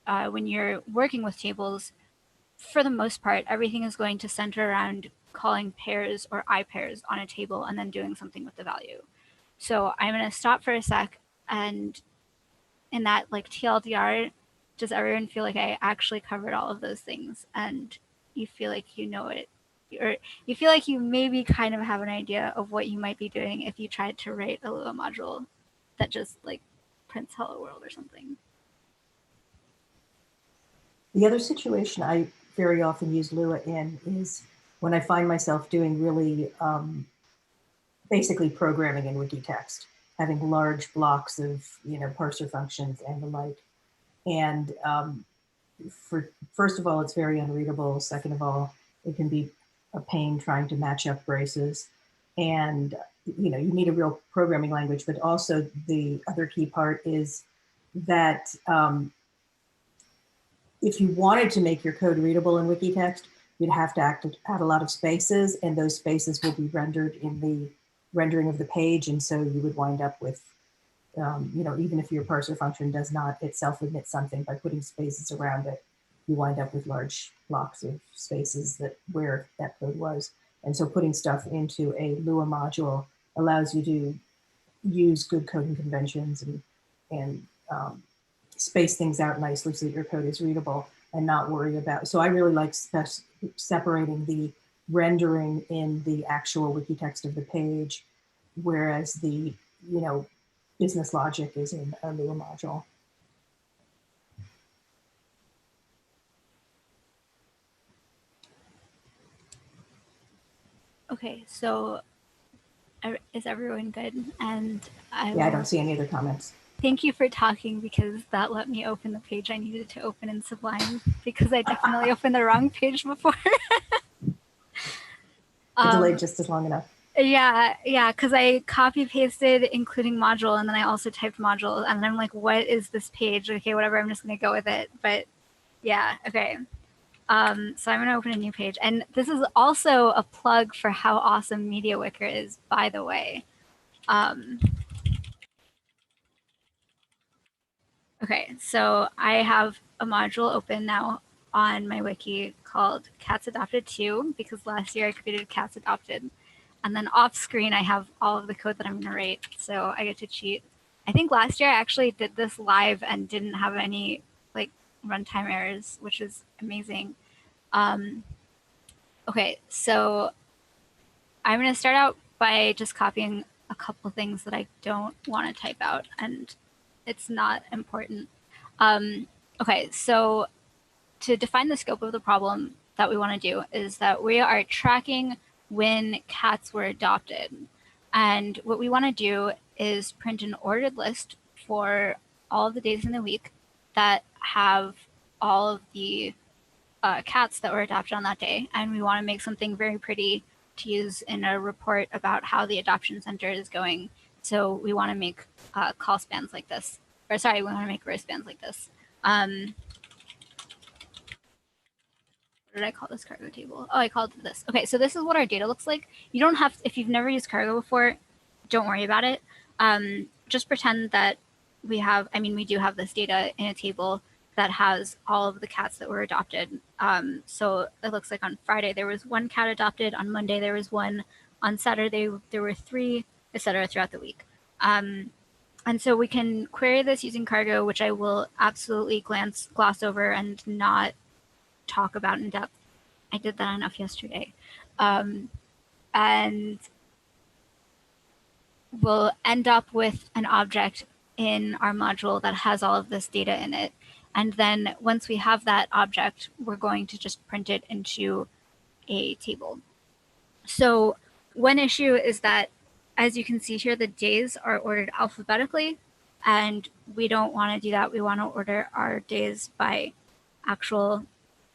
when you're working with tables, for the most part, everything is going to center around calling pairs or iPairs on a table and then doing something with the value. So I'm going to stop for a sec, and in that like TLDR, does everyone feel like I actually covered all of those things and you feel like you know it, or you feel like you maybe kind of have an idea of what you might be doing if you tried to write a Lua module that just like prints hello world or something? The other situation I very often use Lua in is when I find myself doing really basically programming in Wikitext, having large blocks of parser functions and the like. And first of all, it's very unreadable. Second of all, it can be a pain trying to match up braces. And you need a real programming language, but also the other key part is that if you wanted to make your code readable in Wikitext, you'd have to add a lot of spaces, and those spaces will be rendered in the rendering of the page. And so you would wind up with, even if your parser function does not itself admit something, by putting spaces around it, you wind up with large blocks of spaces where that code was. And so putting stuff into a Lua module allows you to use good coding conventions and space things out nicely so that your code is readable and not worry about. So I really like separating the rendering in the actual Wikitext of the page, whereas the business logic is in a Lua module. Okay, so is everyone good? And I don't see any other comments. Thank you for talking, because that let me open the page I needed to open in Sublime, because I definitely opened the wrong page before. It delayed just as long enough. Yeah, because I copy pasted including module, and then I also typed module, and then I'm like, what is this page? Okay, whatever, I'm just gonna go with it. But yeah, okay. So I'm gonna open a new page, and this is also a plug for how awesome MediaWicker is, by the way. Okay, so I have a module open now on my wiki called Cats Adopted 2, because last year I created Cats Adopted. And then off screen, I have all of the code that I'm going to write, so I get to cheat. I think last year I actually did this live and didn't have any like runtime errors, which is amazing. Okay, so I'm going to start out by just copying a couple things that I don't want to type out, and it's not important. Okay, so to define the scope of the problem that we want to do is that we are tracking when cats were adopted. And what we want to do is print an ordered list for all of the days in the week that have all of the cats that were adopted on that day. And we want to make something very pretty to use in a report about how the adoption center is going. So we want to make call spans like this. Or sorry, we want to make row spans like this. What did I call this cargo table? Oh, I called it this. Okay, so this is what our data looks like. You don't have, if you've never used cargo before, don't worry about it. Just pretend that we have, we do have this data in a table that has all of the cats that were adopted. So it looks like on Friday there was 1 cat adopted, on Monday there was 1, on Saturday there were 3, etc. throughout the week. And so we can query this using cargo, which I will absolutely gloss over and not talk about in depth. I did that enough yesterday. And we'll end up with an object in our module that has all of this data in it. And then once we have that object, we're going to just print it into a table. So one issue is that, as you can see here, the days are ordered alphabetically, and we don't want to do that. We want to order our days by actual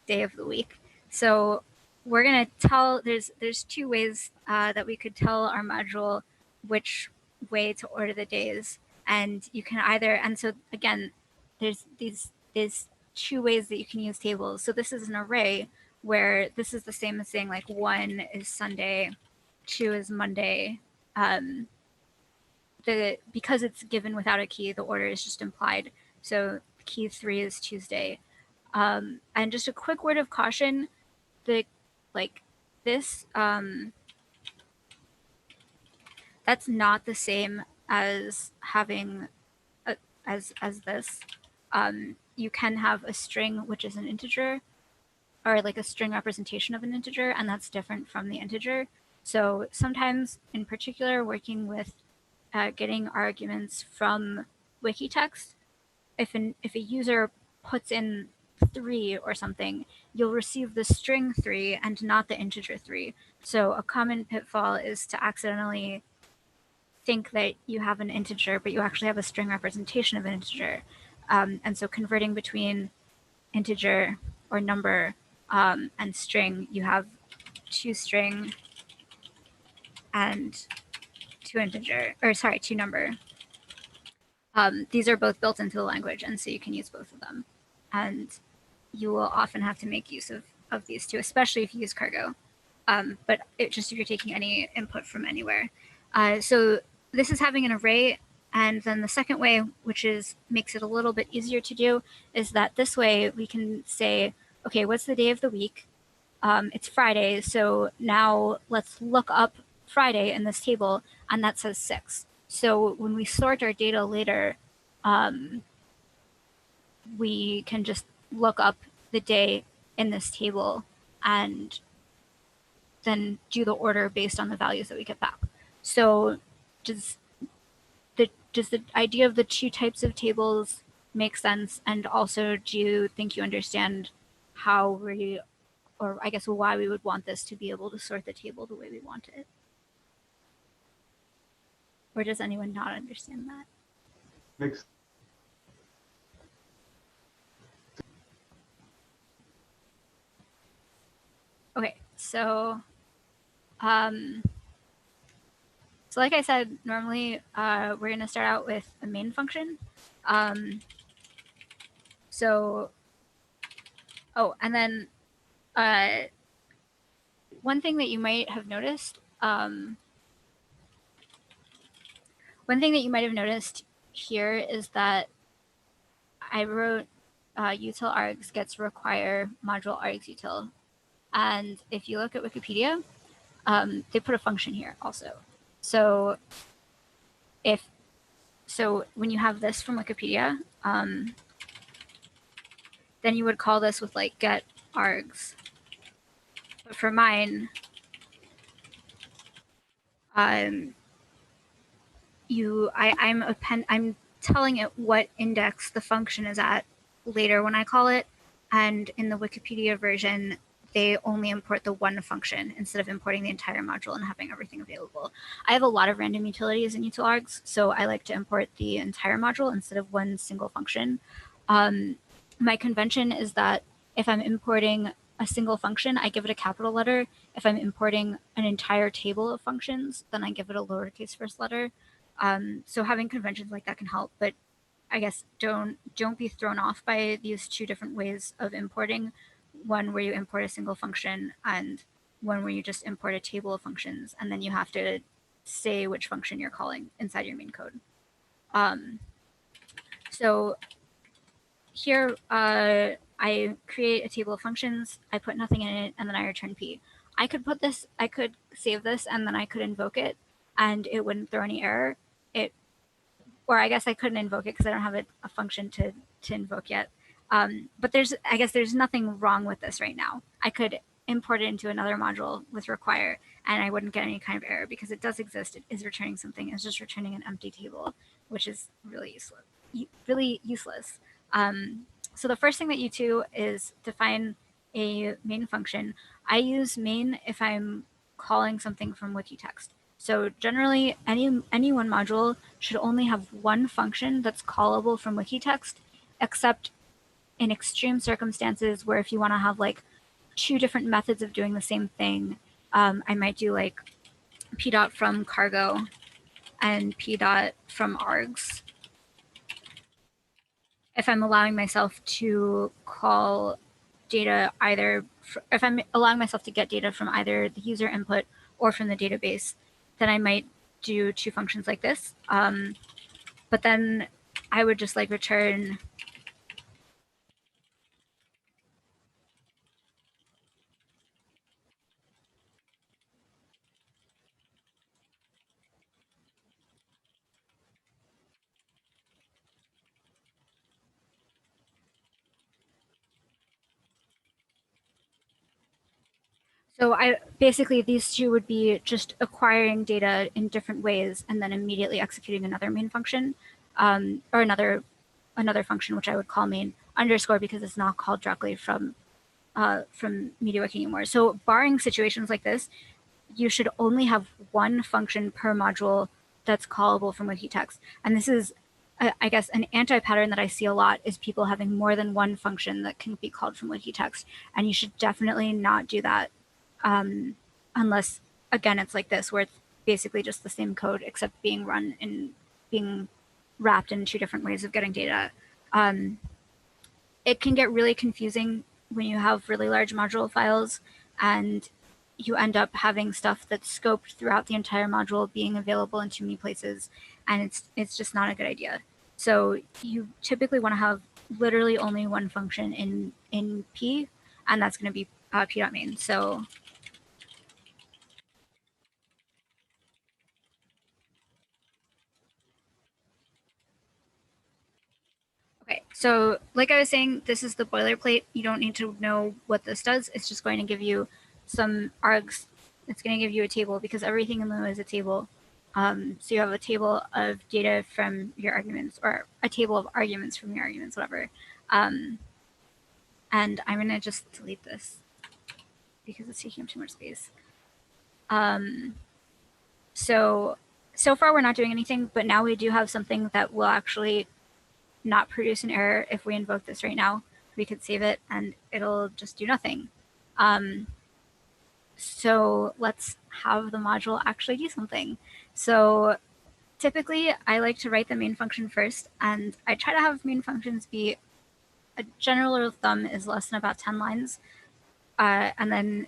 day of the week. So we're going to tell, there's 2 ways that we could tell our module which way to order the days. And you can either, and so again, there's 2 ways that you can use tables. So this is an array where this is the same as saying like 1 is Sunday, 2 is Monday. Because it's given without a key, the order is just implied. So key 3 is Tuesday. And just a quick word of caution, this, that's not the same as having as this. You can have a string which is an integer, or like a string representation of an integer, and that's different from the integer. So sometimes, in particular, working with getting arguments from wiki text, if a user puts in 3 or something, you'll receive the string 3 and not the integer 3. So a common pitfall is to accidentally think that you have an integer, but you actually have a string representation of an integer. And so converting between integer or number and string, you have 2 string and 2 integer, or sorry, 2 number. These are both built into the language, and so you can use both of them. And you will often have to make use of these two, especially if you use cargo. But just if you're taking any input from anywhere. So this is having an array. And then the second way, which makes it a little bit easier to do, is that this way we can say, okay, what's the day of the week? It's Friday. So now let's look up Friday in this table, and that says 6. So when we sort our data later, we can just look up the day in this table and then do the order based on the values that we get back. So does the idea of the 2 types of tables make sense? And also, do you think you understand how or I guess why we would want this to be able to sort the table the way we want it? Or does anyone not understand that? Next. Okay, so like I said, normally we're going to start out with a main function. And then one thing that you might have noticed, here is that I wrote util args gets require module args util. And if you look at Wikipedia, they put a function here also. So when you have this from Wikipedia, then you would call this with like get args. But for mine, I'm telling it what index the function is at later when I call it, and in the Wikipedia version, they only import the one function instead of importing the entire module and having everything available. I have a lot of random utilities in util args, so I like to import the entire module instead of one single function. My convention is that if I'm importing a single function, I give it a capital letter. If I'm importing an entire table of functions, then I give it a lowercase first letter. So having conventions like that can help, but I guess don't be thrown off by these 2 different ways of importing. One where you import a single function and one where you just import a table of functions, and then you have to say which function you're calling inside your main code. So here I create a table of functions, I put nothing in it, and then I return P. I could save this, and then I could invoke it, and it wouldn't throw any error. Or I guess I couldn't invoke it because I don't have a function to invoke yet. But I guess there's nothing wrong with this right now. I could import it into another module with require, and I wouldn't get any kind of error because it does exist. It is returning something. It's just returning an empty table, which is really useless. So the first thing that you do is define a main function. I use main if I'm calling something from wiki text. So generally, any one module should only have one function that's callable from wiki text, except in extreme circumstances where if you want to have like 2 different methods of doing the same thing, I might do like p dot from cargo and p dot from args. If I'm allowing myself to call data if I'm allowing myself to get data from either the user input or from the database, then I might do 2 functions like this. But then I would just like return So basically these two would be just acquiring data in different ways and then immediately executing another main function, or another function, which I would call main underscore because it's not called directly from MediaWiki anymore. So barring situations like this, you should only have one function per module that's callable from wiki text. And this is, I guess, an anti-pattern that I see a lot is people having more than one function that can be called from wiki text. And you should definitely not do that unless, again, it's like this, where it's basically just the same code except being run and being wrapped in two different ways of getting data. It can get really confusing when you have really large module files and you end up having stuff that's scoped throughout the entire module being available in too many places, and it's just not a good idea. So you typically want to have literally only one function in P, and that's going to be p.main. So okay, so like I was saying, this is the boilerplate. You don't need to know what this does. It's just going to give you some args. It's going to give you a table because everything in Lua is a table. So you have a table of data from your arguments, or a table of arguments from your arguments, whatever. And I'm going to just delete this because it's taking up too much space. So far we're not doing anything, but now we do have something that will actually not produce an error if we invoke this right now. We could save it and it'll just do nothing. So let's have the module actually do something. So typically I like to write the main function first, and I try to have main functions be, a general rule of thumb is less than about 10 lines. And then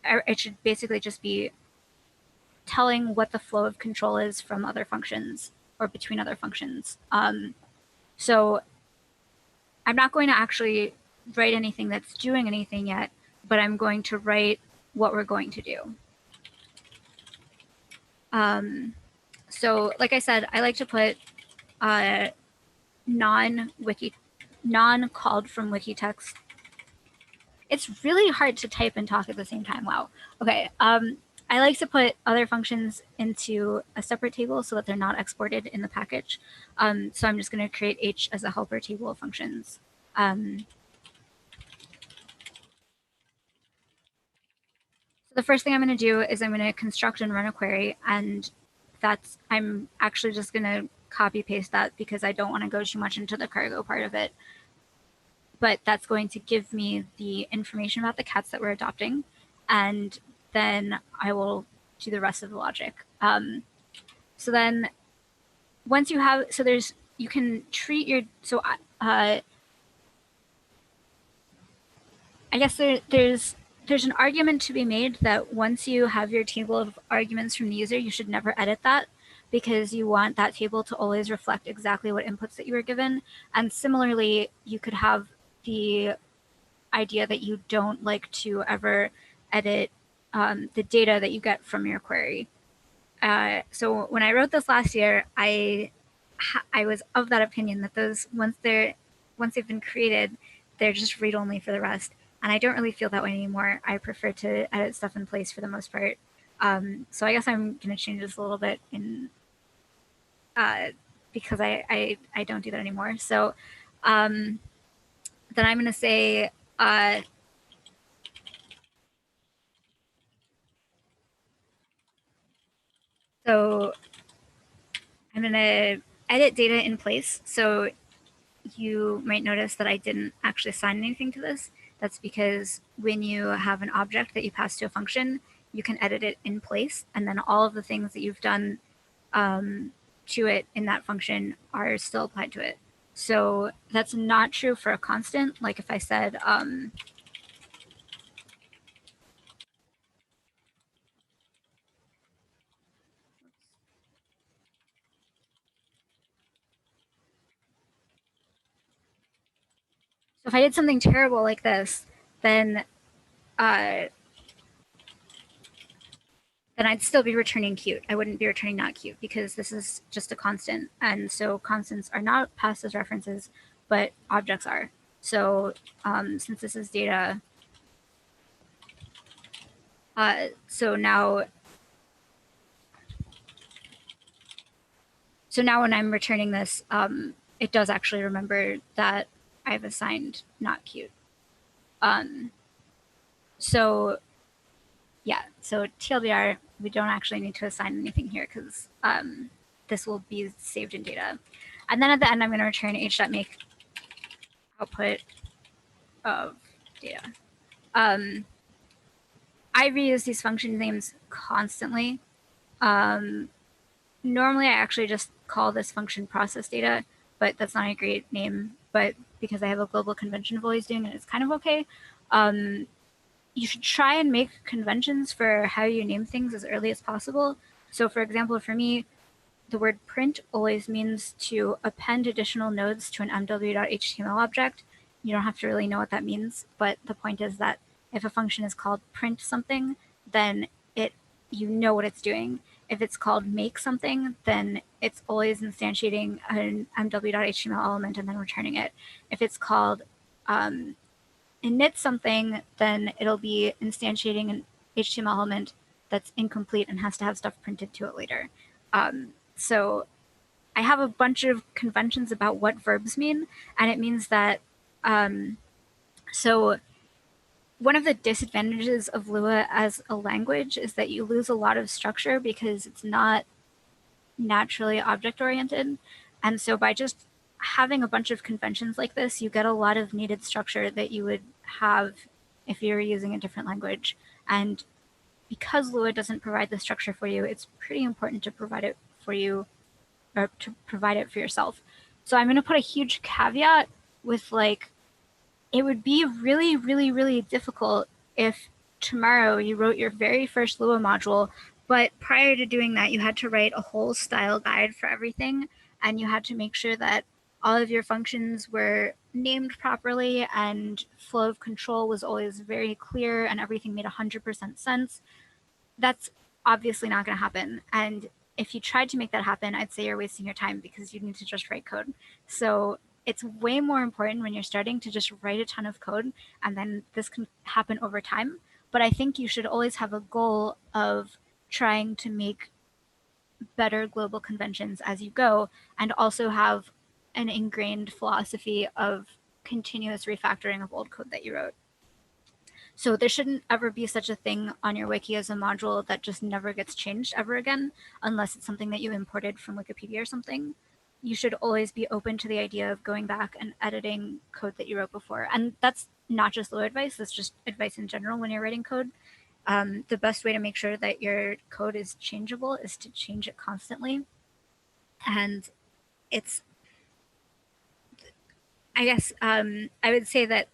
it should basically just be telling what the flow of control is from other functions or between other functions. So I'm not going to actually write anything that's doing anything yet, but I'm going to write what we're going to do. So like I said, I like to put non-called from wiki text. It's really hard to type and talk at the same time. Wow. Okay. I like to put other functions into a separate table so that they're not exported in the package. So I'm just going to create H as a helper table of functions. So the first thing I'm going to do is I'm going to construct and run a query, and I'm actually just going to copy paste that because I don't want to go too much into the cargo part of it. But that's going to give me the information about the cats that we're adopting, and then I will do the rest of the logic. So then once you have, you can treat your, I guess there's an argument to be made that once you have your table of arguments from the user, you should never edit that because you want that table to always reflect exactly what inputs that you were given. And similarly, you could have the idea that you don't like to ever edit the data that you get from your query. So when I wrote this last year, I was of that opinion that those once they've been created, they're just read only for the rest. And I don't really feel that way anymore. I prefer to edit stuff in place for the most part. So I guess I'm going to change this a little bit because I don't do that anymore. So then I'm going to say so I'm going to edit data in place. So you might notice that I didn't actually assign anything to this. That's because when you have an object that you pass to a function, you can edit it in place, and then all of the things that you've done to it in that function are still applied to it. So that's not true for a constant. Like if I said, so if I did something terrible like this, then I'd still be returning cute. I wouldn't be returning not cute because this is just a constant. And so constants are not passed as references, but objects are. So since this is data, So now when I'm returning this, it does actually remember that I've assigned not cute. So yeah, so TLDR, we don't actually need to assign anything here because this will be saved in data. And then at the end, I'm going to return h.make output of data. I reuse these function names constantly. Normally, I actually just call this function process data, but that's not a great name. But because I have a global convention of always doing it, it's kind of okay. You should try and make conventions for how you name things as early as possible. So for example, for me, the word print always means to append additional nodes to an mw.html object. You don't have to really know what that means, but the point is that if a function is called print something, then you know what it's doing. If it's called make something, then it's always instantiating an mw.html element and then returning it. If it's called init something, then it'll be instantiating an HTML element that's incomplete and has to have stuff printed to it later. So I have a bunch of conventions about what verbs mean, and it means that so one of the disadvantages of Lua as a language is that you lose a lot of structure because it's not naturally object-oriented. And so by just having a bunch of conventions like this, you get a lot of needed structure that you would have if you were using a different language. And because Lua doesn't provide the structure for you, it's pretty important to provide it for you, or to provide it for yourself. So I'm going to put a huge caveat with like, it would be really, really, really difficult if tomorrow you wrote your very first Lua module, but prior to doing that, you had to write a whole style guide for everything, and you had to make sure that all of your functions were named properly and flow of control was always very clear and everything made 100% sense. That's obviously not going to happen. And if you tried to make that happen, I'd say you're wasting your time because you need to just write code. So it's way more important when you're starting to just write a ton of code, and then this can happen over time. But I think you should always have a goal of trying to make better global conventions as you go, and also have an ingrained philosophy of continuous refactoring of old code that you wrote. So there shouldn't ever be such a thing on your wiki as a module that just never gets changed ever again, unless it's something that you imported from Wikipedia or something. You should always be open to the idea of going back and editing code that you wrote before. And that's not just Lua advice, that's just advice in general when you're writing code. The best way to make sure that your code is changeable is to change it constantly. And it's, I guess, I would say that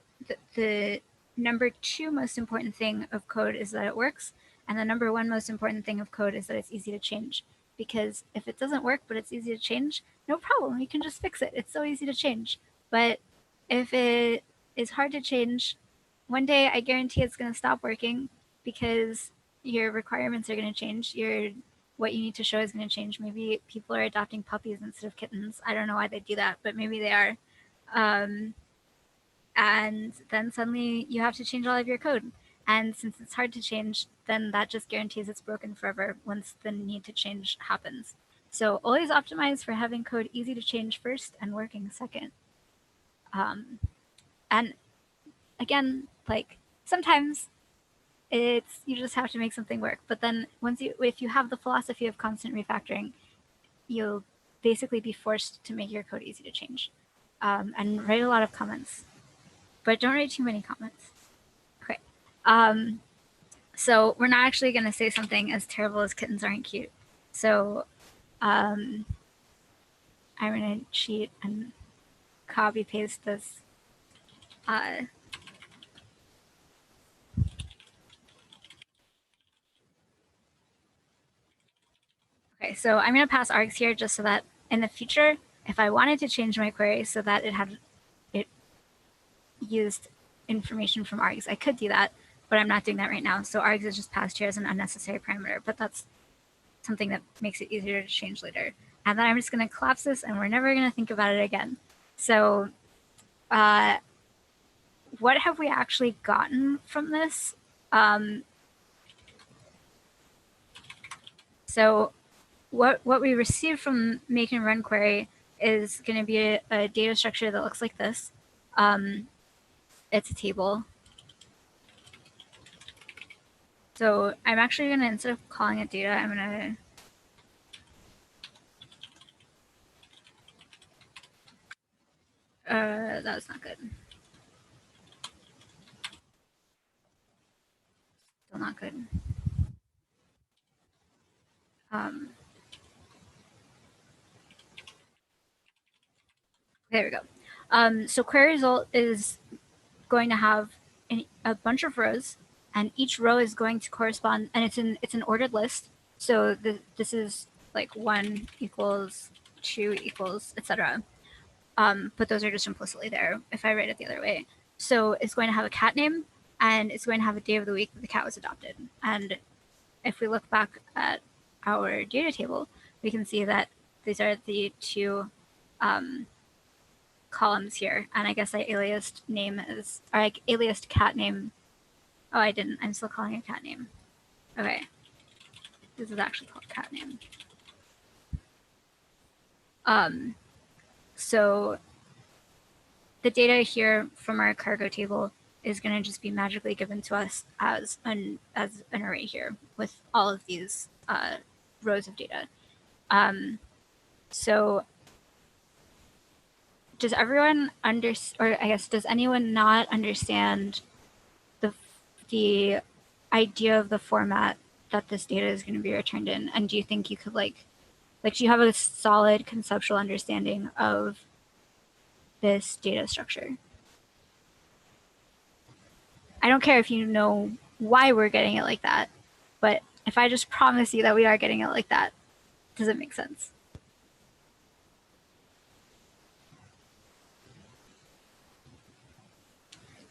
the number 2 most important thing of code is that it works. And the number 1 most important thing of code is that it's easy to change. Because if it doesn't work, but it's easy to change, no problem, you can just fix it. It's so easy to change. But if it is hard to change, one day I guarantee it's going to stop working because your requirements are going to change. What you need to show is going to change. Maybe people are adopting puppies instead of kittens. I don't know why they do that, but maybe they are. And then suddenly you have to change all of your code. And since it's hard to change, then that just guarantees it's broken forever once the need to change happens. So always optimize for having code easy to change first and working second. And again, like sometimes you just have to make something work. But then if you have the philosophy of constant refactoring, you'll basically be forced to make your code easy to change. And write a lot of comments, but don't write too many comments. Okay. So we're not actually going to say something as terrible as kittens aren't cute. So I'm going to cheat and copy paste this. Okay, so I'm going to pass args here just so that in the future, if I wanted to change my query so that it used information from args, I could do that, but I'm not doing that right now. So args is just passed here as an unnecessary parameter, but that's something that makes it easier to change later. And then I'm just going to collapse this and we're never going to think about it again. So what have we actually gotten from this? So what we receive from make and run query is going to be a data structure that looks like this. It's a table. So I'm actually going to, instead of calling it data, I'm going to, that was not good. Still not good. There we go. So query result is going to have a bunch of rows, and each row is going to correspond, and it's an ordered list. So this is like 1 equals 2 equals, etc. But those are just implicitly there if I write it the other way. So it's going to have a cat name, and it's going to have a day of the week that the cat was adopted. And if we look back at our data table, we can see that these are the 2 columns here. And I guess I aliased name as, or I aliased cat name. Oh, I didn't. I'm still calling it cat name. Okay. This is actually called cat name. So the data here from our cargo table is going to just be magically given to us as an array here with all of these rows of data. So does everyone or I guess, does anyone not understand the idea of the format that this data is going to be returned in? And do you think you could like do you have a solid conceptual understanding of this data structure? I don't care if you know why we're getting it like that, but if I just promise you that we are getting it like that, does it make sense?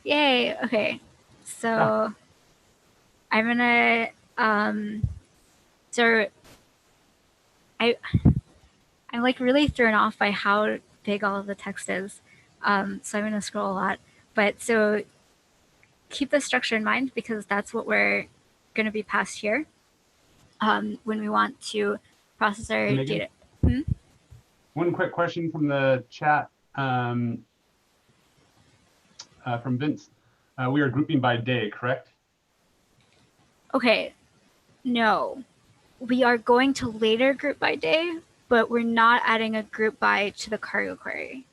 Yay, okay. So I'm gonna so I'm like really thrown off by how big all of the text is. So I'm gonna scroll a lot. But so keep the structure in mind, because that's what we're gonna be passed here when we want to process our data. One quick question from the chat from Vince. We are grouping by day, correct? Okay, no. We are going to later group by day, but we're not adding a group by to the cargo query.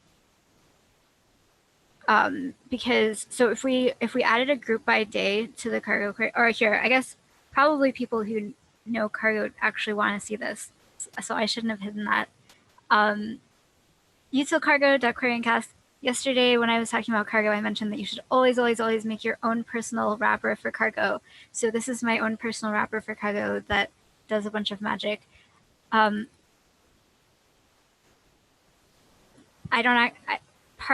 Because so if we added a group by day to the cargo query, or here, I guess probably people who know cargo actually want to see this, so I shouldn't have hidden that. Util cargo.query and cast. Yesterday, when I was talking about cargo, I mentioned that you should always, always, always make your own personal wrapper for cargo. So this is my own personal wrapper for cargo that does a bunch of magic. Part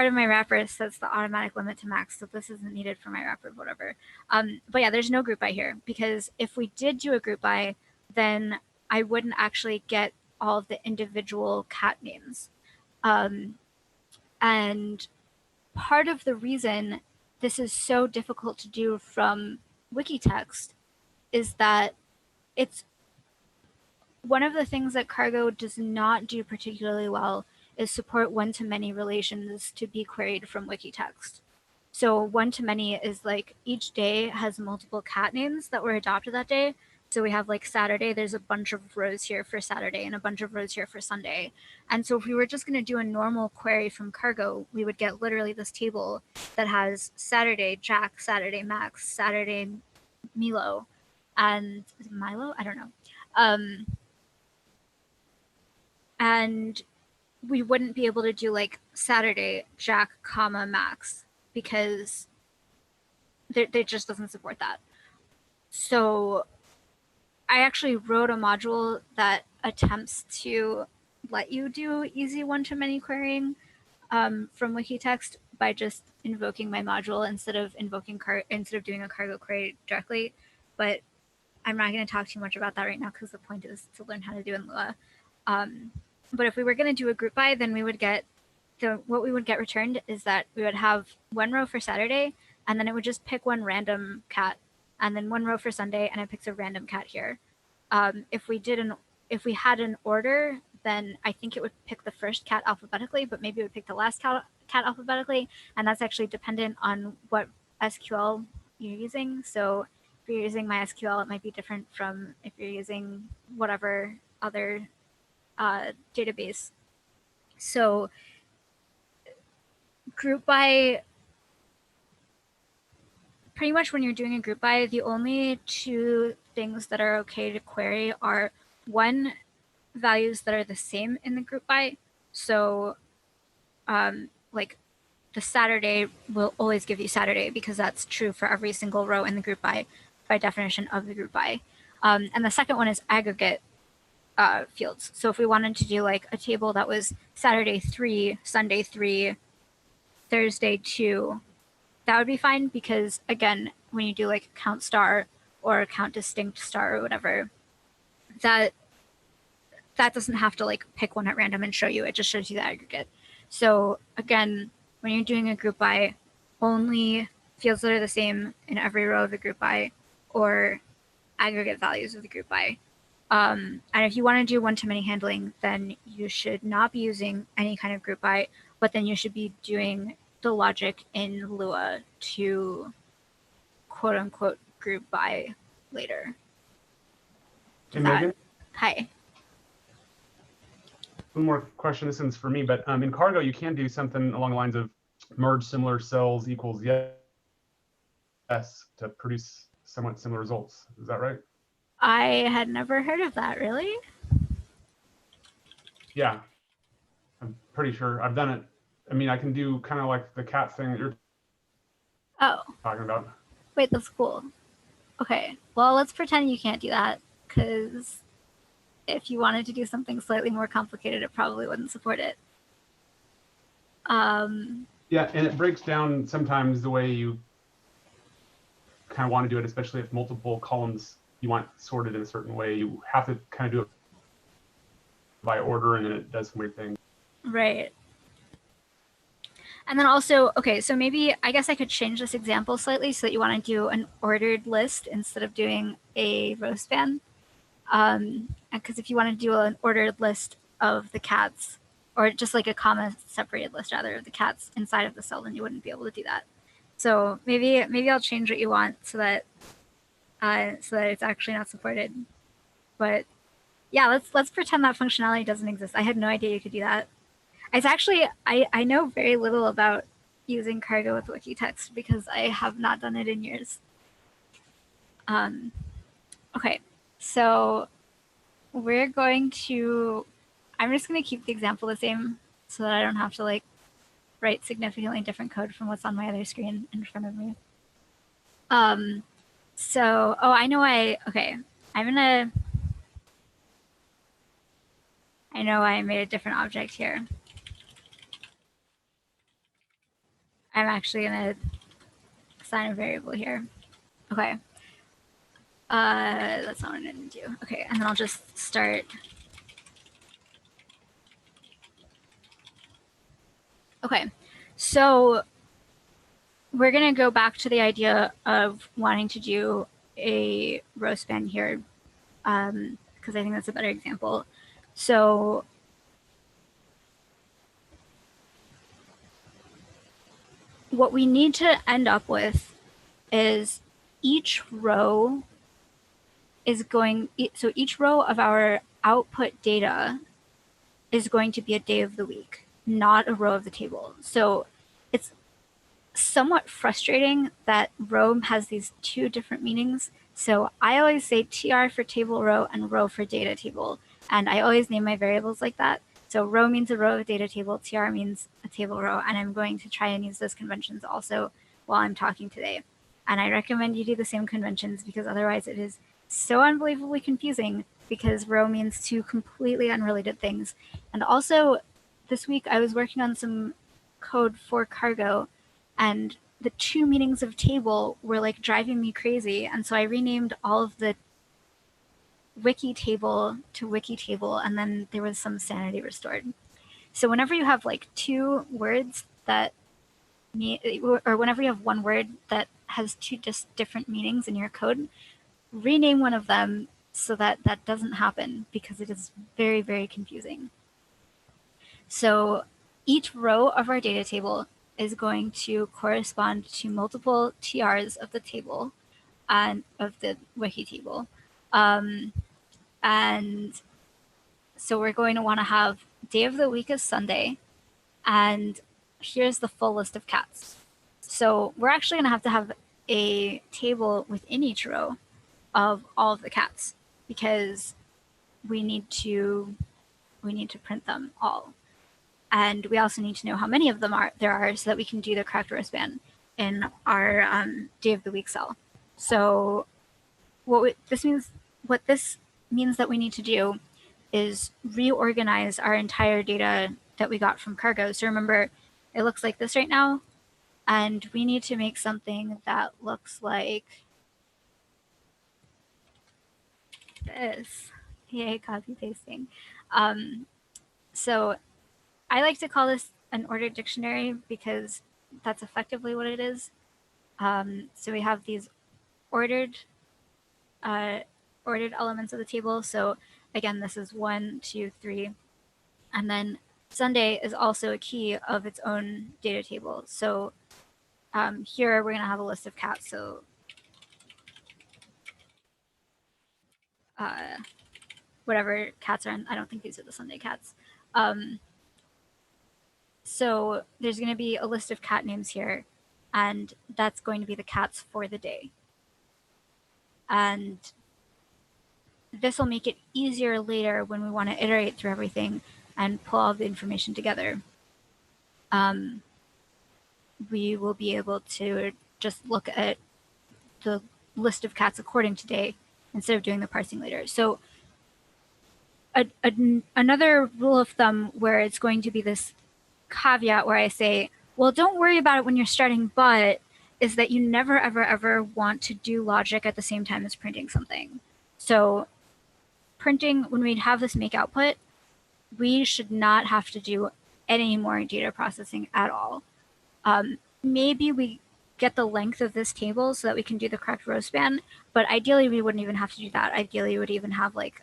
of my wrapper sets the automatic limit to max, so this isn't needed for my wrapper, whatever. But yeah, there's no group by here, because if we did do a group by, then I wouldn't actually get all of the individual cat names. And part of the reason this is so difficult to do from wiki text is that it's one of the things that cargo does not do particularly well is support one-to-many relations to be queried from wiki text. So one-to-many is like each day has multiple cat names that were adopted that day. So we have like Saturday, there's a bunch of rows here for Saturday and a bunch of rows here for Sunday. And so if we were just going to do a normal query from cargo, we would get literally this table that has Saturday Jack, Saturday Max, Saturday Milo, and is it Milo? I don't know. And we wouldn't be able to do like Saturday Jack, comma Max, because they just doesn't support that. So I actually wrote a module that attempts to let you do easy one-to-many querying from Wikitext by just invoking my module instead of doing a cargo query directly. But I'm not going to talk too much about that right now, because the point is to learn how to do in Lua. But if we were going to do a group by, then we would get what we would get returned is that we would have one row for Saturday, and then it would just pick one random cat, and then one row for Sunday, and it picks a random cat here. If we did if we had an order, then I think it would pick the first cat alphabetically, but maybe it would pick the last cat alphabetically. And that's actually dependent on what SQL you're using. So if you're using MySQL, it might be different from if you're using whatever other database. So group by, pretty much when you're doing a group by, the only two things that are okay to query are, one, values that are the same in the group by. So like the Saturday will always give you Saturday because that's true for every single row in the group by definition of the group by. And the second one is aggregate fields. So if we wanted to do like a table that was Saturday 3, Sunday 3, Thursday 2, that would be fine because, again, when you do like count star or count distinct star or whatever, that doesn't have to like pick one at random and show you. It just shows you the aggregate. So again, when you're doing a group by, only fields that are the same in every row of the group by or aggregate values of the group by. And if you want to do one-to-many handling, then you should not be using any kind of group by, but then you should be doing the logic in Lua to quote unquote group by later. Hey, Megan? Hi. One more question, this one's for me, but in Cargo, you can do something along the lines of merge similar cells equals yes to produce somewhat similar results. Is that right? I had never heard of that, really? Yeah, I'm pretty sure I've done it. I mean, I can do kind of like the cat thing that you're talking about. Wait, that's cool. Okay, well, let's pretend you can't do that, because if you wanted to do something slightly more complicated, it probably wouldn't support it. Yeah, and it breaks down sometimes the way you kind of want to do it, especially if multiple columns you want sorted in a certain way. You have to kind of do it by order, and then it does some weird things. Right. And then also, okay, so maybe I guess I could change this example slightly so that you want to do an ordered list instead of doing a row span. Because if you want to do an ordered list of the cats, or just like a comma separated list rather of the cats inside of the cell, then you wouldn't be able to do that. So maybe I'll change what you want so that it's actually not supported. But yeah, let's pretend that functionality doesn't exist. I had no idea you could do that. It's actually, I know very little about using Cargo with Wikitext because I have not done it in years. Okay, so we're going to, I'm just going to keep the example the same so that I don't have to like write significantly different code from what's on my other screen in front of me. So, oh, I know okay, I know I made a different object here. I'm actually going to assign a variable here. Okay. That's not what I didn't do. Okay, and then I'll just start. Okay, so we're going to go back to the idea of wanting to do a row span here because I think that's a better example. So what we need to end up with is each row is going, so each row of our output data is going to be a day of the week, not a row of the table. So it's somewhat frustrating that row has these two different meanings. So I always say tr for table row and row for data table. And I always name my variables like that. So row means a row of a data table, tr means a table row, and I'm going to try and use those conventions also while I'm talking today. And I recommend you do the same conventions because otherwise it is so unbelievably confusing because row means two completely unrelated things. And also this week I was working on some code for Cargo and the two meanings of table were like driving me crazy. And so I renamed all of the wiki table to wiki table, and then there was some sanity restored. So whenever you have like two words that mean, or whenever you have one word that has two just different meanings in your code, rename one of them so that that doesn't happen, because it is very, very confusing. So each row of our data table is going to correspond to multiple TRs of the table and of the wiki table. And so we're going to want to have day of the week is Sunday, and here's the full list of cats. So we're actually going to have a table within each row of all of the cats, because we need to print them all. And we also need to know how many of them there are, so that we can do the correct row span in our day of the week cell. So this means that we need to do is reorganize our entire data that we got from cargo. So remember, it looks like this right now, and we need to make something that looks like this. Yay, copy pasting. So I like to call this an ordered dictionary, because that's effectively what it is. So we have these ordered elements of the table. So again, this is 1, 2, 3, and then Sunday is also a key of its own data table. So here we're going to have a list of cats. So whatever cats are in, I don't think these are the Sunday cats. So there's going to be a list of cat names here, and that's going to be the cats for the day. And this will make it easier later when we want to iterate through everything and pull all the information together. We will be able to just look at the list of cats according to day instead of doing the parsing later. So another rule of thumb where it's going to be this caveat where I say, well, don't worry about it when you're starting, but is that you never, ever, ever want to do logic at the same time as printing something. So printing, when we have this make output, we should not have to do any more data processing at all. Maybe we get the length of this table so that we can do the correct row span, but ideally we wouldn't even have to do that. Ideally we would even have like,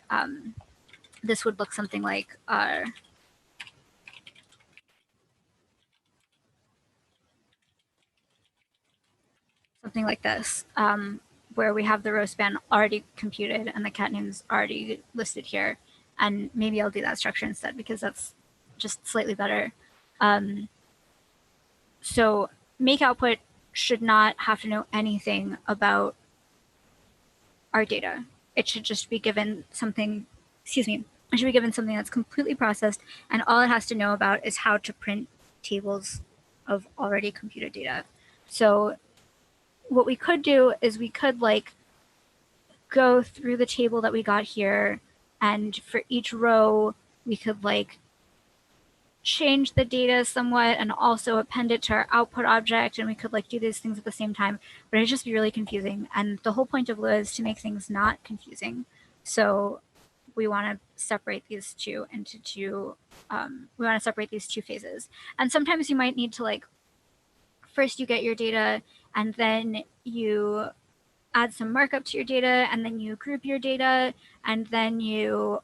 this would look something like, something like this, where we have the row span already computed and the cat names already listed here. And maybe I'll do that structure instead, because that's just slightly better. So make output should not have to know anything about our data. It should just be given something, excuse me, it should be given something that's completely processed, and all it has to know about is how to print tables of already computed data. So what we could do is we could like go through the table that we got here, and for each row we could like change the data somewhat and also append it to our output object, and we could like do these things at the same time, but it'd just be really confusing. And the whole point of Lua is to make things not confusing. So we want to separate these two into two, we want to separate these two phases. And sometimes you might need to like, first you get your data and then you add some markup to your data, and then you group your data, and then you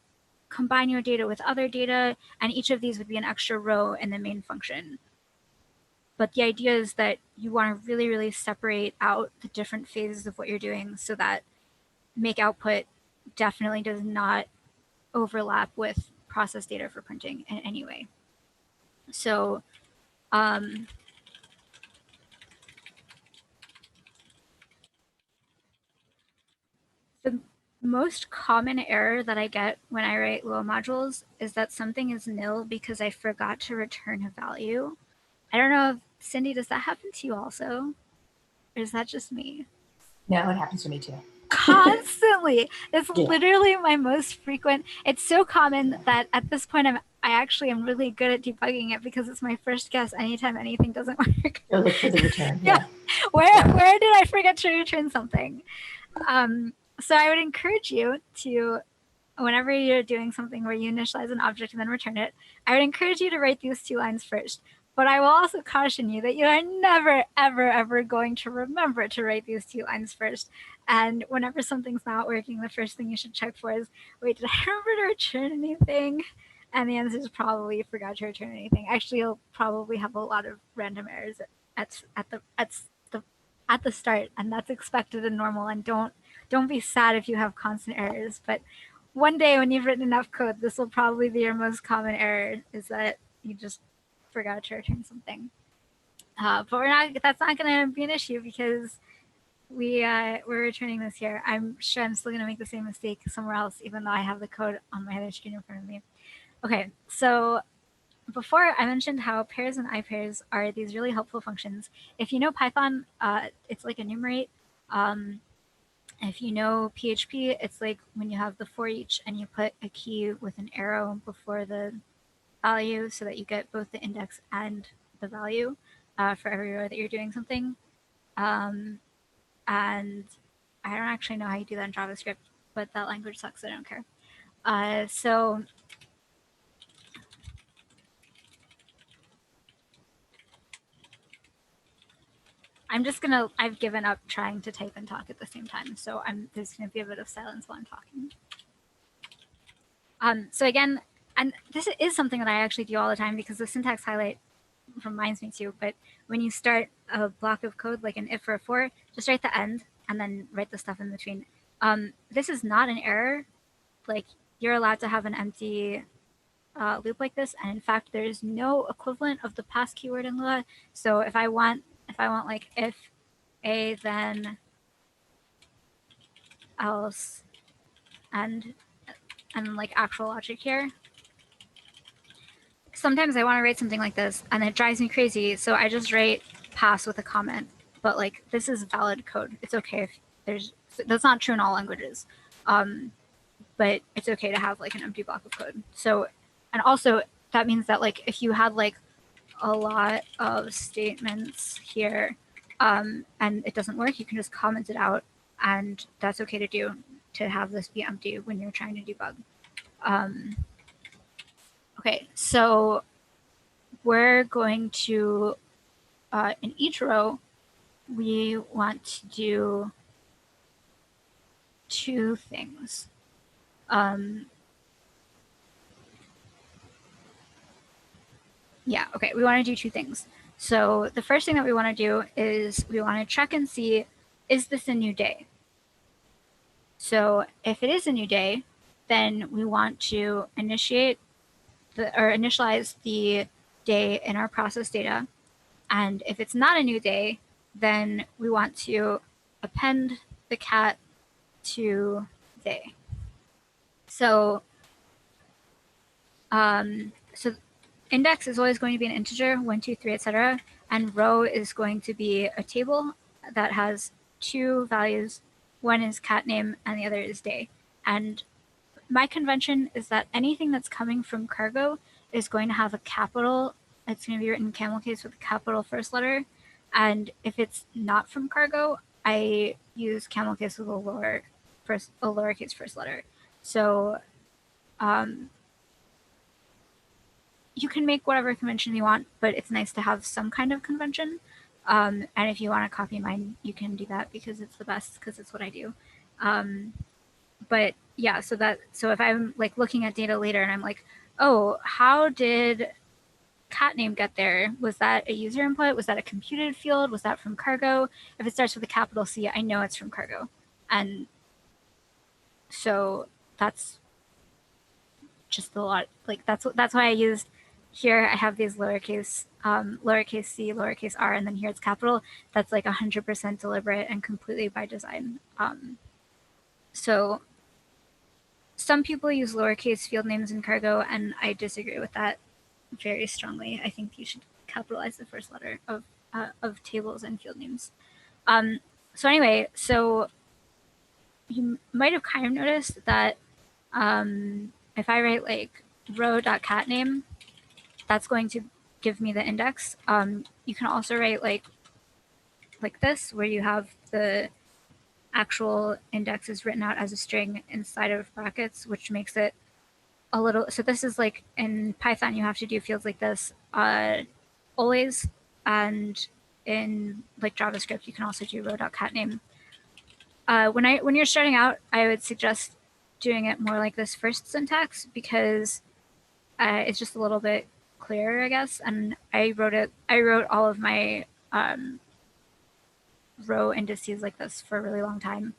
combine your data with other data, and each of these would be an extra row in the main function. But the idea is that you want to really, really separate out the different phases of what you're doing so that make output definitely does not overlap with process data for printing in any way. So the most common error that I get when I write Lua modules is that something is nil because I forgot to return a value. I don't know if, Cindy, does that happen to you also? Or is that just me? No, it happens to me too. Constantly. It's Yeah. literally my most frequent. It's so common that at this point I actually am really good at debugging it, because it's my first guess anytime anything doesn't work. Go look for the return. Yeah. Where did I forget to return something? So I would encourage you to, whenever you're doing something where you initialize an object and then return it, I would encourage you to write these two lines first. But I will also caution you that you are never, ever, ever going to remember to write these 2 lines first. And whenever something's not working, the first thing you should check for is, wait, did I remember to return anything? And the answer is probably you forgot to return anything. Actually, you'll probably have a lot of random errors at the start, and that's expected and normal. And don't be sad if you have constant errors. But one day when you've written enough code, this will probably be your most common error, is that you just forgot to return something. But that's not going to be an issue because we're returning this here. I'm sure I'm still going to make the same mistake somewhere else, even though I have the code on my other screen in front of me. Okay, so before I mentioned how pairs and ipairs are these really helpful functions. If you know Python, it's like enumerate. If you know PHP, it's like when you have the for each and you put a key with an arrow before the value so that you get both the index and the value for every row that you're doing something. And I don't actually know how you do that in JavaScript, but that language sucks, I don't care. So I've given up trying to type and talk at the same time. So there's gonna be a bit of silence while I'm talking. So again, and this is something that I actually do all the time because the syntax highlight reminds me to, but when you start a block of code, like an if or a for, just write the end and then write the stuff in between. This is not an error. Like, you're allowed to have an empty loop like this. And in fact, there's no equivalent of the pass keyword in Lua. So if I want like if a then else and like actual logic here, sometimes I want to write something like this and it drives me crazy. So I just write pass with a comment, but like this is valid code. It's okay if that's not true in all languages. But it's okay to have like an empty block of code. So, and also that means that like if you had like a lot of statements here and it doesn't work, you can just comment it out, and that's okay to do, to have this be empty when you're trying to debug. Okay, so we're going to, in each row, we want to do 2 things. Yeah, okay, we want to do 2 things. So the first thing that we want to do is we want to check and see, is this a new day? So if it is a new day, then we want to initialize the day in our process data. And if it's not a new day, then we want to append the cat to day. So, so index is always going to be an integer, 1, 2, 3, etc. And row is going to be a table that has 2 values. One is cat name and the other is day. And my convention is that anything that's coming from cargo is going to have a capital. It's going to be written in camel case with a capital first letter. And if it's not from cargo, I use camel case with a lowercase first letter. So you can make whatever convention you want, but it's nice to have some kind of convention. And if you want to copy mine, you can do that because it's the best, because it's what I do. But yeah, so if I'm like looking at data later and I'm like, oh, how did cat name get there? Was that a user input? Was that a computed field? Was that from cargo? If it starts with a capital C, I know it's from cargo. And so that's just a lot. Like that's why I used here. I have these lowercase c, lowercase r, and then here it's capital. That's like 100% deliberate and completely by design. So some people use lowercase field names in cargo, and I disagree with that very strongly. I think you should capitalize the first letter of tables and field names. So anyway, so you might have kind of noticed that if I write like row.catName, that's going to give me the index. You can also write like this, where you have the actual index is written out as a string inside of brackets, which makes it a little, so this is like in Python, you have to do fields like this. always, and in like JavaScript, you can also do row.catname. When you're starting out, I would suggest doing it more like this first syntax because it's just a little bit clearer, I guess. And I wrote all of my row indices like this for a really long time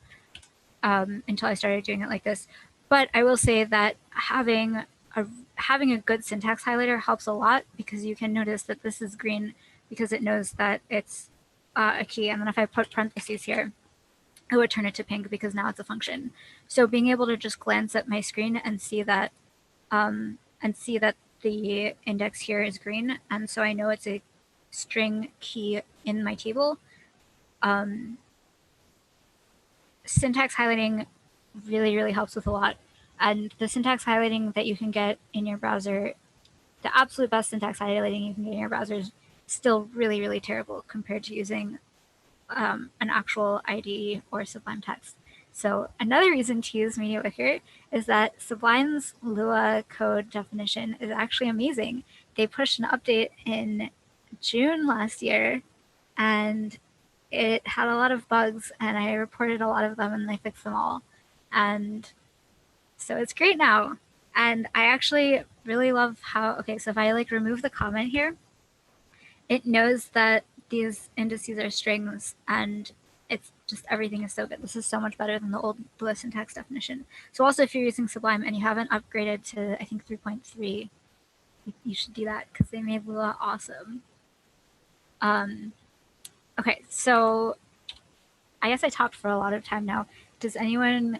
until I started doing it like this. But I will say that having a good syntax highlighter helps a lot because you can notice that this is green because it knows that it's a key. And then if I put parentheses here, it would turn it to pink because now it's a function. So being able to just glance at my screen and see that the index here is green, and so I know it's a string key in my table. Syntax highlighting really, really helps with a lot. And the syntax highlighting that you can get in your browser, the absolute best syntax highlighting you can get in your browser is still really, really terrible compared to using an actual IDE or Sublime Text. So another reason to use MediaWicker is that Sublime's Lua code definition is actually amazing. They pushed an update in June last year, and it had a lot of bugs, and I reported a lot of them, and they fixed them all. And so it's great now. And I actually really love how, okay, so if I like remove the comment here, it knows that these indices are strings, and it's just everything is so good. This is so much better than the old Lua syntax definition. So also if you're using Sublime and you haven't upgraded to, I think, 3.3, you should do that because they made Lua awesome. Okay, so I guess I talked for a lot of time now. Is anyone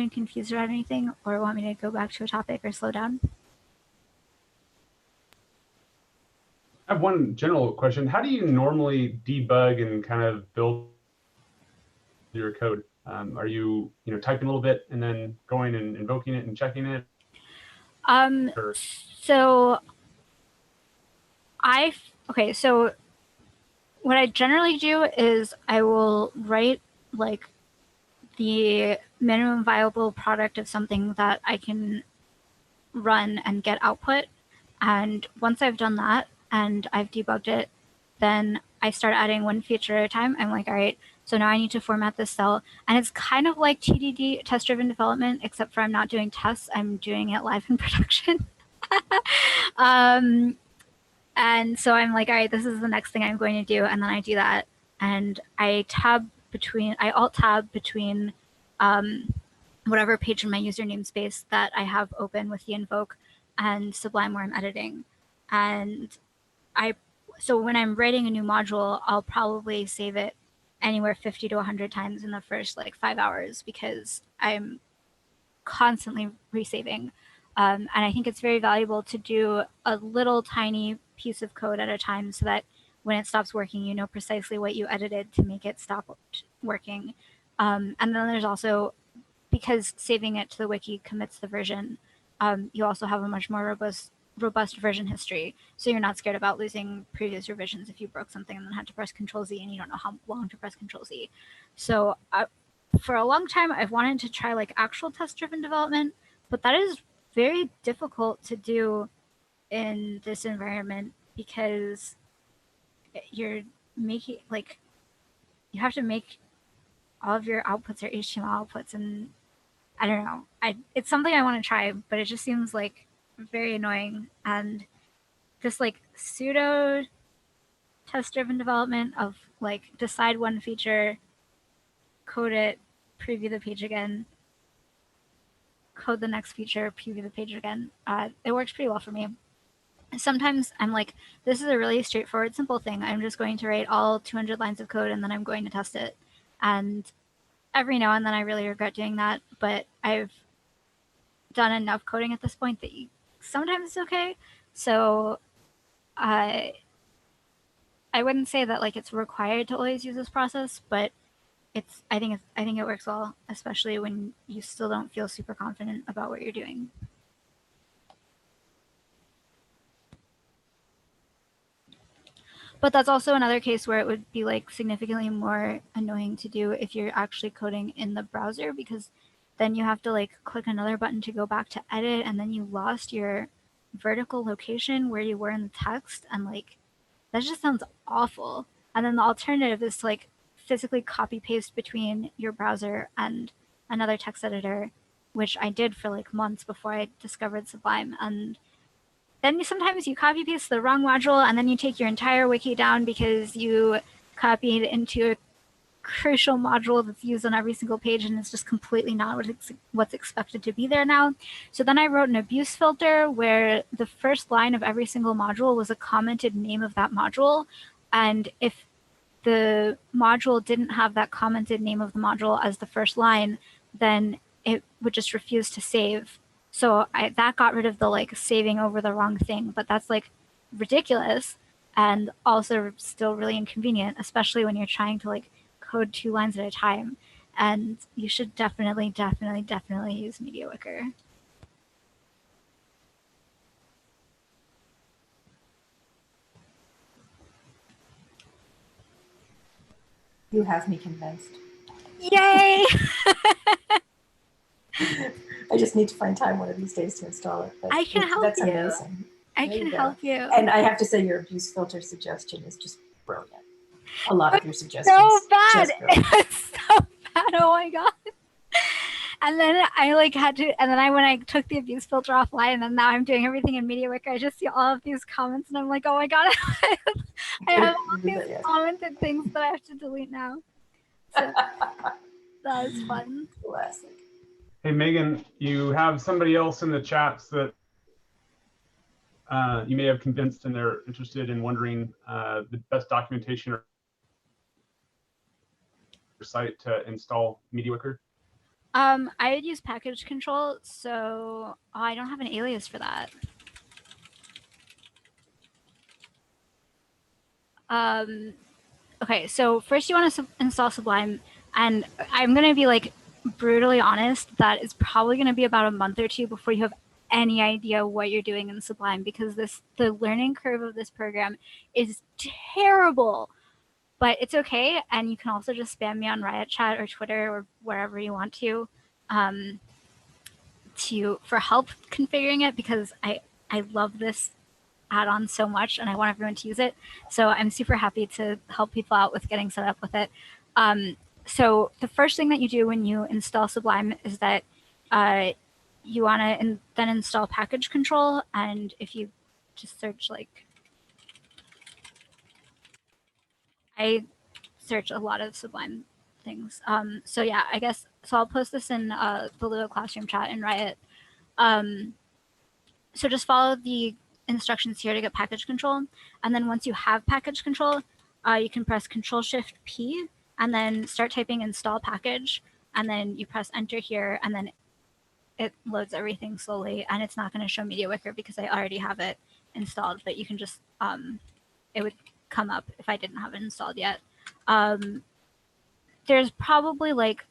confused about anything or want me to go back to a topic or slow down? I have one general question. How do you normally debug and kind of build your code? Are you typing a little bit and then going and invoking it and checking it? So what I generally do is I will write like the minimum viable product of something that I can run and get output. And once I've done that and I've debugged it, then I start adding one feature at a time. I'm like, all right, so now I need to format this cell. And it's kind of like TDD, test-driven development, except for I'm not doing tests, I'm doing it live in production. And so I'm like, all right, this is the next thing I'm going to do. And then I do that. And I alt-tab between whatever page in my user namespace that I have open with the invoke and Sublime where I'm editing. And so when I'm writing a new module, I'll probably save it anywhere 50 to 100 times in the first like 5 hours because I'm constantly resaving. And I think it's very valuable to do a little tiny piece of code at a time so that when it stops working, you know precisely what you edited to make it stop working. And then there's also, because saving it to the wiki commits the version, you also have a much more robust version history. So you're not scared about losing previous revisions if you broke something and then had to press Control-Z and you don't know how long to press Control-Z. So for a long time, I've wanted to try like actual test-driven development, but that is very difficult to do in this environment because you're making like, you have to make all of your outputs are HTML outputs, and I don't know. It's something I want to try, but it just seems like very annoying. And this like pseudo test-driven development of like decide one feature, code it, preview the page again, code the next feature, preview the page again. It works pretty well for me. Sometimes I'm like, this is a really straightforward, simple thing. I'm just going to write all 200 lines of code and then I'm going to test it. And every now and then I really regret doing that, but I've done enough coding at this point that sometimes it's okay. So I wouldn't say that like it's required to always use this process, but I think it works well, especially when you still don't feel super confident about what you're doing. But that's also another case where it would be like significantly more annoying to do if you're actually coding in the browser, because then you have to like click another button to go back to edit, and then you lost your vertical location where you were in the text, and like that just sounds awful. And then the alternative is to like physically copy paste between your browser and another text editor, which I did for like months before I discovered Sublime. And then sometimes you copy paste the wrong module, and then you take your entire wiki down because you copied into a crucial module that's used on every single page, and it's just completely not what's expected to be there now. So then I wrote an abuse filter where the first line of every single module was a commented name of that module. And if the module didn't have that commented name of the module as the first line, then it would just refuse to save. So that got rid of the like saving over the wrong thing, but that's like ridiculous and also still really inconvenient, especially when you're trying to like code 2 lines at a time. And you should definitely use MediaWicker. You have me convinced. Yay! I just need to find time one of these days to install it. But I can help that's you. Amazing. I There can you go. help you. And I have to say your abuse filter suggestion is just brilliant. A lot of your suggestions. So bad. just brilliant. It was so bad. Oh my god. And then I like had to, and then when I took the abuse filter offline, and then now I'm doing everything in MediaWicker, I just see all of these comments, and I'm like, oh my god, I have all these commented things that I have to delete now. So that was fun. Classic. Hey, Megan, you have somebody else in the chats that you may have convinced and they're interested in wondering the best documentation or site to install MediaWicker. I would use package control, so I don't have an alias for that. Okay, so first you want to install Sublime, and I'm going to be like brutally honest that it's probably going to be about a month or two before you have any idea what you're doing in Sublime, because the learning curve of this program is terrible. But it's okay, and you can also just spam me on Riot Chat or Twitter or wherever you want to for help configuring it, because I love this add-on so much and I want everyone to use it. So I'm super happy to help people out with getting set up with it. So the first thing that you do when you install Sublime is that you want to then install package control, and if you just search like, I search a lot of Sublime things. So yeah, I guess, so I'll post this in the Lua Classroom chat in Riot. So just follow the instructions here to get package control. And then once you have package control, you can press Control-Shift-P and then start typing install package. And then you press enter here, and then it loads everything slowly. And it's not going to show MediaWicker because I already have it installed, but you can just, it would come up if I didn't have it installed yet. There's probably like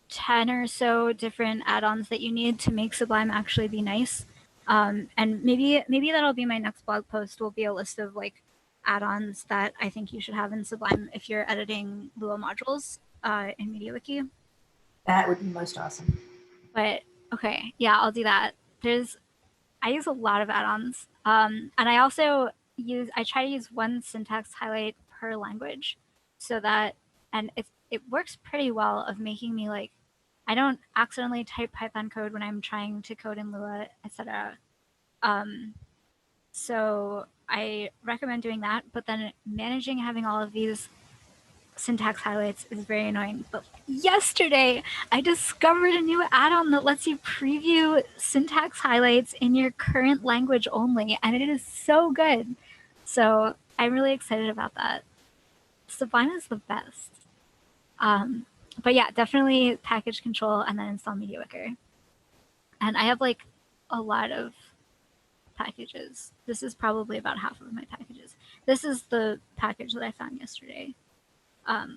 10 or so different add-ons that you need to make Sublime actually be nice. And maybe that'll be my next blog post, will be a list of like add-ons that I think you should have in Sublime if you're editing Lua modules in MediaWiki. That would be most awesome. But okay, yeah, I'll do that. I use a lot of add-ons. And I also I try to use one syntax highlight per language, so that, and it works pretty well of making me like, I don't accidentally type Python code when I'm trying to code in Lua, etc. So I recommend doing that, but then managing having all of these syntax highlights is very annoying. But yesterday I discovered a new add-on that lets you preview syntax highlights in your current language only, and it is so good. So I'm really excited about that. Sublime is the best. But yeah, definitely package control and then install MediaWicker. And I have like a lot of packages. This is probably about half of my packages. This is the package that I found yesterday. Yeah,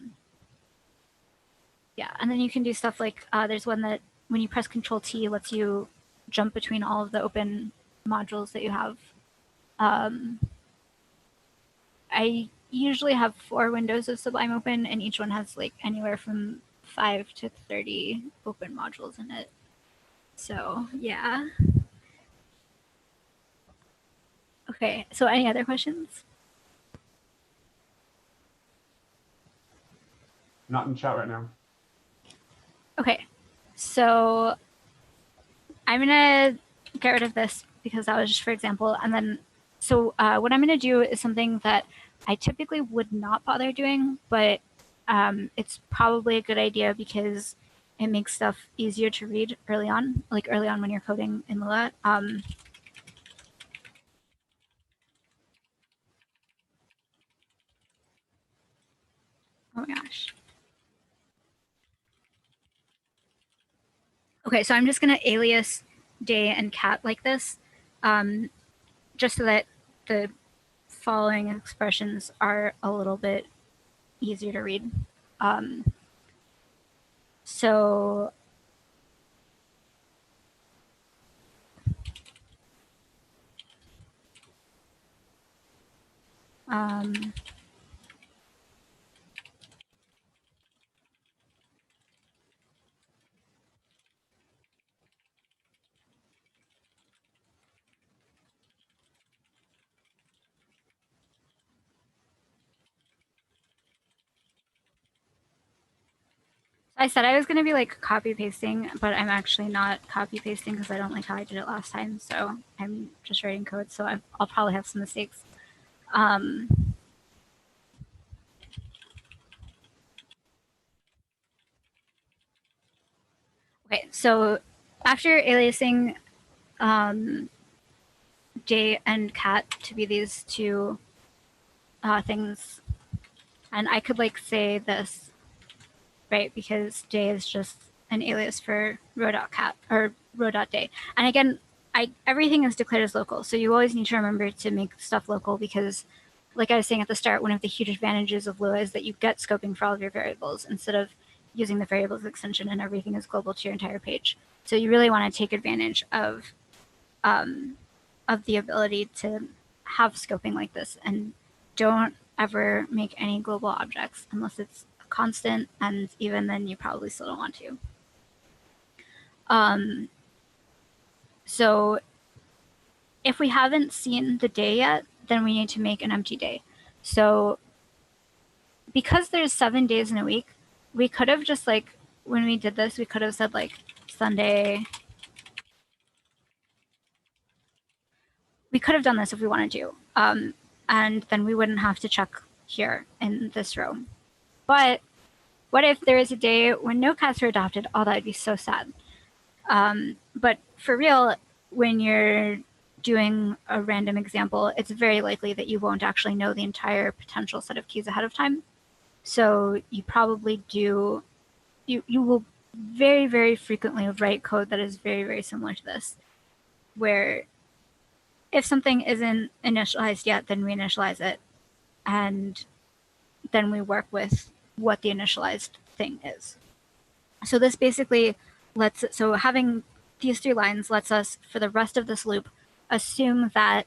and then you can do stuff like, there's one that when you press Control-T lets you jump between all of the open modules that you have. I usually have 4 windows of Sublime open, and each one has like anywhere from 5 to 30 open modules in it. So yeah. Okay, so any other questions? Not in chat right now. Okay, so I'm gonna get rid of this because that was just for example. And then, so what I'm gonna do is something that I typically would not bother doing, but it's probably a good idea because it makes stuff easier to read early on, like early on when you're coding in Lua. Oh my gosh. Okay, so I'm just going to alias day and cat like this, just so that the following expressions are a little bit easier to read. So I said I was going to be like copy pasting, but I'm actually not copy pasting because I don't like how I did it last time. So I'm just writing code. So I'll probably have some mistakes. Okay, so after aliasing day and cat to be these two things, and I could like say this, right? Because day is just an alias for row.cat or row.day. And again, everything is declared as local. So you always need to remember to make stuff local because, like I was saying at the start, one of the huge advantages of Lua is that you get scoping for all of your variables instead of using the variables extension and everything is global to your entire page. So you really want to take advantage of the ability to have scoping like this, and don't ever make any global objects unless it's a constant, and even then you probably still don't want to. So if we haven't seen the day yet, then we need to make an empty day. So because there's 7 days in a week, we could have just like, when we did this, we could have said like Sunday. We could have done this if we wanted to. And then we wouldn't have to check here in this row. But what if there is a day when no cats are adopted? Oh, that would be so sad. But for real, when you're doing a random example, it's very likely that you won't actually know the entire potential set of keys ahead of time. So you probably do, you will very, very frequently write code that is very, very similar to this, where if something isn't initialized yet, then we initialize it. And then we work with what the initialized thing is. So this basically so having these 3 lines lets us, for the rest of this loop, assume that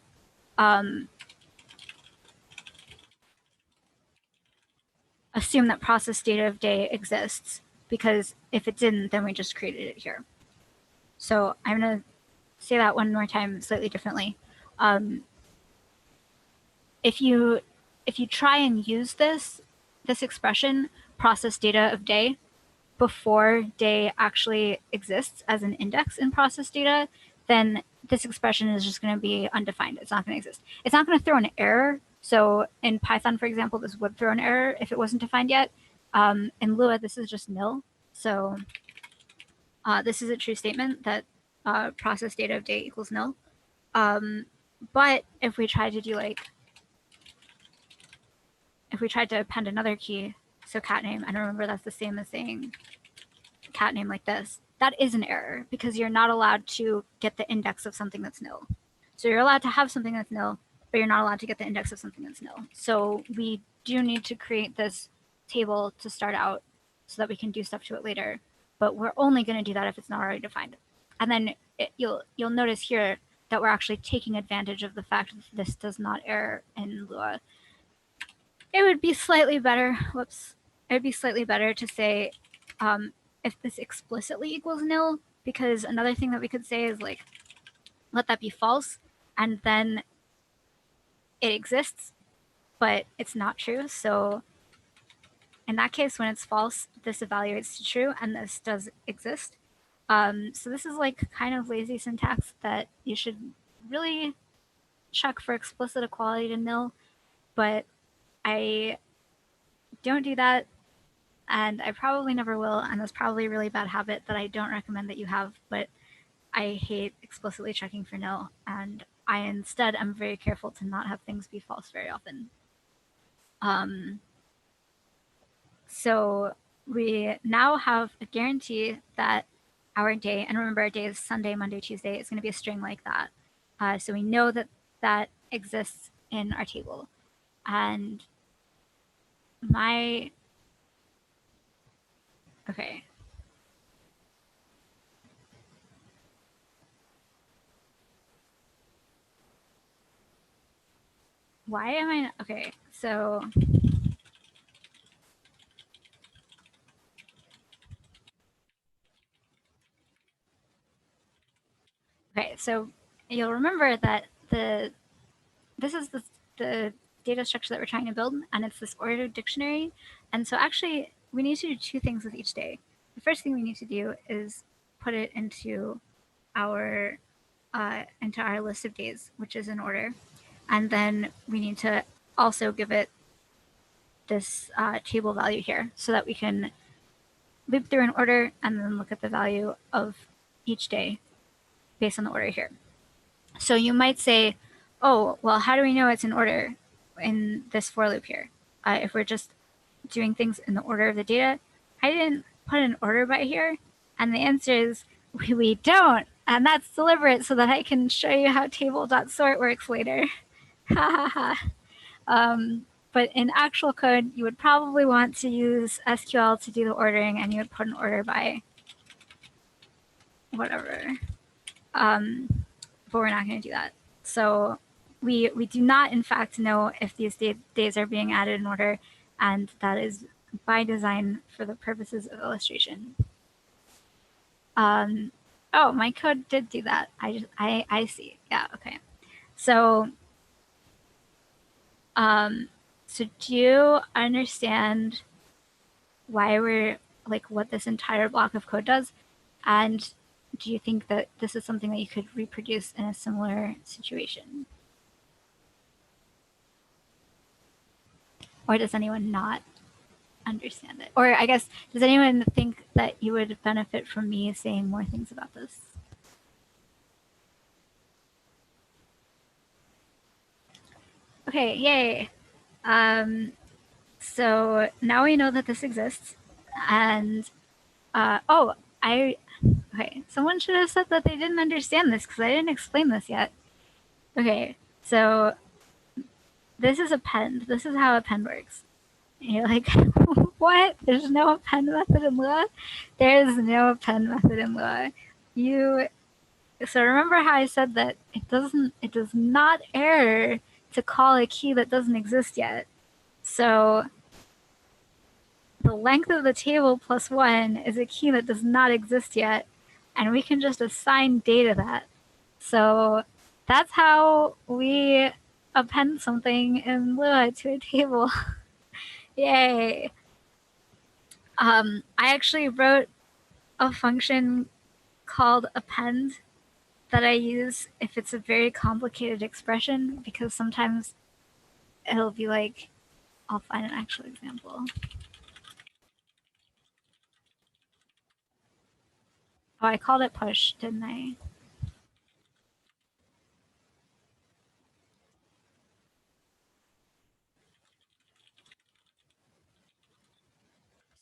process data of day exists, because if it didn't, then we just created it here. So I'm going to say that one more time slightly differently. If you try and use this expression, process data of day, before day actually exists as an index in process data, then this expression is just going to be undefined. It's not going to exist. It's not going to throw an error. So in Python, for example, this would throw an error if it wasn't defined yet. In Lua, this is just nil. So this is a true statement that process data of day equals nil. But if we try to do like, if we tried to append another key, so cat name, and remember that's the same as saying cat name like this, that is an error because you're not allowed to get the index of something that's nil. So you're allowed to have something that's nil, but you're not allowed to get the index of something that's nil. So we do need to create this table to start out so that we can do stuff to it later, but we're only going to do that if it's not already defined. And then you'll notice here that we're actually taking advantage of the fact that this does not error in Lua. It would be slightly better, whoops, it would be slightly better to say if this explicitly equals nil, because another thing that we could say is like, let that be false, and then it exists, but it's not true. So in that case, when it's false, this evaluates to true, and this does exist. So this is like kind of lazy syntax that you should really check for explicit equality to nil, but I don't do that, and I probably never will, and that's probably a really bad habit that I don't recommend that you have, but I hate explicitly checking for nil, and I instead am very careful to not have things be false very often. So we now have a guarantee that our day, and remember our day is Sunday, Monday, Tuesday, it's going to be a string like that. So we know that that exists in our table. And okay. Why am I, okay, so. Okay, so you'll remember that this is the data structure that we're trying to build, and it's this ordered dictionary. And so actually, we need to do two things with each day. The first thing we need to do is put it into our list of days, which is in order. And then we need to also give it this table value here so that we can loop through an order and then look at the value of each day based on the order here. So you might say, oh, well, how do we know it's in order in this for loop here? If we're just doing things in the order of the data, I didn't put an order by here. And the answer is we don't. And that's deliberate so that I can show you how table.sort works later. Ha ha ha. But in actual code, you would probably want to use SQL to do the ordering, and you would put an order by whatever. But we're not going to do that. So we do not, in fact, know if these days are being added in order, and that is by design for the purposes of illustration. Oh, my code did do that. I see. Yeah, okay. So, so do you understand why we're, like, what this entire block of code does? And do you think that this is something that you could reproduce in a similar situation? Or does anyone not understand it? Or I guess, does anyone think that you would benefit from me saying more things about this? Okay, yay. So now we know that this exists. And, okay, someone should have said that they didn't understand this because I didn't explain this yet. Okay, so this is append. This is how append works. And you're like, what? There's no append method in Lua? There is no append method in Lua. So remember how I said that it does not error to call a key that doesn't exist yet. So the length of the table plus 1 is a key that does not exist yet, and we can just assign data to that. So that's how we append something in Lua to a table. Yay. I actually wrote a function called append that I use if it's a very complicated expression, because sometimes it'll be like, I'll find an actual example. Oh, I called it push, didn't I?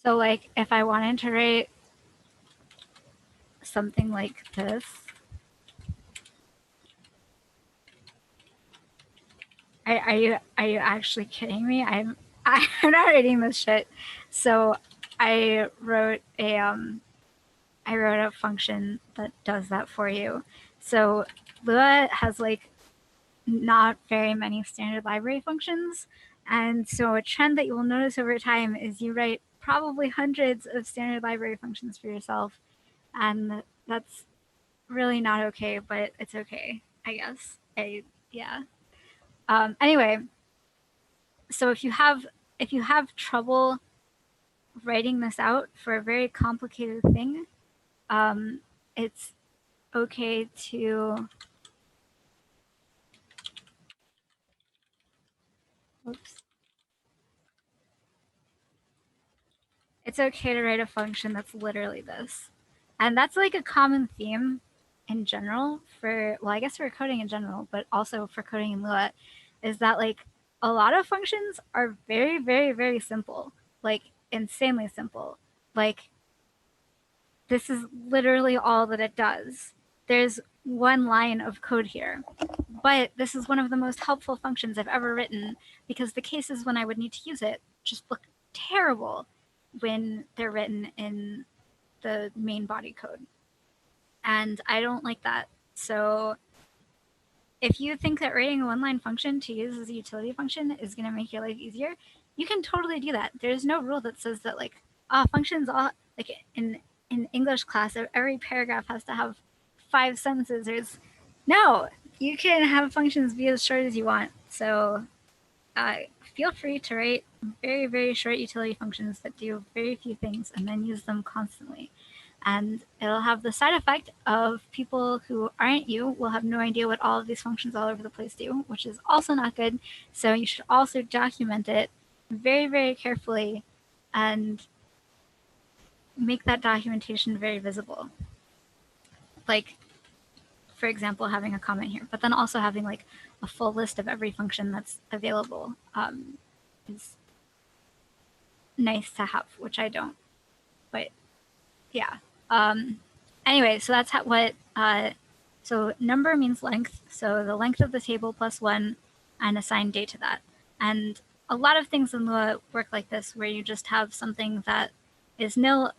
So like if I wanted to write something like this, are you actually kidding me? I'm not writing this shit. So I wrote a function that does that for you. So Lua has like not very many standard library functions. And so a trend that you will notice over time is you write probably hundreds of standard library functions for yourself. And that's really not okay, but it's okay, I guess. Yeah. Anyway, so if you have trouble writing this out for a very complicated thing, it's okay to, oops. It's okay to write a function that's literally this. And that's like a common theme in general for, well, I guess for coding in general, but also for coding in Lua, is that like a lot of functions are very, very, very simple, like insanely simple. Like this is literally all that it does. There's one line of code here, but this is one of the most helpful functions I've ever written because the cases when I would need to use it just look terrible when they're written in the main body code. And I don't like that. So if you think that writing a one-line function to use as a utility function is going to make your life easier, you can totally do that. There's no rule that says that like functions all like in English class every paragraph has to have 5 sentences. No, you can have functions be as short as you want. So feel free to write very, very short utility functions that do very few things and then use them constantly. And it'll have the side effect of people who aren't you will have no idea what all of these functions all over the place do, which is also not good. So you should also document it very, very carefully and make that documentation very visible. Like, for example, having a comment here, but then also having like a full list of every function that's available is nice to have, which I don't. But yeah. Anyway, so that's so number means length. So the length of the table plus 1 and assign date to that. And a lot of things in Lua work like this, where you just have something that is nil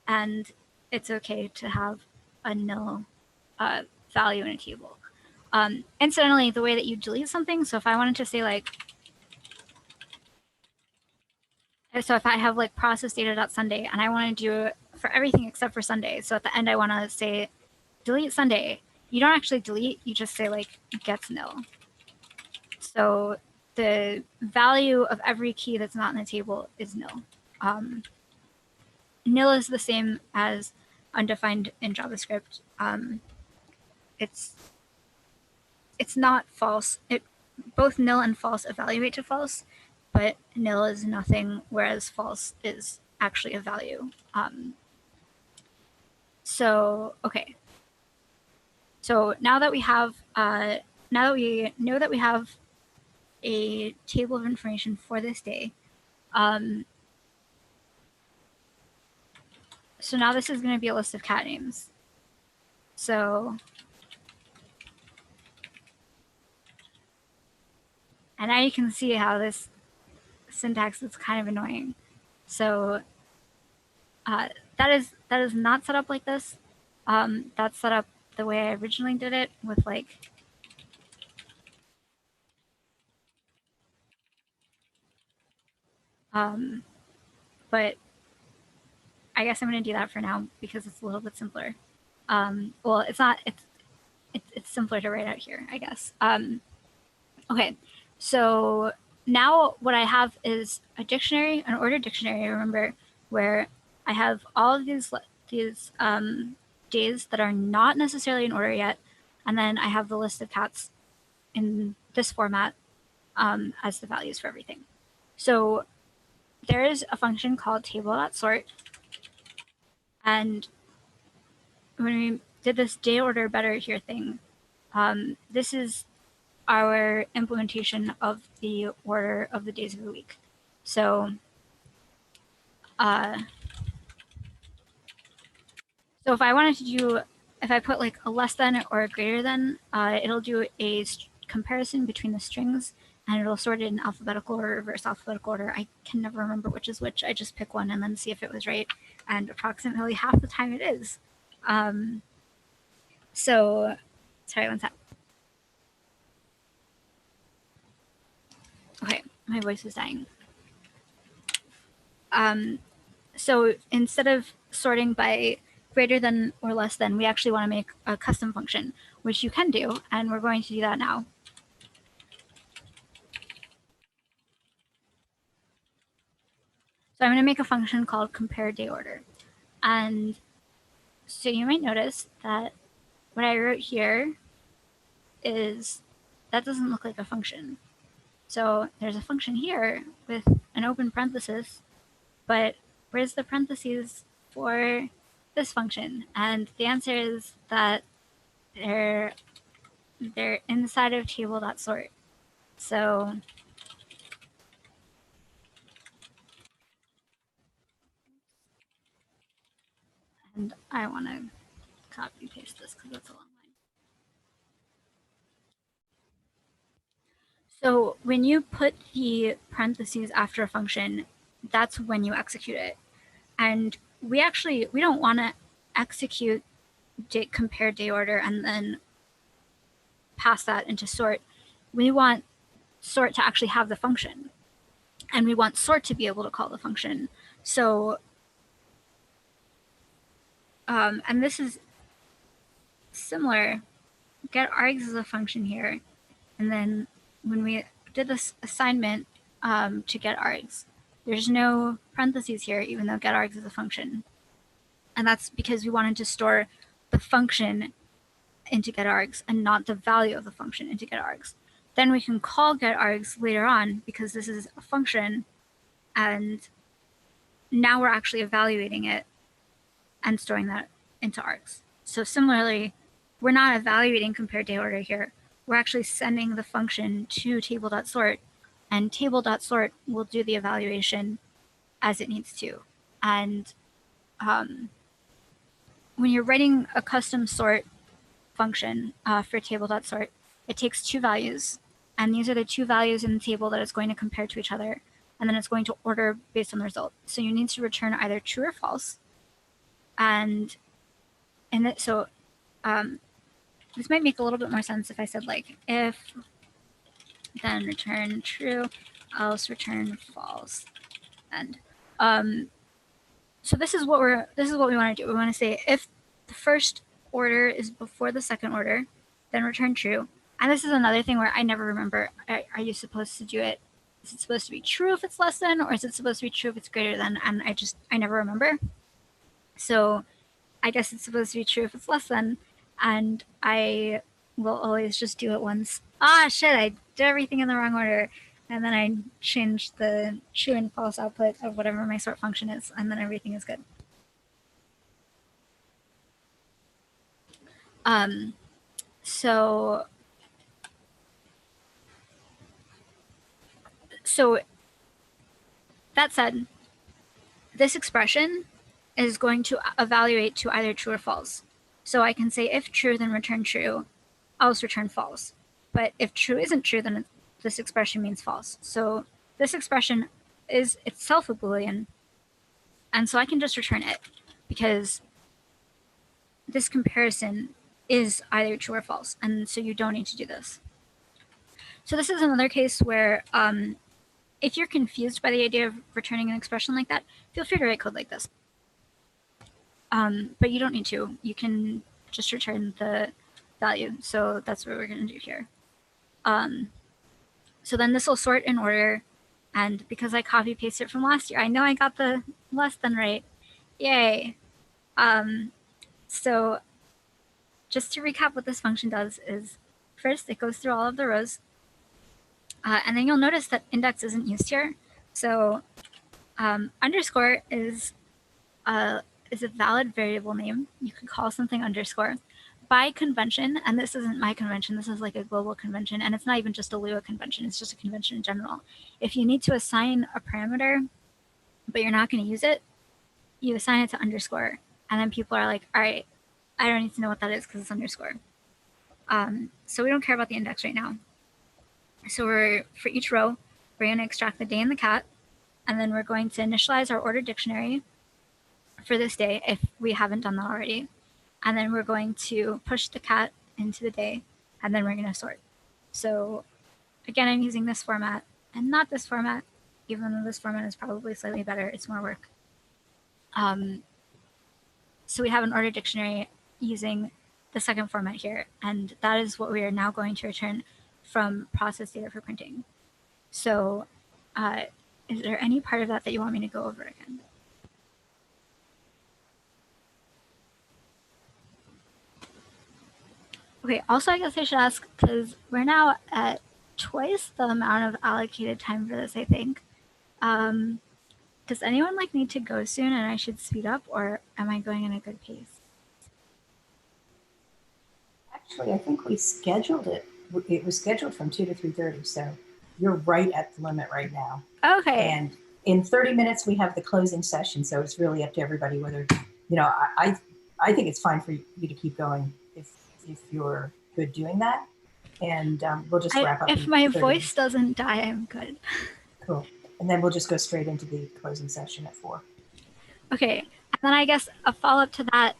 and it's okay to have a nil value in a table. Incidentally, the way that you delete something, so if I wanted to say like, so if I have like process data.sunday and I want to do it for everything except for Sunday, so at the end I want to say delete Sunday, you don't actually delete, you just say like gets nil. So the value of every key that's not in the table is nil. Nil is the same as undefined in JavaScript. It's not false. Both nil and false evaluate to false, but nil is nothing, whereas false is actually a value. So okay. So now that we have, now that we know that we have a table of information for this day, so now this is going to be a list of cat names. So, and now you can see how this syntax is kind of annoying. So that is not set up like this. That's set up the way I originally did it with like but I guess I'm going to do that for now because it's a little bit simpler. Well, it's not. It's simpler to write out here, I guess. Okay, so now what I have is a dictionary, an ordered dictionary. Remember, where I have all of these days that are not necessarily in order yet, and then I have the list of cats in this format as the values for everything. So there is a function called table.sort. And when we did this day order better here thing, this is our implementation of the order of the days of the week. So, so if I wanted to do, if I put like a less than or a greater than, it'll do a comparison between the strings and it'll sort it in alphabetical or reverse alphabetical order. I can never remember which is which. I just pick one and then see if it was right. And approximately half the time it is. So, sorry, one sec. Okay, my voice is dying. So instead of sorting by greater than or less than, we actually want to make a custom function, which you can do, and we're going to do that now. So I'm going to make a function called compare day order. And so you might notice that what I wrote here is that doesn't look like a function. So there's a function here with an open parenthesis, but where's the parentheses for this function? And the answer is that they're inside of table.sort. So and I want to copy paste this because that's a long line. So when you put the parentheses after a function, that's when you execute it. And we don't want to execute compare day order and then pass that into sort. We want sort to actually have the function. And we want sort to be able to call the function. So, and this is similar. Get args is a function here. And then when we did this assignment to get args, there's no parentheses here, even though get args is a function. And that's because we wanted to store the function into get args and not the value of the function into get args. Then we can call get args later on because this is a function, and now we're actually evaluating it and storing that into args. So similarly, we're not evaluating compare day order here. We're actually sending the function to table.sort, and table.sort will do the evaluation as it needs to. And when you're writing a custom sort function for table.sort, it takes two values, and these are the two values in the table that it's going to compare to each other, and then it's going to order based on the result. So you need to return either true or false. And so this might make a little bit more sense if I said like if, then return true, else return false. And so this is what we want to do. We want to say if the first order is before the second order, then return true. And this is another thing where I never remember, are you supposed to do it? Is it supposed to be true if it's less than, or is it supposed to be true if it's greater than? And I never remember. So I guess it's supposed to be true if it's less than, and I will always just do it once. Ah, shit, I did everything in the wrong order. And then I changed the true and false output of whatever my sort function is, and then everything is good. So that said, this expression is going to evaluate to either true or false. So I can say if true, then return true, else return false. But if true isn't true, then this expression means false. So this expression is itself a Boolean, and so I can just return it because this comparison is either true or false, and so you don't need to do this. So this is another case where if you're confused by the idea of returning an expression like that, feel free to write code like this. But you don't need to. You can just return the value. So that's what we're going to do here. So then this will sort in order. And because I copy pasted it from last year, I know I got the less than right. Yay. So just to recap what this function does is first it goes through all of the rows. And then you'll notice that index isn't used here. So underscore is a valid variable name. You could call something underscore. By convention, and this isn't my convention, this is like a global convention, and it's not even just a Lua convention, it's just a convention in general. If you need to assign a parameter, but you're not going to use it, you assign it to underscore. And then people are like, all right, I don't need to know what that is because it's underscore. So we don't care about the index right now. So for each row, we're going to extract the day and the cat, and then we're going to initialize our ordered dictionary for this day if we haven't done that already. And then we're going to push the cat into the day, and then we're going to sort. So again, I'm using this format and not this format, even though this format is probably slightly better. It's more work. So we have an ordered dictionary using the second format here, and that is what we are now going to return from process data for printing. So is there any part of that that you want me to go over again? Okay, also I guess I should ask, because we're now at twice the amount of allocated time for this, I think. Does anyone like need to go soon and I should speed up, or am I going in a good pace? Actually, I think we scheduled it. It was scheduled from 2 to 3:30, so you're right at the limit right now. Okay. And in 30 minutes, we have the closing session, so it's really up to everybody whether, you know, I think it's fine for you to keep going if you're good doing that. And we'll just wrap up. If my voice doesn't die, I'm good. Cool. And then we'll just go straight into the closing session at 4. Okay. And then I guess a follow-up to that,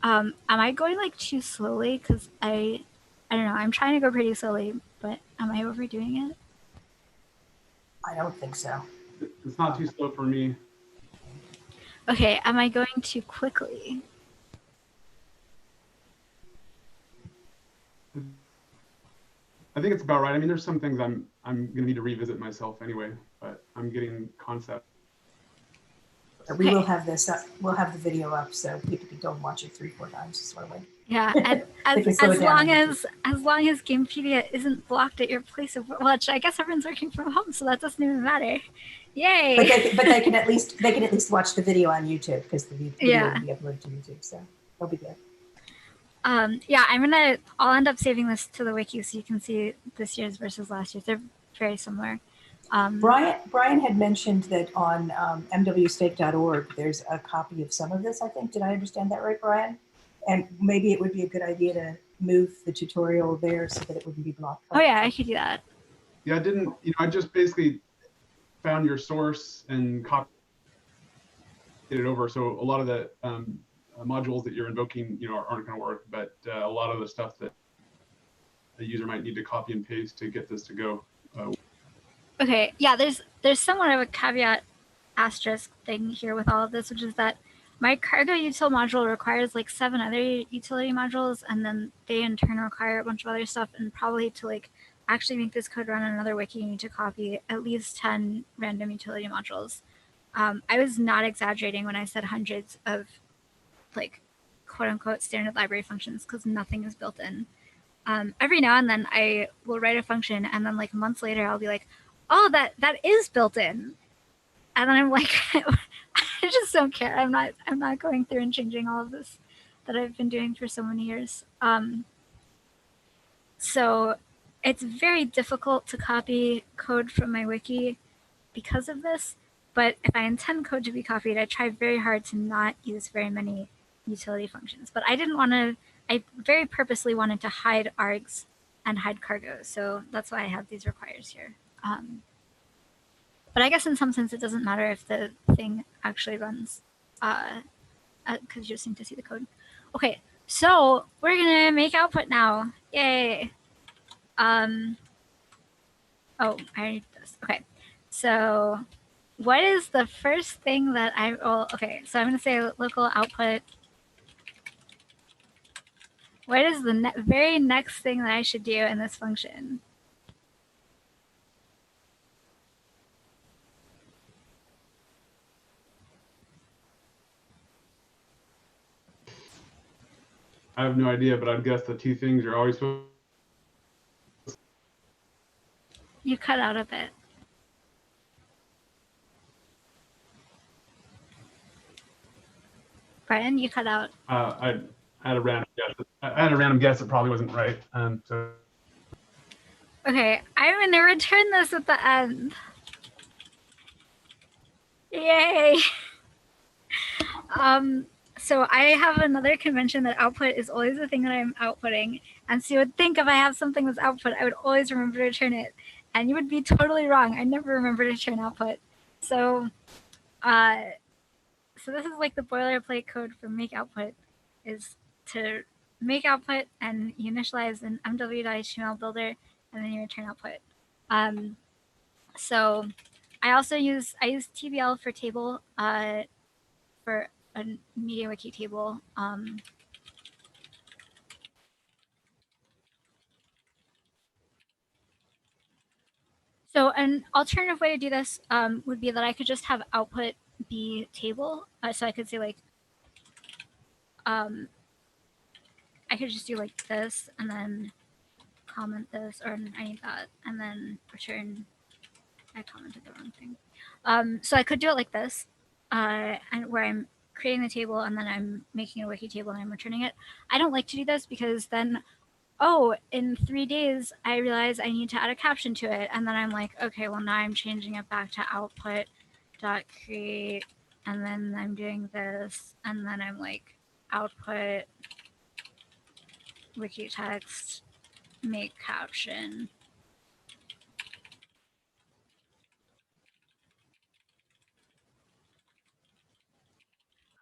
am I going like too slowly? Because I don't know, I'm trying to go pretty slowly, but am I overdoing it? I don't think so. It's not too slow for me. Okay, am I going too quickly? I think it's about right. I mean, there's some things I'm gonna need to revisit myself anyway, but I'm getting concept. We will have this up. We'll have the video up so people can go and watch it 3-4 times slowly. Yeah, and as long as Gamepedia isn't blocked at your place of work, well, I guess everyone's working from home, so that doesn't even matter. Yay! But they can at least watch the video on YouTube, because the video will be uploaded to YouTube, so they'll be good. Yeah, I'll end up saving this to the wiki so you can see this year's versus last year's. They're very similar. Brian had mentioned that on mwstake.org, there's a copy of some of this, I think. Did I understand that right, Brian? And maybe it would be a good idea to move the tutorial there so that it wouldn't be blocked. Oh yeah, I could do that. Yeah, I just basically found your source and copied it over. So a lot of the modules that you're invoking, aren't going to work, but a lot of the stuff that the user might need to copy and paste to get this to go. Okay, yeah, there's somewhat of a caveat asterisk thing here with all of this, which is that my cargo util module requires like 7 other utility modules, and then they in turn require a bunch of other stuff, and probably to like actually make this code run on another wiki, you need to copy at least 10 random utility modules. I was not exaggerating when I said hundreds of like quote unquote standard library functions, because nothing is built in. Every now and then I will write a function, and then like months later I'll be like, oh, that is built in. And then I'm like, I just don't care. I'm not going through and changing all of this that I've been doing for so many years. So it's very difficult to copy code from my wiki because of this. But if I intend code to be copied, I try very hard to not use very many utility functions. But I very purposely wanted to hide args and hide cargo. So that's why I have these requires here. But I guess in some sense, it doesn't matter if the thing actually runs, because you just need to see the code. Okay, so we're gonna make output now. Yay! Oh, I already did this. Okay, so what is the first thing that okay, so I'm gonna say local output. What is the very next thing that I should do in this function? I have no idea, but I'd guess the 2 things are always supposed. You cut out a bit. Brian, you cut out. I had a random guess. I had a random guess. It probably wasn't right. So. Okay, I'm gonna return this at the end. Yay! So I have another convention that output is always the thing that I'm outputting. And so you would think if I have something that's output, I would always remember to return it. And you would be totally wrong. I never remember to return output. So so this is like the boilerplate code for make output, is to make output and you initialize an mw.html builder, and then you return output. So I also use TBL for table for a MediaWiki table. So an alternative way to do this would be that I could just have output be table. So I could say like, I could just do like this and then comment this, or I need that, and then return. I commented the wrong thing. So I could do it like this, and where I'm creating the table and then I'm making a wiki table and I'm returning it. I don't like to do this because then, oh, in 3 days, I realize I need to add a caption to it. And then I'm like, okay, well, now I'm changing it back to output.create. And then I'm doing this. And then I'm like, output wiki text, make caption.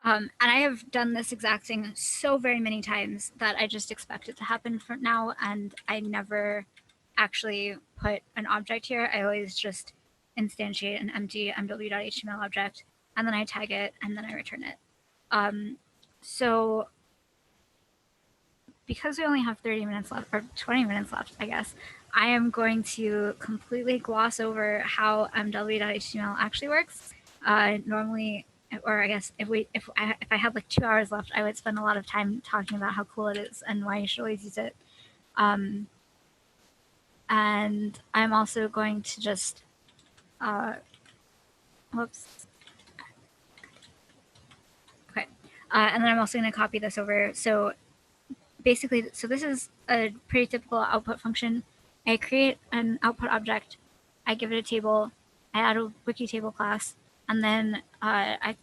And I have done this exact thing so very many times that I just expect it to happen for now. And I never actually put an object here. I always just instantiate an empty mw.html object, and then I tag it, and then I return it. So because we only have 30 minutes left, or 20 minutes left, I guess, I am going to completely gloss over how mw.html actually works. Normally, or I guess if I had like 2 hours left, I would spend a lot of time talking about how cool it is and why you should always use it. And I'm also going to just, whoops. Okay. And then I'm also going to copy this over. So basically, so this is a pretty typical output function. I create an output object, I give it a table, I add a wiki table class, and then I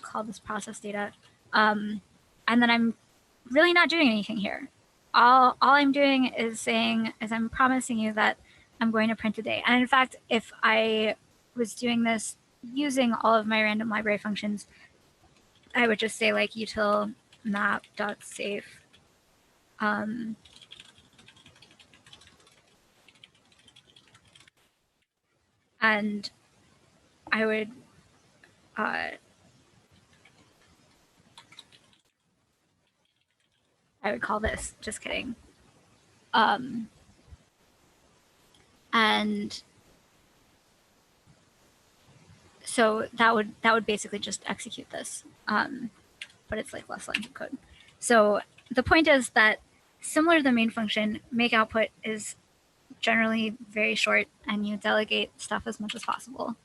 call this process data. And then I'm really not doing anything here. All I'm doing is saying, is I'm promising you that I'm going to print a day. And in fact, if I was doing this using all of my random library functions, I would just say like util map.safe. And I would call this, just kidding. And so that would basically just execute this, but it's like less lines of code. So the point is that similar to the main function, make output is generally very short, and you delegate stuff as much as possible.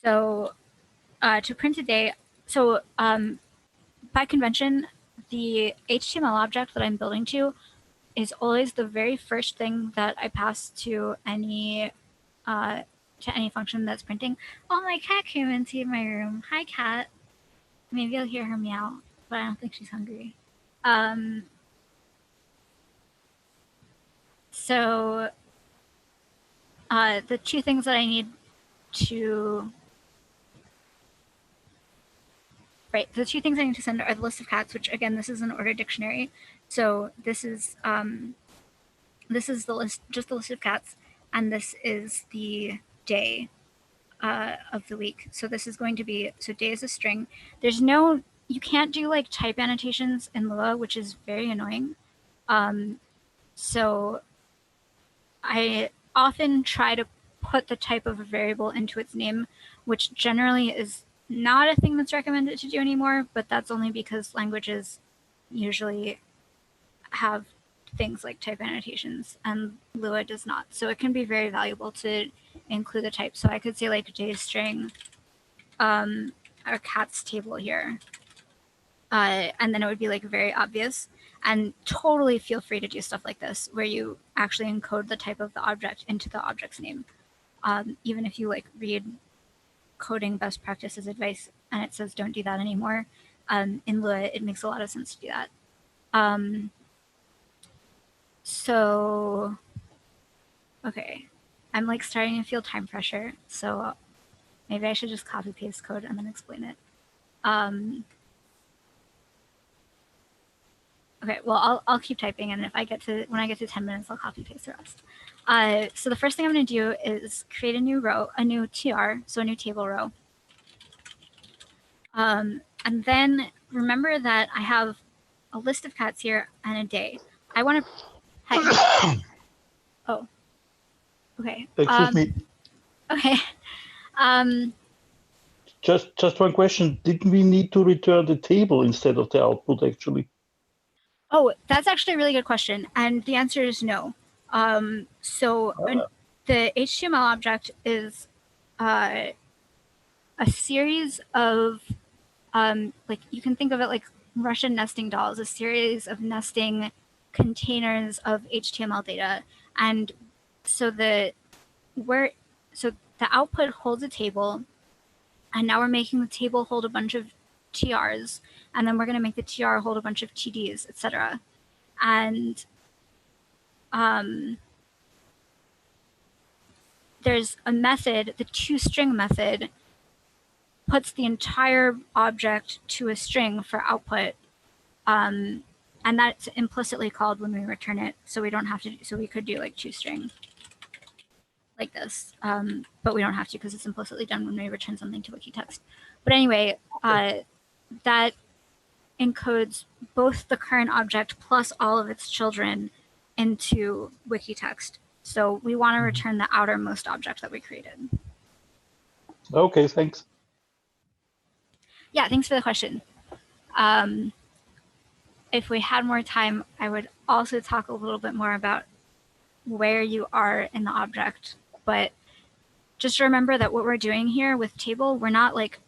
So to print a day, so by convention, the HTML object that I'm building to is always the very first thing that I pass to any function that's printing. Oh, my cat came into my room. Hi, cat. Maybe I'll hear her meow, but I don't think she's hungry. So the two things that I need to the two things I need to send are the list of cats, which again, this is an ordered dictionary. So this is the list, just the list of cats, and this is the day of the week. So this is going to be, so day is a string. There's no, you can't do like type annotations in Lua, which is very annoying. So I often try to put the type of a variable into its name, which generally is not a thing that's recommended to do anymore, but that's only because languages usually have things like type annotations and Lua does not. So it can be very valuable to include the type. So I could say like JString or cats table here. And then it would be like very obvious. And totally feel free to do stuff like this where you actually encode the type of the object into the object's name. Even if you like read coding best practices advice and it says don't do that anymore, in Lua it makes a lot of sense to do that. So, okay, I'm like starting to feel time pressure, so maybe I should just copy paste code and then explain it. Okay, well, I'll keep typing, and if I get to, when I get to 10 minutes, I'll copy paste the rest. So the first thing I'm going to do is create a new row, a new TR, so a new table row. And then remember that I have a list of cats here and a day. I want to. Oh. Okay. Excuse me. Okay. Just one question. Didn't we need to return the table instead of the output, actually? Oh, that's actually a really good question. And the answer is no. The HTML object is a series of, like, you can think of it like Russian nesting dolls, a series of nesting containers of HTML data. And so the output holds a table, and now we're making the table hold a bunch of TRs, and then we're going to make the TR hold a bunch of TDs, etc. And there's a method, the toString method, puts the entire object to a string for output, and that's implicitly called when we return it. So we don't have to. So we could do like toString like this, but we don't have to because it's implicitly done when we return something to wiki text. But anyway, that encodes both the current object plus all of its children into wiki text. So we want to return the outermost object that we created. Okay, thanks. Yeah, thanks for the question. If we had more time, I would also talk a little bit more about where you are in the object. But just remember that what we're doing here with table, we're not like,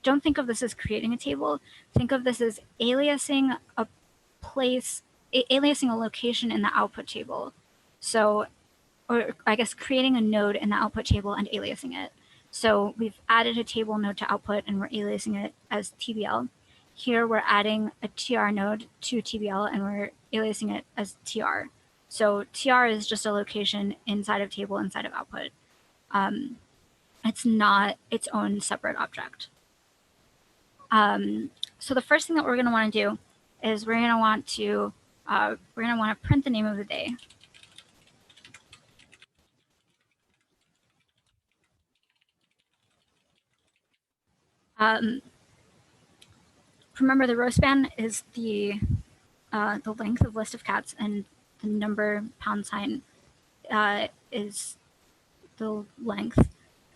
don't think of this as creating a table. Think of this as aliasing a place, aliasing a location in the output table. So, or I guess creating a node in the output table and aliasing it. So we've added a table node to output and we're aliasing it as TBL. Here we're adding a TR node to TBL and we're aliasing it as TR. So TR is just a location inside of table, inside of output. It's not its own separate object. So the first thing that we're going to want to do is we're going to want to print the name of the day. Remember, the row span is the length of list of cats, and the number # is the length.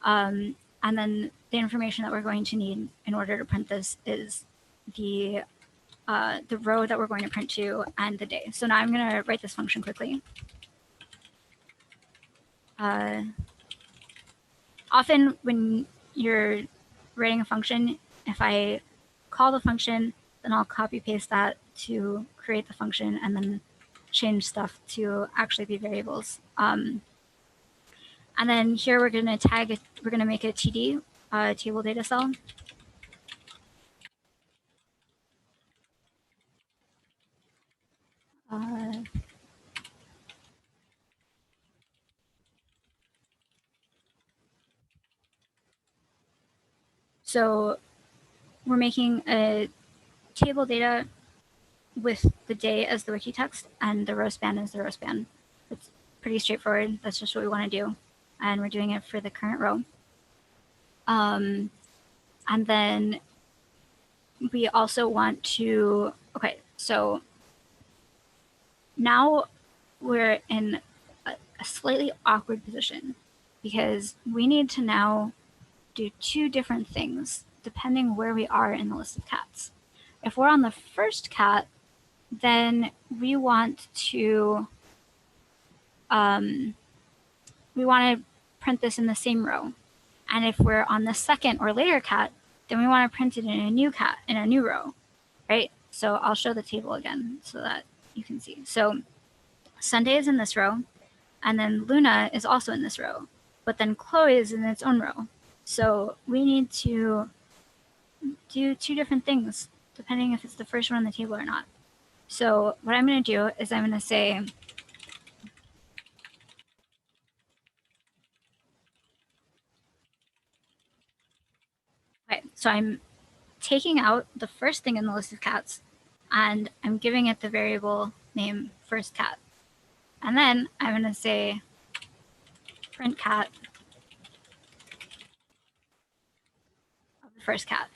And then the information that we're going to need in order to print this is the row that we're going to print to and the day. So now I'm going to write this function quickly. Often when you're writing a function, if I call the function, then I'll copy paste that to create the function and then change stuff to actually be variables. And then here we're going to tag it, we're going to make a TD, table data cell. So we're making a table data with the day as the wiki text and the row span as the row span. It's pretty straightforward. That's just what we want to do. And we're doing it for the current row. And then we also want to, okay, so now we're in a slightly awkward position because we need to now do two different things depending where we are in the list of cats. If we're on the first cat, then we want to print this in the same row. And if we're on the second or later cat, then we want to print it in a new cat, in a new row, right? So I'll show the table again so that you can see. So Sunday is in this row, and then Luna is also in this row, but then Chloe is in its own row. So we need to do two different things, depending if it's the first one on the table or not. So what I'm going to do is I'm going to say, okay, so I'm taking out the first thing in the list of cats, and I'm giving it the variable name first cat. And then I'm going to say print cat of the first cat.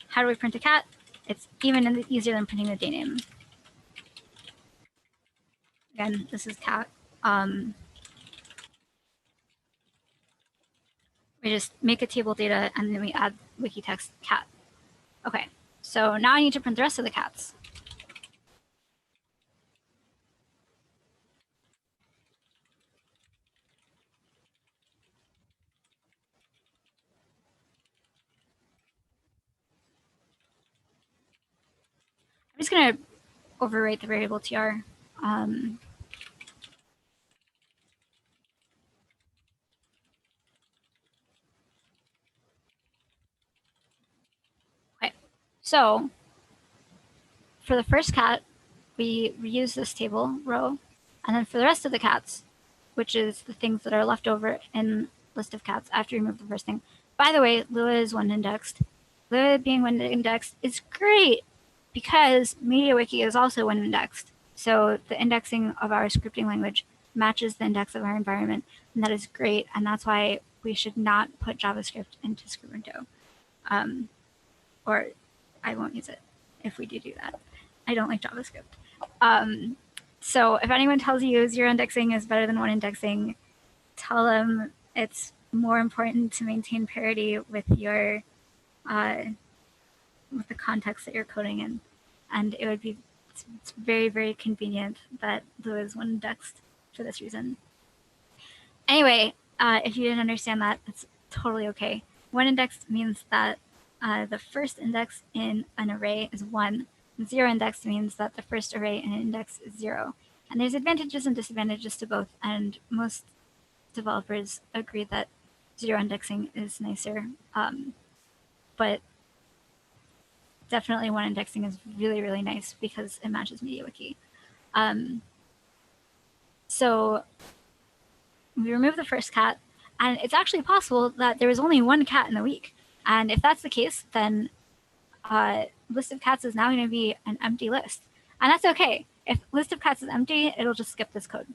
How do we print a cat? It's even easier than printing the day name. Again, this is cat. We just make a table data and then we add wiki text cat. Okay, so now I need to print the rest of the cats. I'm just going to overwrite the variable tr. Okay, so for the first cat, we reuse this table row, and then for the rest of the cats, which is the things that are left over in list of cats after you remove the first thing. By the way, Lua is one indexed. Lua being one indexed is great because MediaWiki is also one indexed. So the indexing of our scripting language matches the index of our environment, and that is great. And that's why we should not put JavaScript into Scribunto. Or I won't use it if we do that. I don't like JavaScript. So if anyone tells you zero indexing is better than one indexing, tell them it's more important to maintain parity with your with the context that you're coding in. And it would be it's very, very convenient that Lua is one indexed for this reason. Anyway, if you didn't understand that, it's totally okay. One indexed means that the first index in an array is 1. Zero index means that the first array in an index is 0. And there's advantages and disadvantages to both, and most developers agree that zero indexing is nicer. But definitely one indexing is really, really nice because it matches MediaWiki. So we remove the first cat, and it's actually possible that there was only one cat in the week. And if that's the case, then list of cats is now going to be an empty list. And that's okay. If list of cats is empty, it'll just skip this code.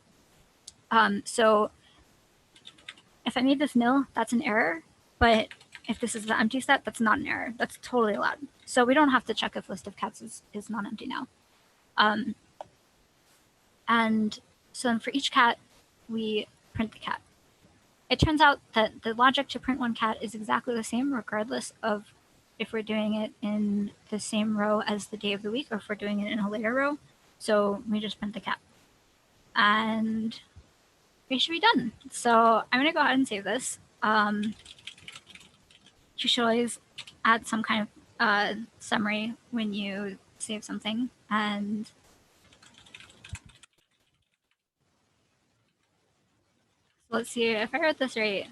So if I made this nil, that's an error. But if this is the empty set, that's not an error. That's totally allowed. So we don't have to check if list of cats is not empty now. And so then for each cat, we print the cat. It turns out that the logic to print one cat is exactly the same regardless of if we're doing it in the same row as the day of the week or if we're doing it in a later row. So we just print the cat. And we should be done. So I'm going to go ahead and save this. You should always add some kind of summary when you save something. And let's see if I wrote this right.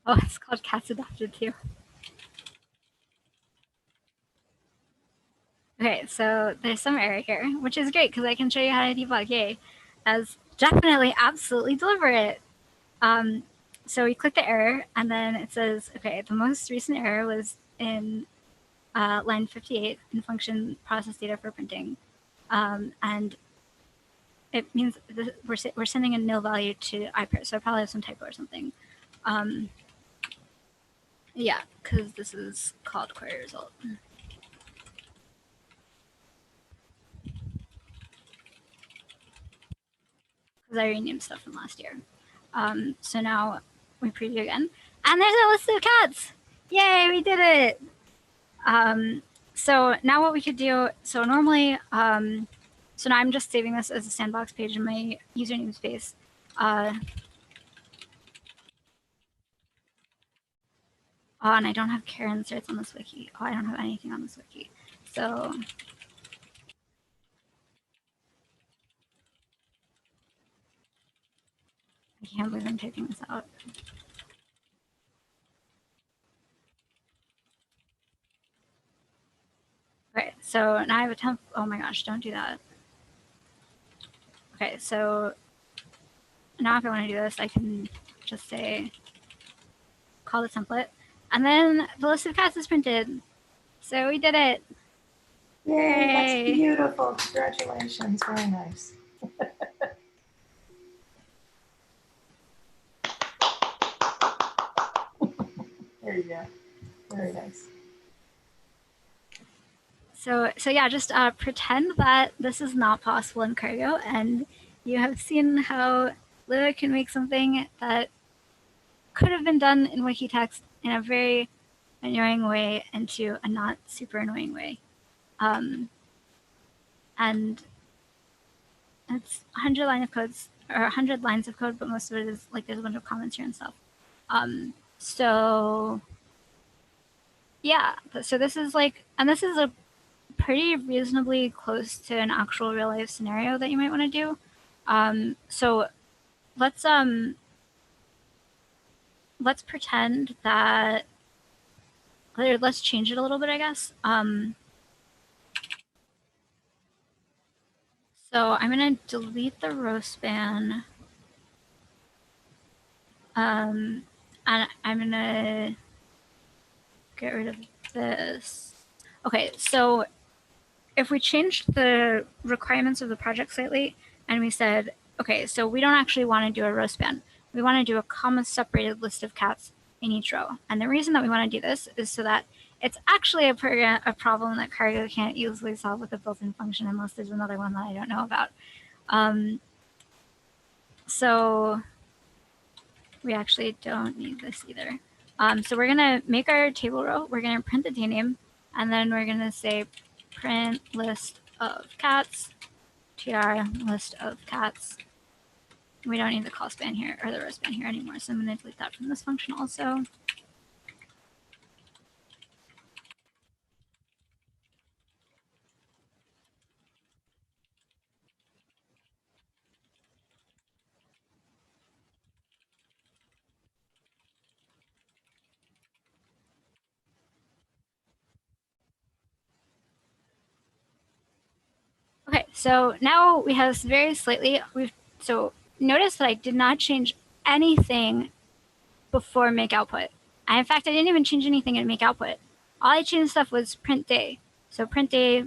Oh, it's called Cats Adopted too. Okay, so there's some error here, which is great because I can show you how to debug. Yay. That's definitely absolutely deliberate. So we click the error and then it says, okay, the most recent error was in line 58 in function process data for printing. And it means we're sending a nil value to iPrint, so I probably have some typo or something. Yeah, because this is called query result. Because I renamed stuff from last year. So now we preview again, and there's a list of cats. Yay, we did it. So now what we could do, so normally, so now I'm just saving this as a sandbox page in my username space. Oh, and I don't have care inserts on this wiki. Oh, I don't have anything on this wiki. So I can't believe I'm typing this out. Right, so now I have a temp. Oh my gosh, don't do that. Okay, so now if I want to do this, I can just say, call the template, and then the list of cats is printed. So we did it. Yay, that's beautiful. Congratulations. Very nice. There you go. Very nice. So yeah, just pretend that this is not possible in Cargo, and you have seen how Lua can make something that could have been done in Wikitext in a very annoying way into a not super annoying way. And it's 100 lines of codes, or 100 lines of code, but most of it is like there's a bunch of comments here and stuff. So yeah, so this is like, and this is a pretty reasonably close to an actual real life scenario that you might want to do. So let's pretend that, let's change it a little bit, I guess. So I'm going to delete the row span. And I'm going to get rid of this. Okay, so if we changed the requirements of the project slightly and we said, okay, so we don't actually want to do a row span. We want to do a comma-separated list of cats in each row. And the reason that we want to do this is so that it's actually a problem that Cargo can't easily solve with a built-in function unless there's another one that I don't know about. So we actually don't need this either. So we're going to make our table row. We're going to print the day name, and then we're going to say print list of cats, tr list of cats. We don't need the call span here or the row span here anymore, so I'm going to delete that from this function also. Okay, so now we have very slightly, so notice that I did not change anything before make output. And in fact, I didn't even change anything in make output. All I changed stuff was print day. So print day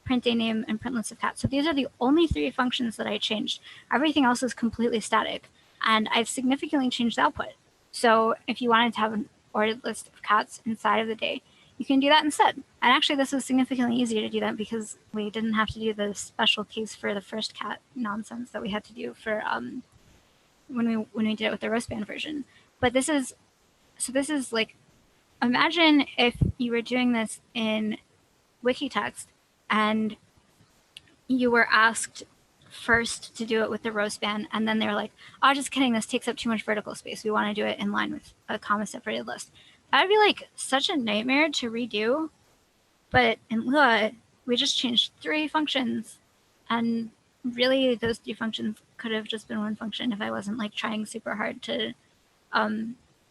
name, and print list of cats. So these are the only three functions that I changed. Everything else is completely static. And I've significantly changed the output. So if you wanted to have an ordered list of cats inside of the day, you can do that instead. And actually, this was significantly easier to do that because we didn't have to do the special case for the first cat nonsense that we had to do for when we did it with the row span version. But this is like, imagine if you were doing this in Wikitext and you were asked first to do it with the row span, and then they were like, oh, just kidding, this takes up too much vertical space. We want to do it in line with a comma separated list. That would be like such a nightmare to redo. But in Lua, we just changed 3 functions, and really those 3 functions could have just been one function if I wasn't like trying super hard to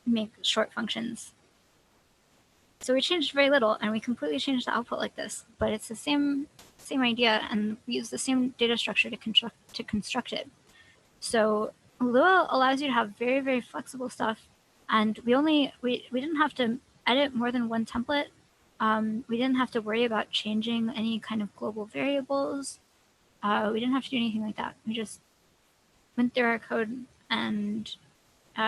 make short functions. So we changed very little, and we completely changed the output like this, but it's the same idea, and we use the same data structure to construct it. So Lua allows you to have very, very flexible stuff, and we didn't have to edit more than one template. We didn't have to worry about changing any kind of global variables. We didn't have to do anything like that. We just went through our code and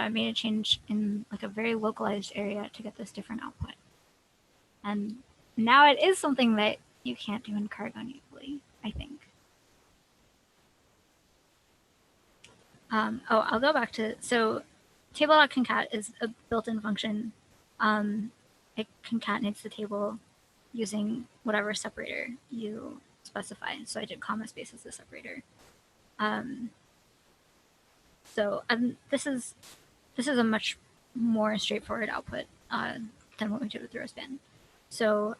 made a change in like a very localized area to get this different output. And now it is something that you can't do in Cargo natively, I think. I'll go back to, so table.concat is a built-in function. It concatenates the table using whatever separator you specify. So I did comma space as the separator. This is a much more straightforward output than what we did with the row span. So,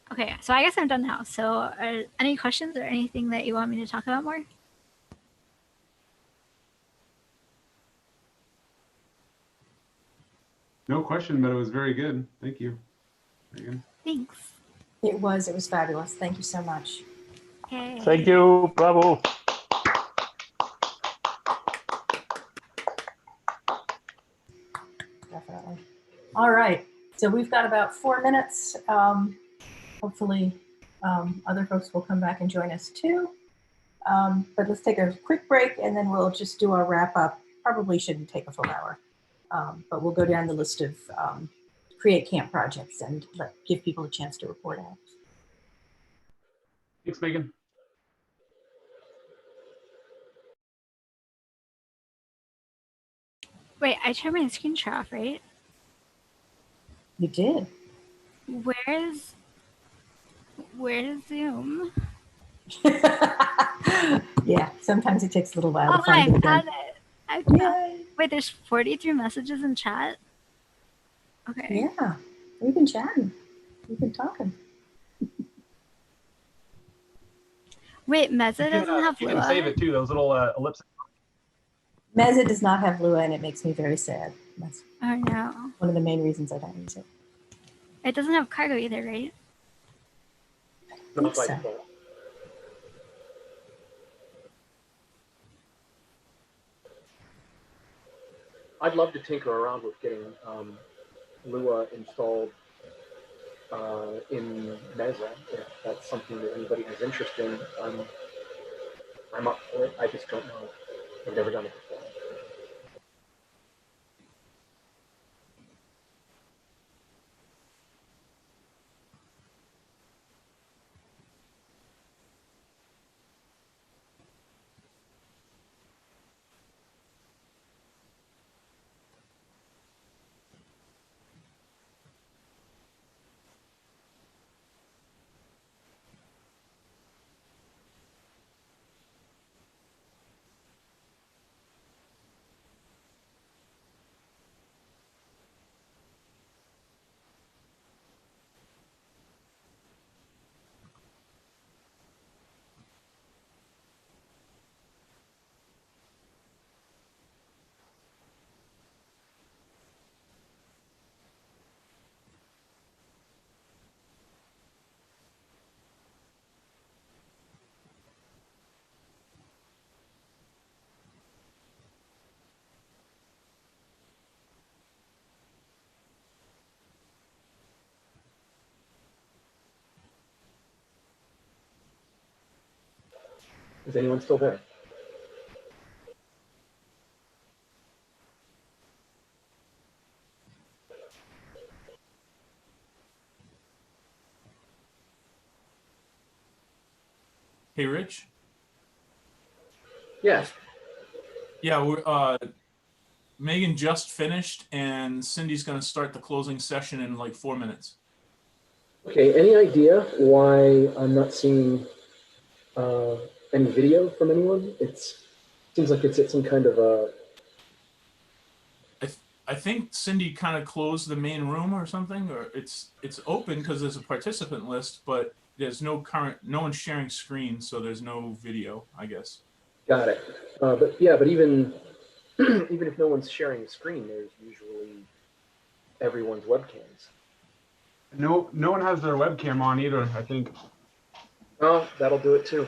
okay, so I guess I'm done now. So any questions or anything that you want me to talk about more? No question, but it was very good. Thank you. Thanks. It was fabulous. Thank you so much. Okay. Thank you. Bravo. Definitely. All right. So we've got about 4 minutes. Hopefully other folks will come back and join us too. But let's take a quick break and then we'll just do our wrap up. Probably shouldn't take a full hour. But we'll go down the list of Create Camp projects and give people a chance to report out. Thanks, Megan. Wait, I turned my screen share off, right? You did. Where's Zoom? Yeah, sometimes it takes a little while Oh, to find it I again. found it. I found. Wait, there's 43 messages in chat. Okay. Yeah, we've been chatting. We've been talking. Wait, Meza doesn't have You can save Lua? it too. Those little ellipses. Meza does not have Lua, and it makes me very sad. That's Oh no. one of the main reasons I don't use it. It doesn't have cargo either, right? Not by so. default. I'd love to tinker around with getting Lua installed in Meza. If that's something that anybody has interest in, I'm up for it. I just don't know. I've never done it before. Is anyone still there? Hey, Rich. Yes. Yeah, we're Megan just finished, and Cindy's going to start the closing session in like 4 minutes. Okay, any idea why I'm not seeing any video from anyone? It seems like it's at some kind of a... I think Cindy kind of closed the main room or something, or it's open because there's a participant list, but there's no one's sharing screen, so there's no video, I guess. Got it. But yeah, but even even if no one's sharing a screen, there's usually everyone's webcams. No one has their webcam on either, I think. Oh, that'll do it too.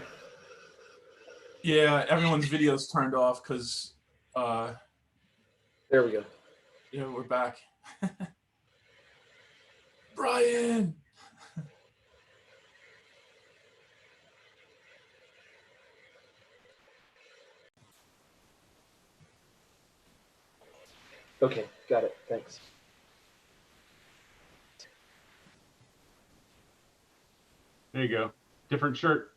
Yeah, everyone's video's turned off because there we go. Yeah, we're back. Brian. Okay, got it. Thanks. There you go. Different shirt.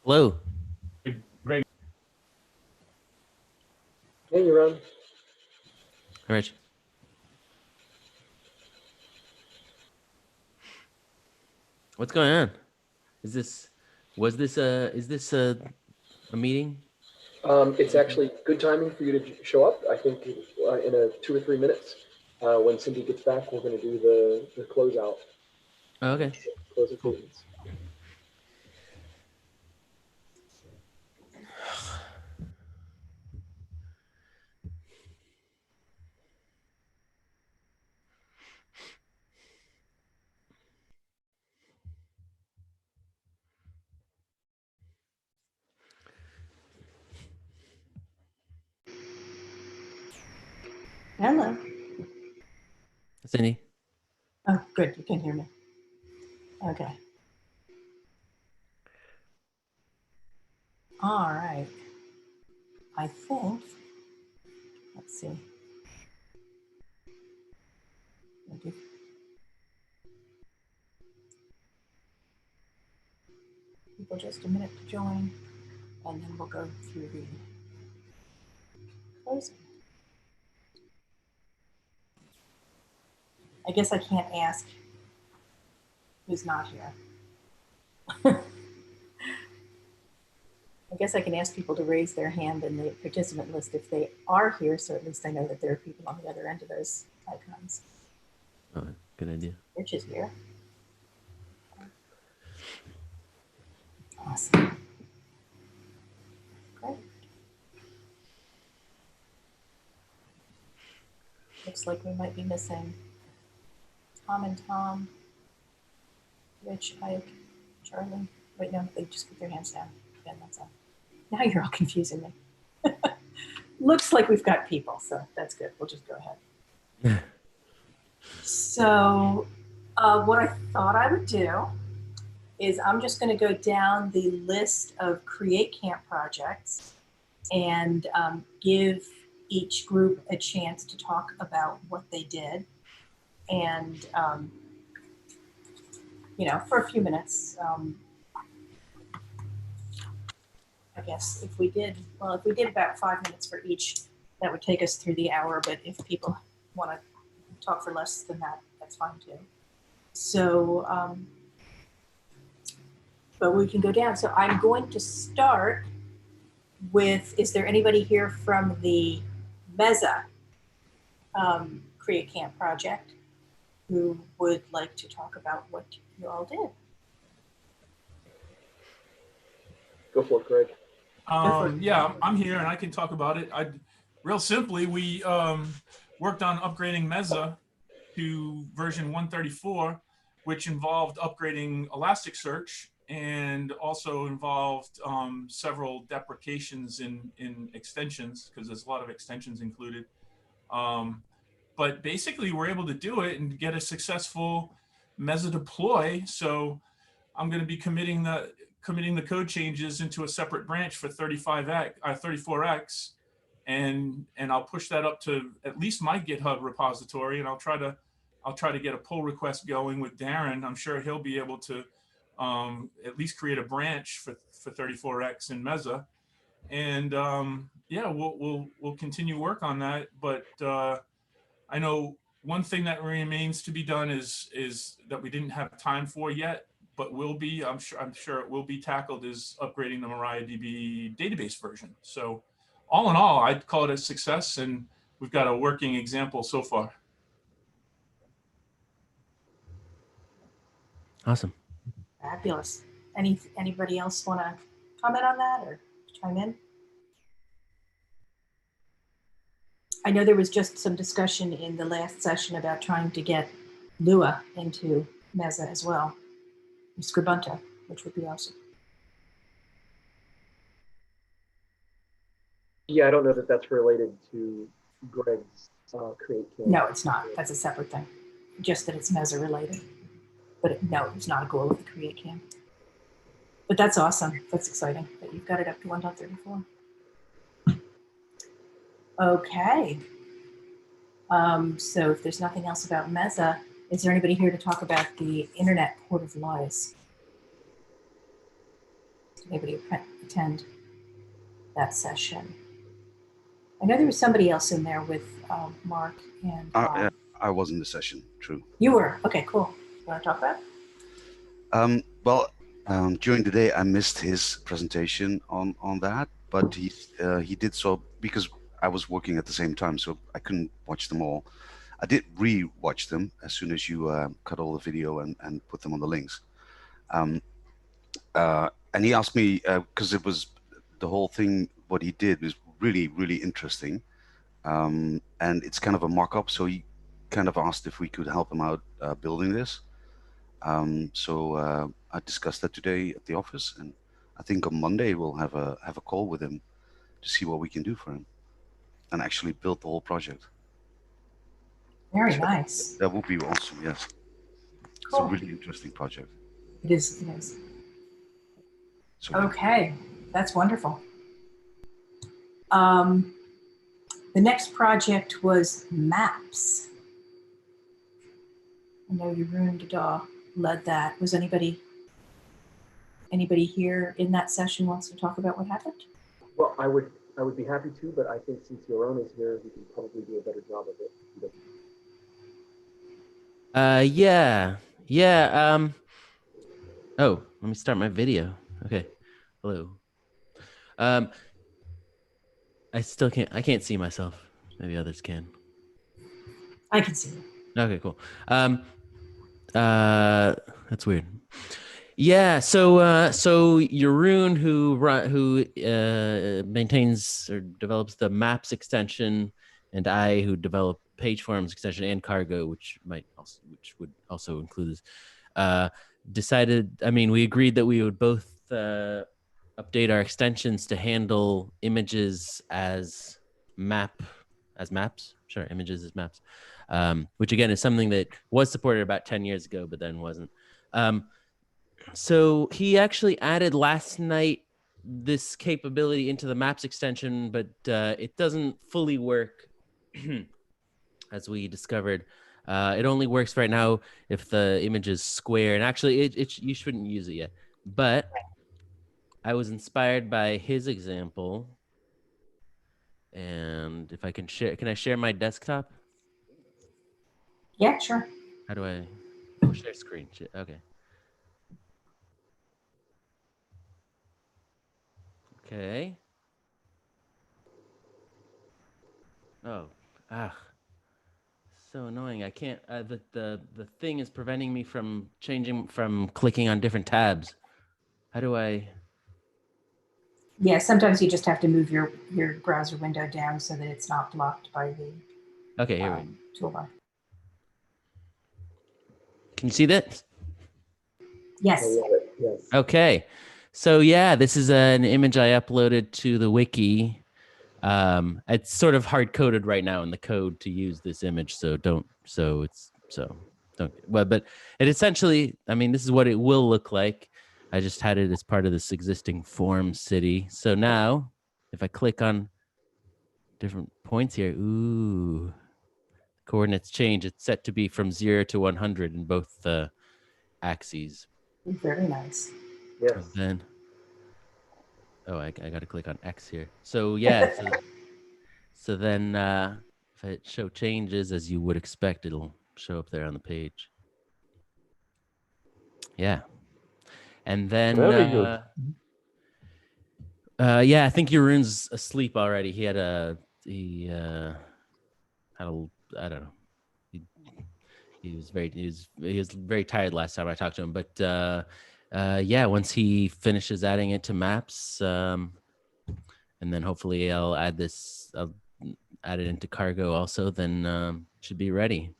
Hello. Greg. Hey, you're on. All right. What's going on? Is this a meeting? It's actually good timing for you to show up. I think in 2 or 3 minutes, when Cindy gets back, we're going to do the closeout. Oh, okay. Closing statements. Hello. Cindy. Oh, good. You can hear me. Okay. All right. I think, let's see. Maybe. People just a minute to join, and then we'll go through the closing. I guess I can't ask who's not here. I guess I can ask people to raise their hand in the participant list if they are here, so at least I know that there are people on the other end of those icons. Oh, good idea. Rich is here. Awesome. Great. Looks like we might be missing Tom and Tom, Rich, Ike, Charlie. Wait, no, they just put their hands down. Yeah, that's all. Now you're all confusing me. Looks like we've got people, so that's good. We'll just go ahead. So what I thought I would do is I'm just going to go down the list of Create Camp projects and give each group a chance to talk about what they did. And, you know, for a few minutes, I guess if we did about 5 minutes for each, that would take us through the hour. But if people want to talk for less than that, that's fine too. So, but we can go down. So I'm going to start with, is there anybody here from the Meza Create Camp project who would like to talk about what you all did? Go for it, Greg. Yeah, I'm here and I can talk about it. Real simply, we worked on upgrading Meza to version 134, which involved upgrading Elasticsearch and also involved several deprecations in extensions, because there's a lot of extensions included. But basically, we're able to do it and get a successful Meza deploy. So I'm going to be committing the code changes into a separate branch for 34x, and I'll push that up to at least my GitHub repository, and I'll try to get a pull request going with Darren. I'm sure he'll be able to at least create a branch for 34x in Meza, and yeah, we'll continue work on that. But I know one thing that remains to be done is that we didn't have time for yet, but will be, I'm sure it will be tackled, is upgrading the MariaDB database version. So all in all, I'd call it a success, and we've got a working example so far. Awesome. Fabulous. Anybody else want to comment on that or chime in? I know there was just some discussion in the last session about trying to get Lua into Meza as well, Scribunta, which would be awesome. Yeah, I don't know that that's related to Greg's Create Camp. No, it's not. That's a separate thing. Just that it's Meza related. But no, it's not a goal of the Create Camp. But that's awesome. That's exciting that you've got it up to 1.34. Okay. So if there's nothing else about Meza, is there anybody here to talk about the Internet Port of Lies? Did anybody attend that session? I know there was somebody else in there with Mark and yeah, I was in the session, true. You were? Okay, cool. You want to talk about it? Well, during the day, I missed his presentation on that, but he did so because I was working at the same time, so I couldn't watch them all. I did re-watch them as soon as you cut all the video and put them on the links. And he asked me, because it was the whole thing, what he did was really, really interesting. And it's kind of a mock-up, so he kind of asked if we could help him out building this. So I discussed that today at the office, and I think on Monday we'll have a call with him to see what we can do for him and actually build the whole project. Very nice. That would be awesome. Yes, it's a Cool. really interesting project. It is. It is. So Okay, that's wonderful. The next project was maps. I know Jeroen de Daw led that. Was anybody here in that session wants to talk about what happened? Well, I would be happy to, but I think since Jeroen is here, he can probably do a better job of it. Yeah. Oh, let me start my video. Okay. Hello. I can't see myself. Maybe others can. I can see it. Okay, cool. That's weird. Yeah, so Jeroen, who maintains or develops the Maps extension, and I, who develop Page Forms extension and Cargo, which would also include this, decided. I mean, we agreed that we would both update our extensions to handle images as maps. Sure, images as maps, which again is something that was supported about 10 years ago, but then wasn't. So he actually added last night this capability into the maps extension, but it doesn't fully work, as we discovered. It only works right now if the image is square, and actually you shouldn't use it yet. But I was inspired by his example, and if I can I share my desktop? Yeah, sure. How do I share screen? Okay. Okay. Oh, so annoying. I can't. The thing is preventing me from clicking on different tabs. How do I? Yeah, sometimes you just have to move your browser window down so that it's not blocked by the Okay, here we go. toolbar. Can you see that? Yes. Yes. Okay. So yeah, this is an image I uploaded to the wiki. It's sort of hard coded right now in the code to use this image, so don't. Well, but it essentially, I mean, this is what it will look like. I just had it as part of this existing form city. So now, if I click on different points here, ooh, coordinates change. It's set to be from 0 to 100 in both axes. Very nice. Yes. And then, I got to click on X here. So yeah, so then if I show changes, as you would expect, it'll show up there on the page. Yeah. And then, Very good. yeah, I think Jeroen's asleep already. He had I don't know. He was very tired last time I talked to him. But yeah, once he finishes adding it to maps, and then hopefully I'll add it into Cargo also, then should be ready.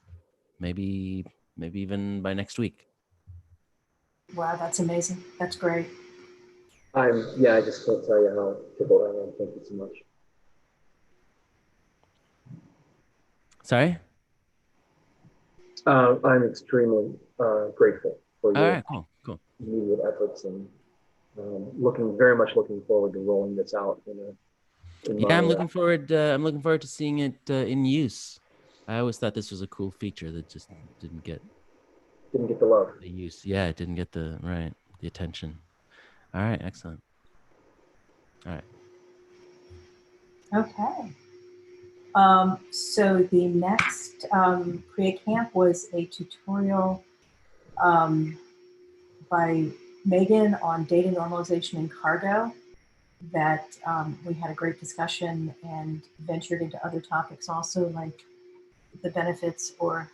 Maybe even by next week. Wow, that's amazing. That's great. I just can't tell you how tickled I am. Thank you so much. Sorry? I'm extremely grateful for All your right, cool. immediate efforts, and very much looking forward to rolling this out I'm looking forward to seeing it in use. I always thought this was a cool feature that just didn't get the love. The use. Yeah, it didn't get the attention. All right, excellent. All right. Okay. So the next Create Camp was a tutorial by Megan on data normalization in Cargo that we had a great discussion and ventured into other topics also, like the benefits or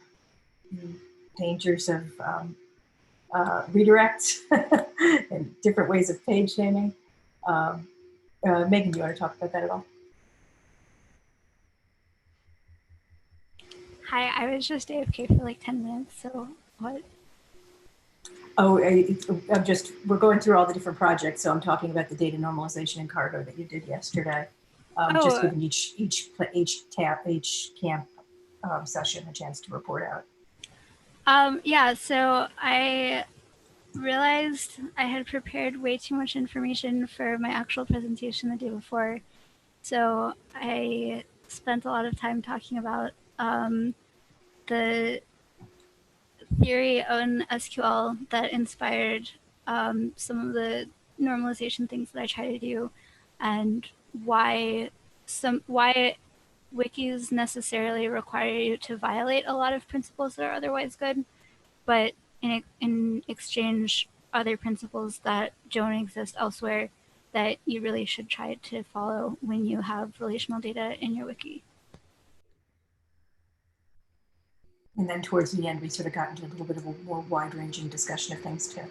dangers of redirects and different ways of page naming. Megan, do you want to talk about that at all? Hi, I was just AFK for like 10 minutes, so what? Oh, we're going through all the different projects, so I'm talking about the data normalization in Cargo that you did yesterday. Just giving each camp session a chance to report out. Yeah, so I realized I had prepared way too much information for my actual presentation the day before. So I spent a lot of time talking about the theory on SQL that inspired some of the normalization things that I try to do, and why wikis necessarily require you to violate a lot of principles that are otherwise good, but in exchange, other principles that don't exist elsewhere that you really should try to follow when you have relational data in your wiki. And then towards the end, we sort of got into a little bit of a more wide-ranging discussion of things too.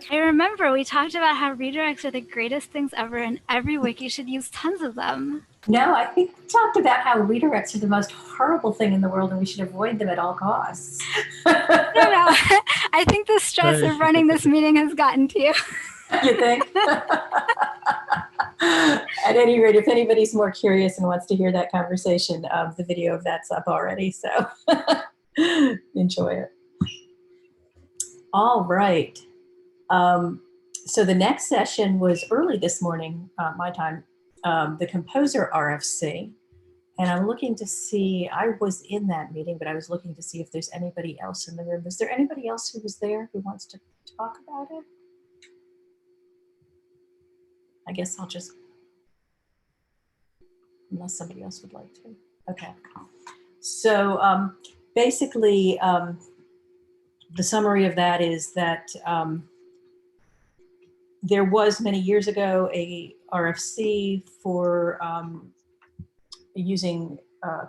I remember we talked about how redirects are the greatest things ever and every wiki should use tons of them. No, I think we talked about how redirects are the most horrible thing in the world and we should avoid them at all costs. No, I think the stress of running this meeting has gotten to you. You think? At any rate, if anybody's more curious and wants to hear that conversation, the video of that's up already, so enjoy it. All right. So the next session was early this morning, my time, the Composer RFC. And I'm looking to see, I was in that meeting, but I was looking to see if there's anybody else in the room. Is there anybody else who was there who wants to talk about it? I guess I'll just, unless somebody else would like to. Okay. So basically, the summary of that is that there was many years ago a RFC for using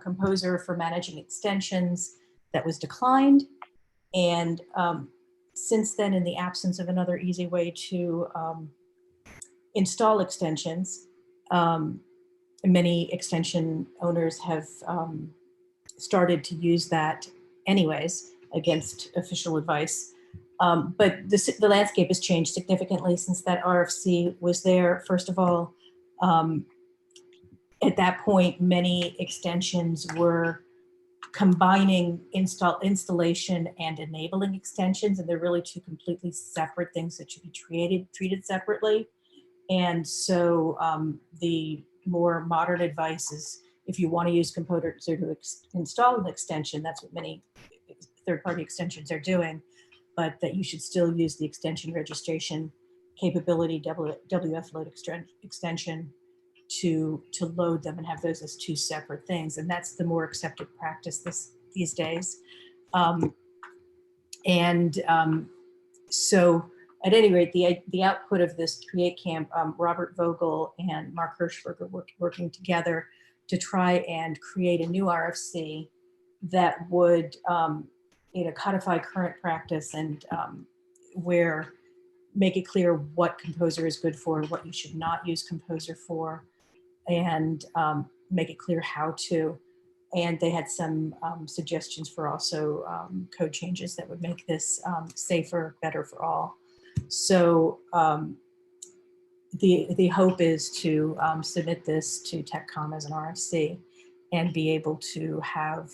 Composer for managing extensions that was declined. And since then, in the absence of another easy way to install extensions, many extension owners have started to use that anyways against official advice. But the landscape has changed significantly since that RFC was there. First of all, at that point, many extensions were combining installation and enabling extensions, and they're really two completely separate things that should be treated separately. And so the more modern advice is if you want to use Composer to install an extension, that's what many third-party extensions are doing, but that you should still use the extension registration capability, WF load extension, to load them and have those as two separate things. And that's the more accepted practice these days. So at any rate, the output of this Create Camp, Robert Vogel and Mark Hirschberg are working together to try and create a new RFC that would codify current practice and where make it clear what Composer is good for and what you should not use Composer for, and make it clear how to. And they had some suggestions for also code changes that would make this safer, better for all. So the hope is to submit this to TechCom as an RFC and be able to have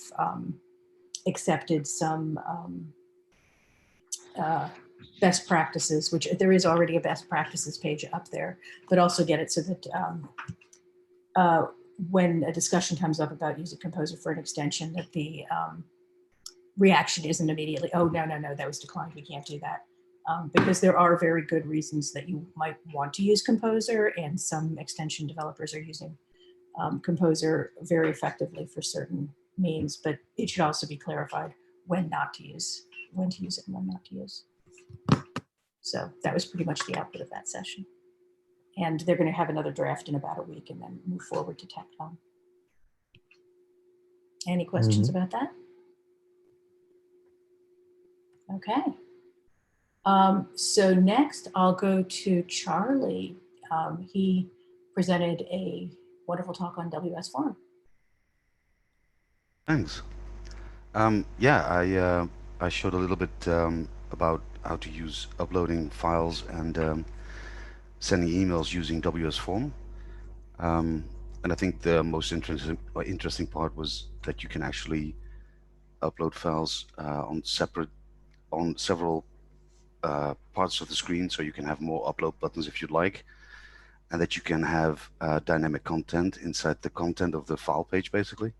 accepted some best practices, which there is already a best practices page up there, but also get it so that when a discussion comes up about using Composer for an extension, that the reaction isn't immediately, oh, no, that was declined, we can't do that. Because there are very good reasons that you might want to use Composer, and some extension developers are using Composer very effectively for certain means, but it should also be clarified when not to use, when to use it and when not to use. So that was pretty much the output of that session. And they're going to have another draft in about a week and then move forward to TechCom. Any questions about that? Okay. So next I'll go to Charlie. He presented a wonderful talk on WS Form. Thanks. Yeah, I showed a little bit about how to use uploading files and sending emails using WS Form. And I think the most interesting part was that you can actually upload files on several parts of the screen, so you can have more upload buttons if you'd like, and that you can have dynamic content inside the content of the file page, basically.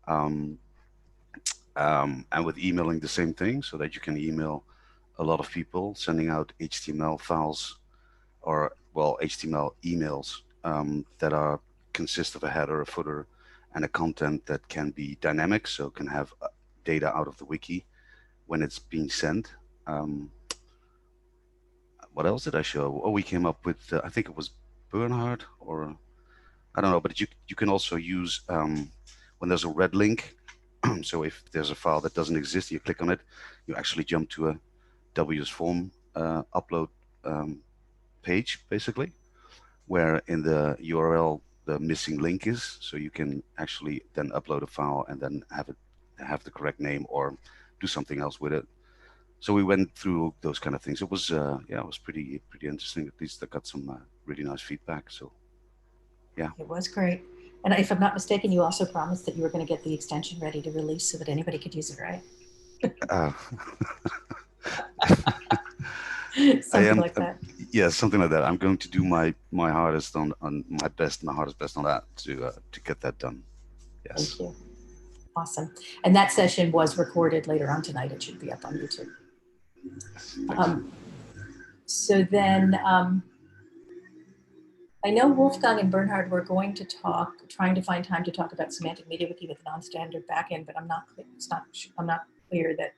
And with emailing, the same thing, so that you can email a lot of people, sending out HTML files, or well, HTML emails that consist of a header, a footer, and a content that can be dynamic, so can have data out of the wiki when it's being sent. What else did I show? Oh, we came up with, I think it was Bernhard, or I don't know, but you can also use when there's a red link. So if there's a file that doesn't exist, you click on it, you actually jump to a WS Form upload page, basically, where in the URL the missing link is, so you can actually then upload a file and then have the correct name or do something else with it. So we went through those kind of things. It was yeah, it was pretty interesting. At least I got some really nice feedback. So yeah, it was great. And if I'm not mistaken, you also promised that you were going to get the extension ready to release so that anybody could use it, right? Something like that. Yeah, something like that. I'm going to do my hardest on my hardest best on that to get that done. Yes. Thank you. Awesome. And that session was recorded later on tonight. It should be up on YouTube. So then I know Wolfgang and Bernhard were going to trying to find time to talk about semantic MediaWiki with a non-standard backend, but I'm not clear that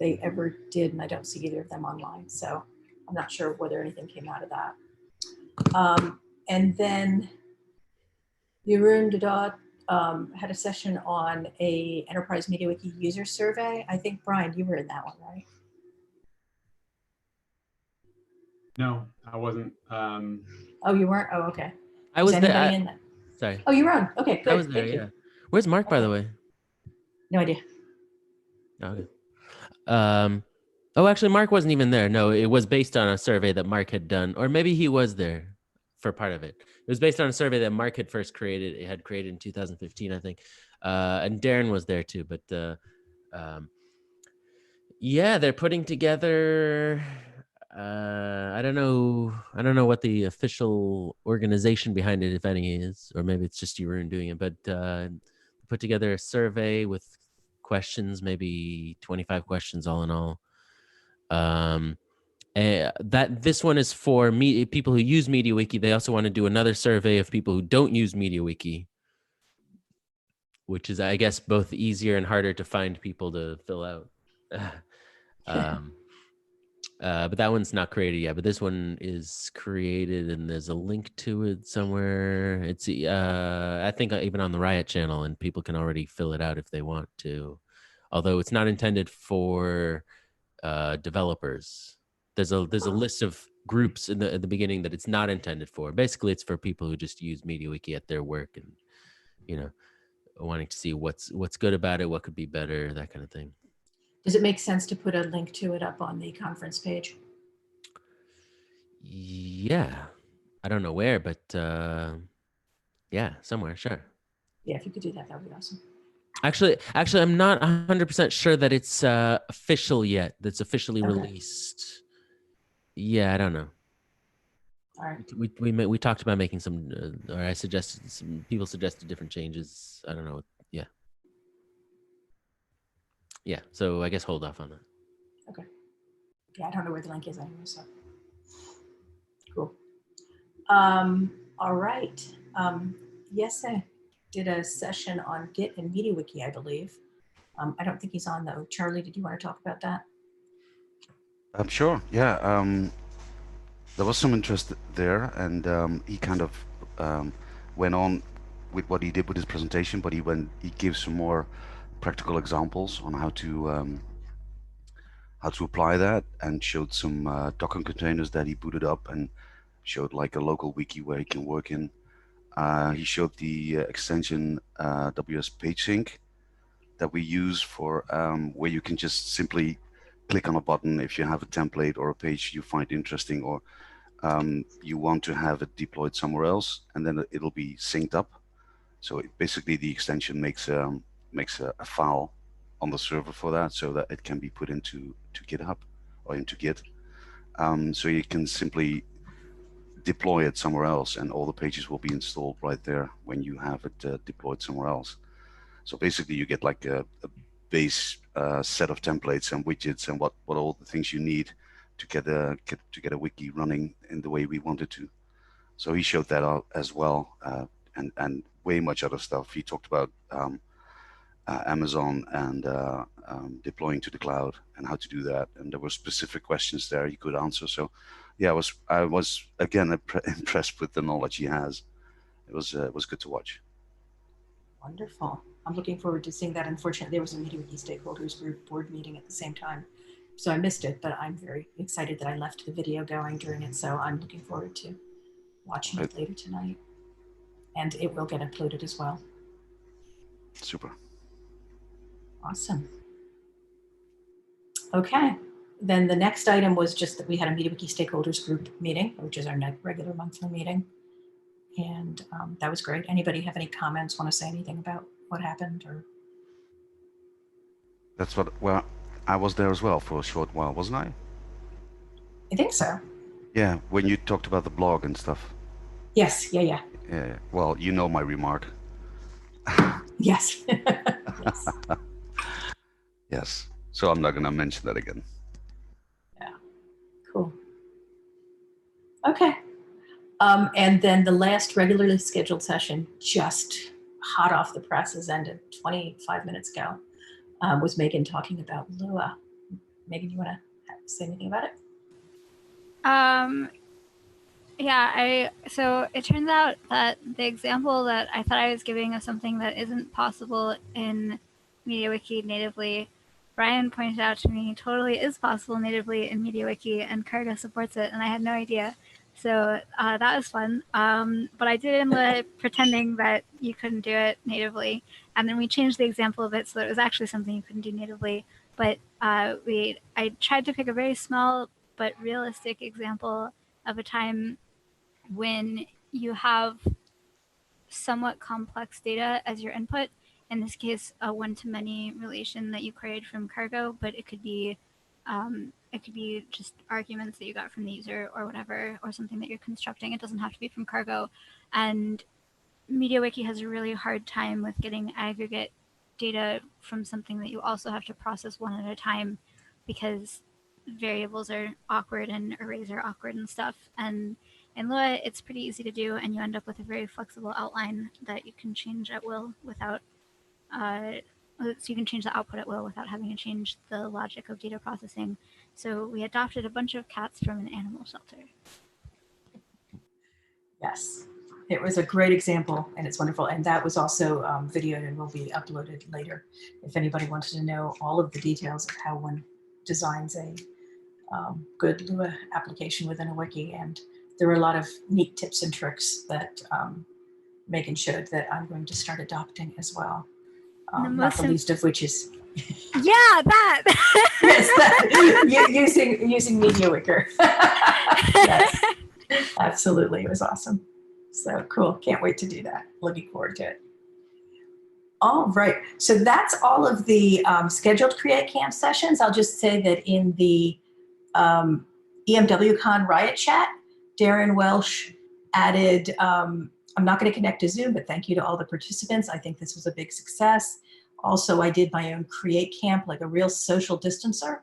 they ever did, and I don't see either of them online. So I'm not sure whether anything came out of that. And then Jeroen de Dot had a session on a enterprise MediaWiki user survey. I think, Brian, you were in that one, right? No, I wasn't. Oh, you weren't? Oh, okay. I was there. Anybody in that? Sorry. Oh, you were on. Okay, good. I was there, Thank you. yeah. Where's Mark, by the way? No idea. Okay. Oh, actually, Mark wasn't even there. No, it was based on a survey that Mark had done, or maybe he was there for part of it. It was based on a survey that Mark had first created. It had created in 2015, I think. And Darren was there too. But yeah, they're putting together. I don't know what the official organization behind it, if any, is, or maybe it's just Jeroen doing it. But put together a survey with questions, maybe 25 questions all in all. That this one is for people who use MediaWiki. They also want to do another survey of people who don't use MediaWiki, which is, I guess, both easier and harder to find people to fill out. But that one's not created yet. But this one is created, and there's a link to it somewhere. It's I think even on the Riot channel, and people can already fill it out if they want to. Although it's not intended for developers. There's a list of groups at the beginning that it's not intended for. Basically, it's for people who just use MediaWiki at their work and, you know, wanting to see what's good about it, what could be better, that kind of thing. Does it make sense to put a link to it up on the conference page? Yeah, I don't know where, but yeah, somewhere, sure. Yeah, if you could do that, that would be awesome. Actually, I'm not 100% sure that it's official yet. That's officially released. Yeah, I don't know. All right. We talked about making some, or I suggested some. People suggested different changes. I don't know. Yeah. Yeah. So I guess hold off on that. Okay. Yeah, I don't know where the link is anyway. So cool. All right. Yes, I did a session on Git and MediaWiki, I believe. I don't think he's on though. Charlie, did you want to talk about that? Sure. Yeah. There was some interest there, and he kind of went on with what he did with his presentation, but he gave some more practical examples on how to apply that, and showed some Docker containers that he booted up, and showed like a local wiki where he can work in. He showed the extension WS PageSync that we use for where you can just simply click on a button if you have a template or a page you find interesting, or you want to have it deployed somewhere else, and then it'll be synced up. So basically the extension makes a file on the server for that, so that it can be put into GitHub or into Git. So you can simply deploy it somewhere else, and all the pages will be installed right there when you have it deployed somewhere else. So basically, you get like a base set of templates and widgets and what all the things you need to get a wiki running in the way we wanted to. So he showed that out as well, and way much other stuff. He talked about Amazon and deploying to the cloud and how to do that, and there were specific questions there he could answer. So yeah, I was again impressed with the knowledge he has. It was good to watch. Wonderful. I'm looking forward to seeing that. Unfortunately, there was a MediaWiki stakeholders group board meeting at the same time, so I missed it, but I'm very excited that I left the video going during it, so I'm looking forward to watching it later tonight. And it will get uploaded as well. Super. Awesome. Okay. Then the next item was just that we had a MediaWiki stakeholders group meeting, which is our regular monthly meeting. And that was great. Anybody have any comments, want to say anything about what happened? Or That's what, well, I was there as well for a short while, wasn't I? I think so. Yeah, when you talked about the blog and stuff. Yes, yeah. Yeah, well, you know my remark. Yes. Yes. Yes, so I'm not going to mention that again. Yeah, cool. Okay. And then the last regularly scheduled session, just hot off the presses, ended 25 minutes ago, was Megan talking about Lua. Megan, you want to say anything about it? Yeah, so it turns out that the example that I thought I was giving of something that isn't possible in MediaWiki natively, Brian pointed out to me totally is possible natively in MediaWiki, and Cargo supports it, and I had no idea. So that was fun. But I did it in Lua pretending that you couldn't do it natively, and then we changed the example of it so that it was actually something you couldn't do natively. But I tried to pick a very small but realistic example of a time when you have somewhat complex data as your input, in this case a one-to-many relation that you queried from Cargo, but it could be just arguments that you got from the user or whatever, or something that you're constructing. It doesn't have to be from Cargo. And MediaWiki has a really hard time with getting aggregate data from something that you also have to process one at a time, because variables are awkward and arrays are awkward and stuff. And in Lua, it's pretty easy to do, and you end up with a very flexible outline that you can change at will without, so you can change the output at will without having to change the logic of data processing. So we adopted a bunch of cats from an animal shelter. Yes, it was a great example, and it's wonderful. And that was also videoed and will be uploaded later. If anybody wanted to know all of the details of how one designs a good Lua application within a wiki. And there were a lot of neat tips and tricks that Megan showed that I'm going to start adopting as well. Not the least of which is yeah, that yes, that, using MediaWiki. Yes, absolutely, it was awesome. So cool, can't wait to do that. Looking forward to it. All right, so that's all of the scheduled Create Camp sessions. I'll just say that in the EMWCon Riot chat, Darren Welsh added, I'm not going to connect to Zoom, but thank you to all the participants. I think this was a big success. Also, I did my own Create Camp, like a real social distancer.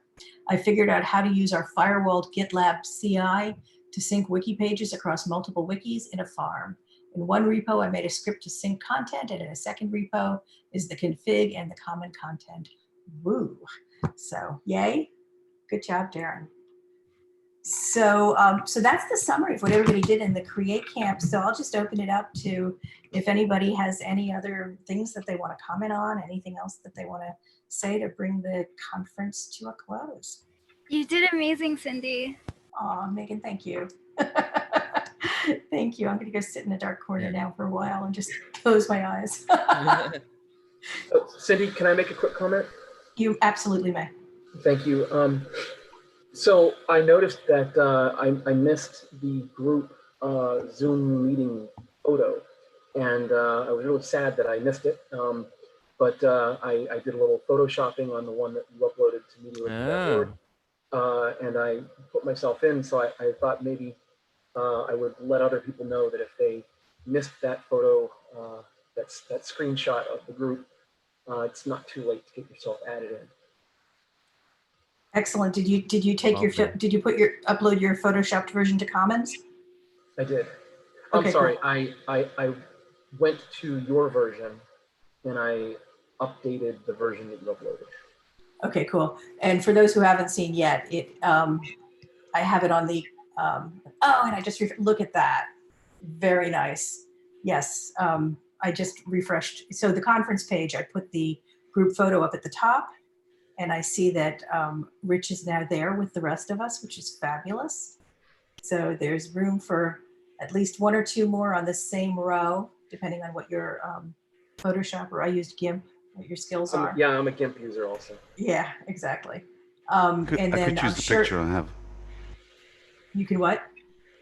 I figured out how to use our firewalled GitLab CI to sync wiki pages across multiple wikis in a farm. In one repo, I made a script to sync content, and in a second repo is the config and the common content. Woo. So yay. Good job, Darren. So, so that's the summary of what everybody did in the Create Camp. So I'll just open it up to if anybody has any other things that they want to comment on, anything else that they want to say to bring the conference to a close. You did amazing, Cindy. Aw, Megan, thank you. Thank you. I'm going to go sit in a dark corner now for a while and just close my eyes. Oh, Cindy, can I make a quick comment? You absolutely may. Thank you. So I noticed that I missed the group Zoom meeting photo, and I was really sad that I missed it. but I did a little photoshopping on the one that you uploaded to MediaWiki.org, and I put myself in. So I thought maybe I would let other people know that if they missed that photo, that screenshot of the group, it's not too late to get yourself added in. Excellent. Did you take upload your photoshopped version to Commons? I did. Okay, I'm sorry. cool. I went to your version and I updated the version that you uploaded. Okay, cool. And for those who haven't seen yet, I have it on the and I just look at that. Very nice. Yes, I just refreshed. So the conference page, I put the group photo up at the top, and I see that Rich is now there with the rest of us, which is fabulous. So there's room for at least one or two more on the same row, depending on what your Photoshop, or I used GIMP, what your skills are. Yeah, I'm a GIMP user also. Yeah, exactly. I could use the picture I have. You can what?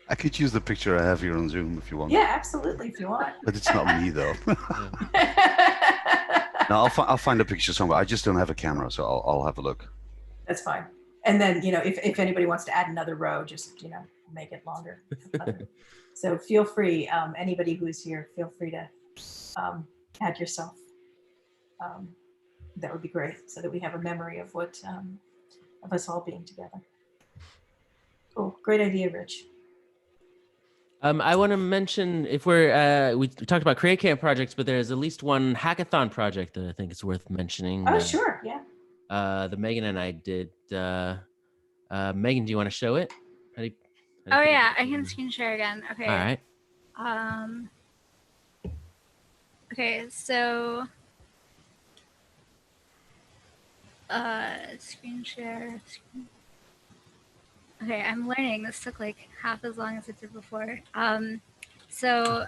I could use the picture I have here on Zoom if you want. Yeah, absolutely, if you want. But it's not me though. No, I'll find a picture somewhere. I just don't have a camera, so I'll have a look. That's fine. And then, if anybody wants to add another row, just, make it longer. So feel free, anybody who's here, feel free to add yourself. That would be great, so that we have a memory of what, of us all being together. Cool, great idea, Rich. I want to mention, if we talked about Create Camp projects, but there's at least one hackathon project that I think is worth mentioning. Oh, sure, yeah. The Megan and I did. Megan, do you want to show it? Oh yeah, I can screen share again. Okay. All right. Okay, so screen share. Okay, I'm learning. This took like half as long as it did before. So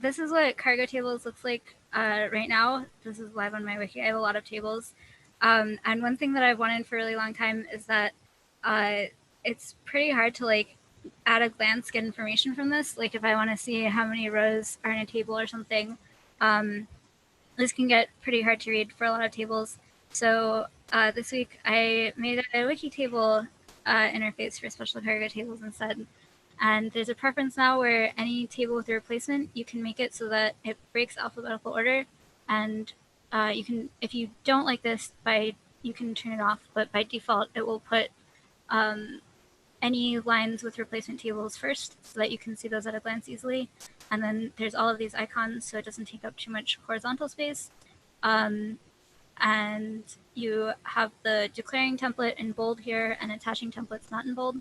this is what cargo tables looks like right now. This is live on my wiki. I have a lot of tables. And one thing that I've wanted for a really long time is that it's pretty hard to like at a glance get information from this. Like if I want to see how many rows are in a table or something, this can get pretty hard to read for a lot of tables. So this week I made a wiki table interface for special cargo tables instead. And there's a preference now where any table with a replacement, you can make it so that it breaks alphabetical order. And you can, if you don't like this, you can turn it off. But by default, it will put any lines with replacement tables first so that you can see those at a glance easily. And then there's all of these icons so it doesn't take up too much horizontal space. And you have the declaring template in bold here and attaching templates not in bold.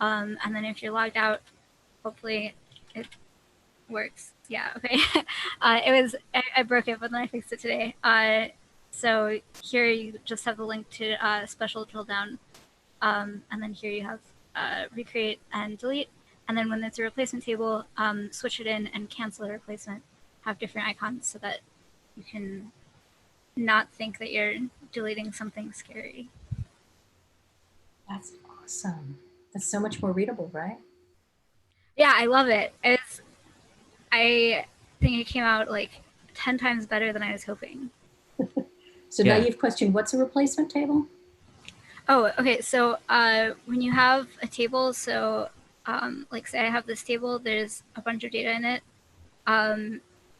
And then if you're logged out, hopefully it works. Yeah, okay. I broke it, but then I fixed it today. So here you just have the link to special drill down. And then here you have recreate and delete. And then when there's a replacement table, switch it in and cancel a replacement. Have different icons so that you can not think that you're deleting something scary. That's awesome. That's so much more readable, right? Yeah, I love it. I think it came out like 10 times better than I was hoping. So now you've questioned, what's a replacement table? Oh, okay. So when you have a table, so like say I have this table, there's a bunch of data in it.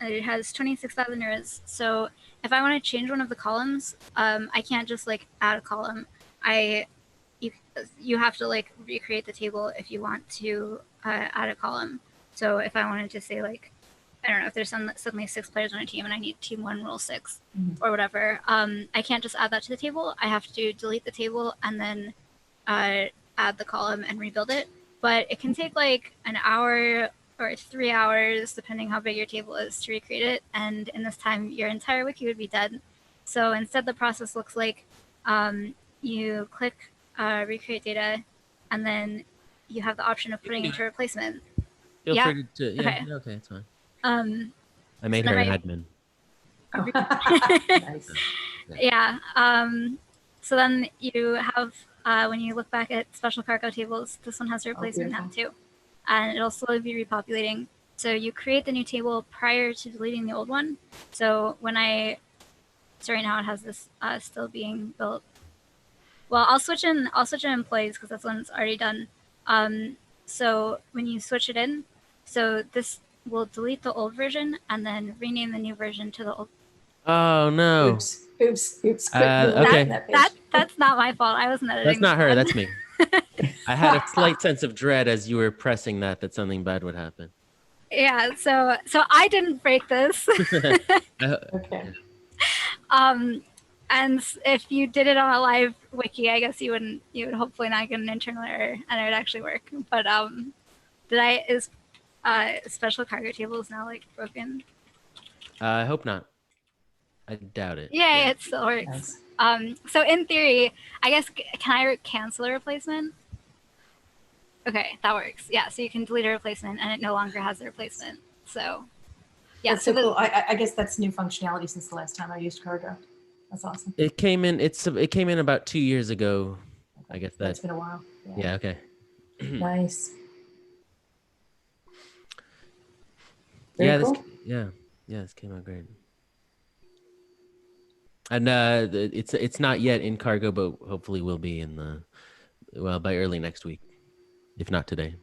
It has 26,000 rows. So if I want to change one of the columns, I can't just like add a column. You have to like recreate the table if you want to add a column. So if I wanted to say like, I don't know, if there's suddenly 6 players on a team and I need team 1 rule 6 or whatever, I can't just add that to the table. I have to delete the table and then add the column and rebuild it. But it can take like an hour or 3 hours, depending how big your table is, to recreate it. And in this time, your entire wiki would be dead. So instead, the process looks like you click recreate data, and then you have the option of putting it to replacement. Feel free to, okay, it's fine. I made her admin. Nice. Yeah. So then you have, when you look back at special cargo tables, this one has a replacement now too. And it'll slowly be repopulating. So you create the new table prior to deleting the old one. So so right now it has this still being built. Well, I'll switch in employees because that's when it's already done. So when you switch it in, so this will delete the old version and then rename the new version to the old. Oh no. Oops. Quick, okay. That's not my fault. I wasn't editing. That's not her. one. That's me. I had a slight sense of dread as you were pressing that something bad would happen. Yeah. So I didn't break this. Okay. And if you did it on a live wiki, I guess you would hopefully not get an internal error and it would actually work. But is special cargo tables now like broken? I hope not. I doubt it. Yeah, it still works. So in theory, I guess, can I cancel a replacement? Okay, that works. Yeah, so you can delete a replacement and it no longer has a replacement. So yeah, That's so cool. I guess that's new functionality since the last time I used Cargo. That's awesome. It came in. It came in about 2 years ago. I guess That's been a while. Yeah. Okay. Nice. Yeah. Very cool. Yeah. This came out great. And it's not yet in Cargo, but hopefully will be by early next week, if not today.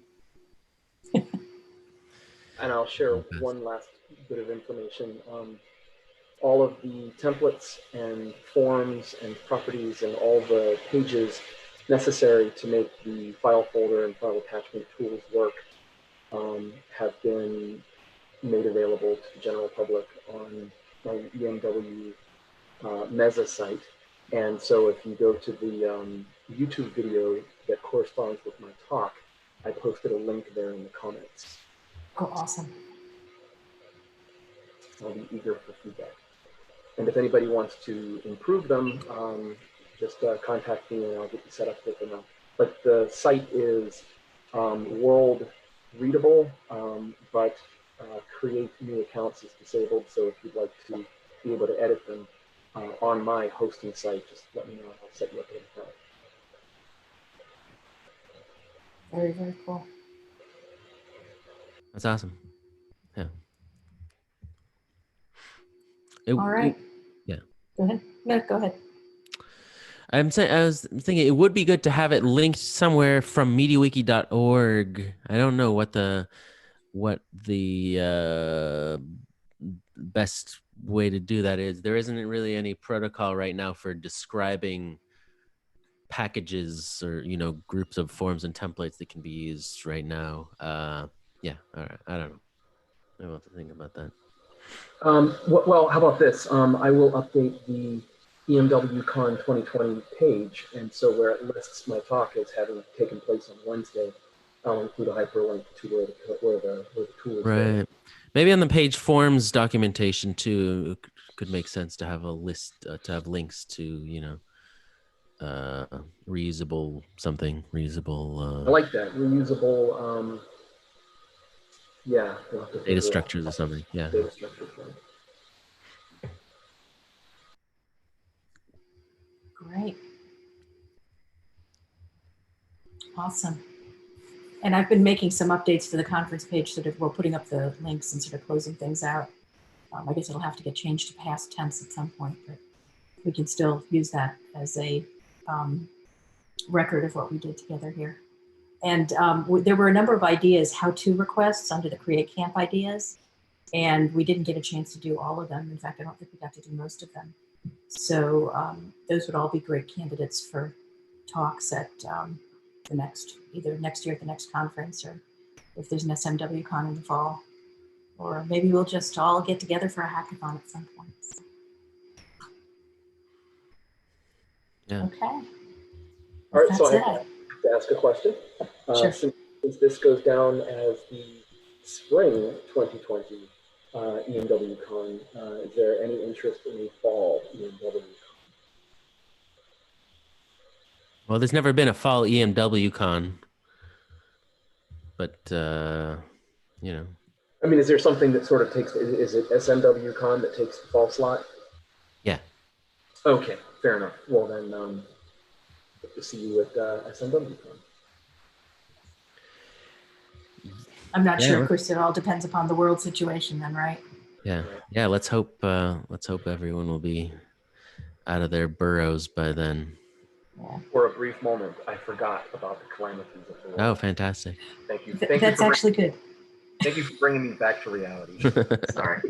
And I'll share one last bit of information. All of the templates and forms and properties and all the pages necessary to make the file folder and file attachment tools work have been made available to the general public on my EMW Meza site. And so if you go to the YouTube video that corresponds with my talk, I posted a link there in the comments. Oh, awesome. I'll be eager for feedback. And if anybody wants to improve them, just contact me and I'll get you set up with them. But the site is world readable, but create new accounts is disabled. So if you'd like to be able to edit them on my hosting site, just let me know. I'll set you up with an account. Very, very cool. That's awesome. Yeah. All right. Yeah. Go ahead. No, go ahead. I was thinking it would be good to have it linked somewhere from MediaWiki.org. I don't know what the best way to do that is. There isn't really any protocol right now for describing packages or groups of forms and templates that can be used right now. Yeah. All right. I don't know. I will have to think about that. Well, how about this? I will update the EMWCon 2020 page, and so where it lists my talk as having taken place on Wednesday, I'll include a hyperlink to where the tool is. Right. Maybe on the page forms documentation too, it could make sense to have a list, to have links to, reusable something, reusable. I like that, reusable. Yeah. Data structures or something. Yeah. Data structures. Right. Great. Awesome. And I've been making some updates to the conference page, sort of, we're putting up the links and sort of closing things out. I guess it'll have to get changed to past tense at some point, but we can still use that as a record of what we did together here. And there were a number of ideas, how-to requests under the Create Camp ideas, and we didn't get a chance to do all of them. In fact, I don't think we got to do most of them. So those would all be great candidates for talks at either next year at the next conference, or if there's an SMWCon in the fall, or maybe we'll just all get together for a hackathon at some point. So. Yeah. Okay. All right, so I have to ask a question. Sure. Since this goes down as the spring 2020 EMWCon, is there any interest in the fall EMWCon? Well, there's never been a fall EMWCon, but I mean, is there something that sort of takes? Is it SMWCon that takes the fall slot? Yeah. Okay, fair enough. Well then, hope to see you at SMWCon. I'm not Yeah, sure. Of course, it all depends upon the world situation then, right? Yeah. Let's hope everyone will be out of their burrows by then. Yeah. For a brief moment, I forgot about the calamities of the world. Oh, fantastic. Thank you. That's actually good. Thank you for bringing me back to reality. Sorry.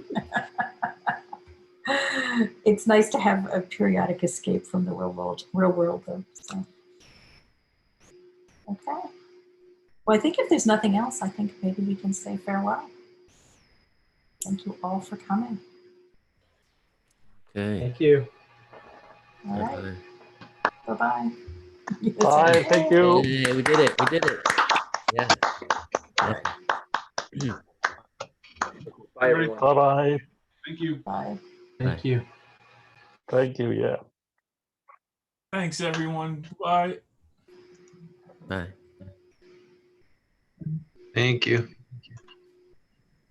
It's nice to have a periodic escape from the real world though. So. Okay. Well, I think if there's nothing else, I think maybe we can say farewell. Thank you all for coming. Okay. Thank you. All right. Bye-bye. Bye-bye. Bye. Thank you. Hey, we did it. We did it. Yeah. Bye, everyone. Bye-bye. Thank you. Bye. Thank you. Thank you, yeah. Thanks, everyone. Bye. Bye. Thank you.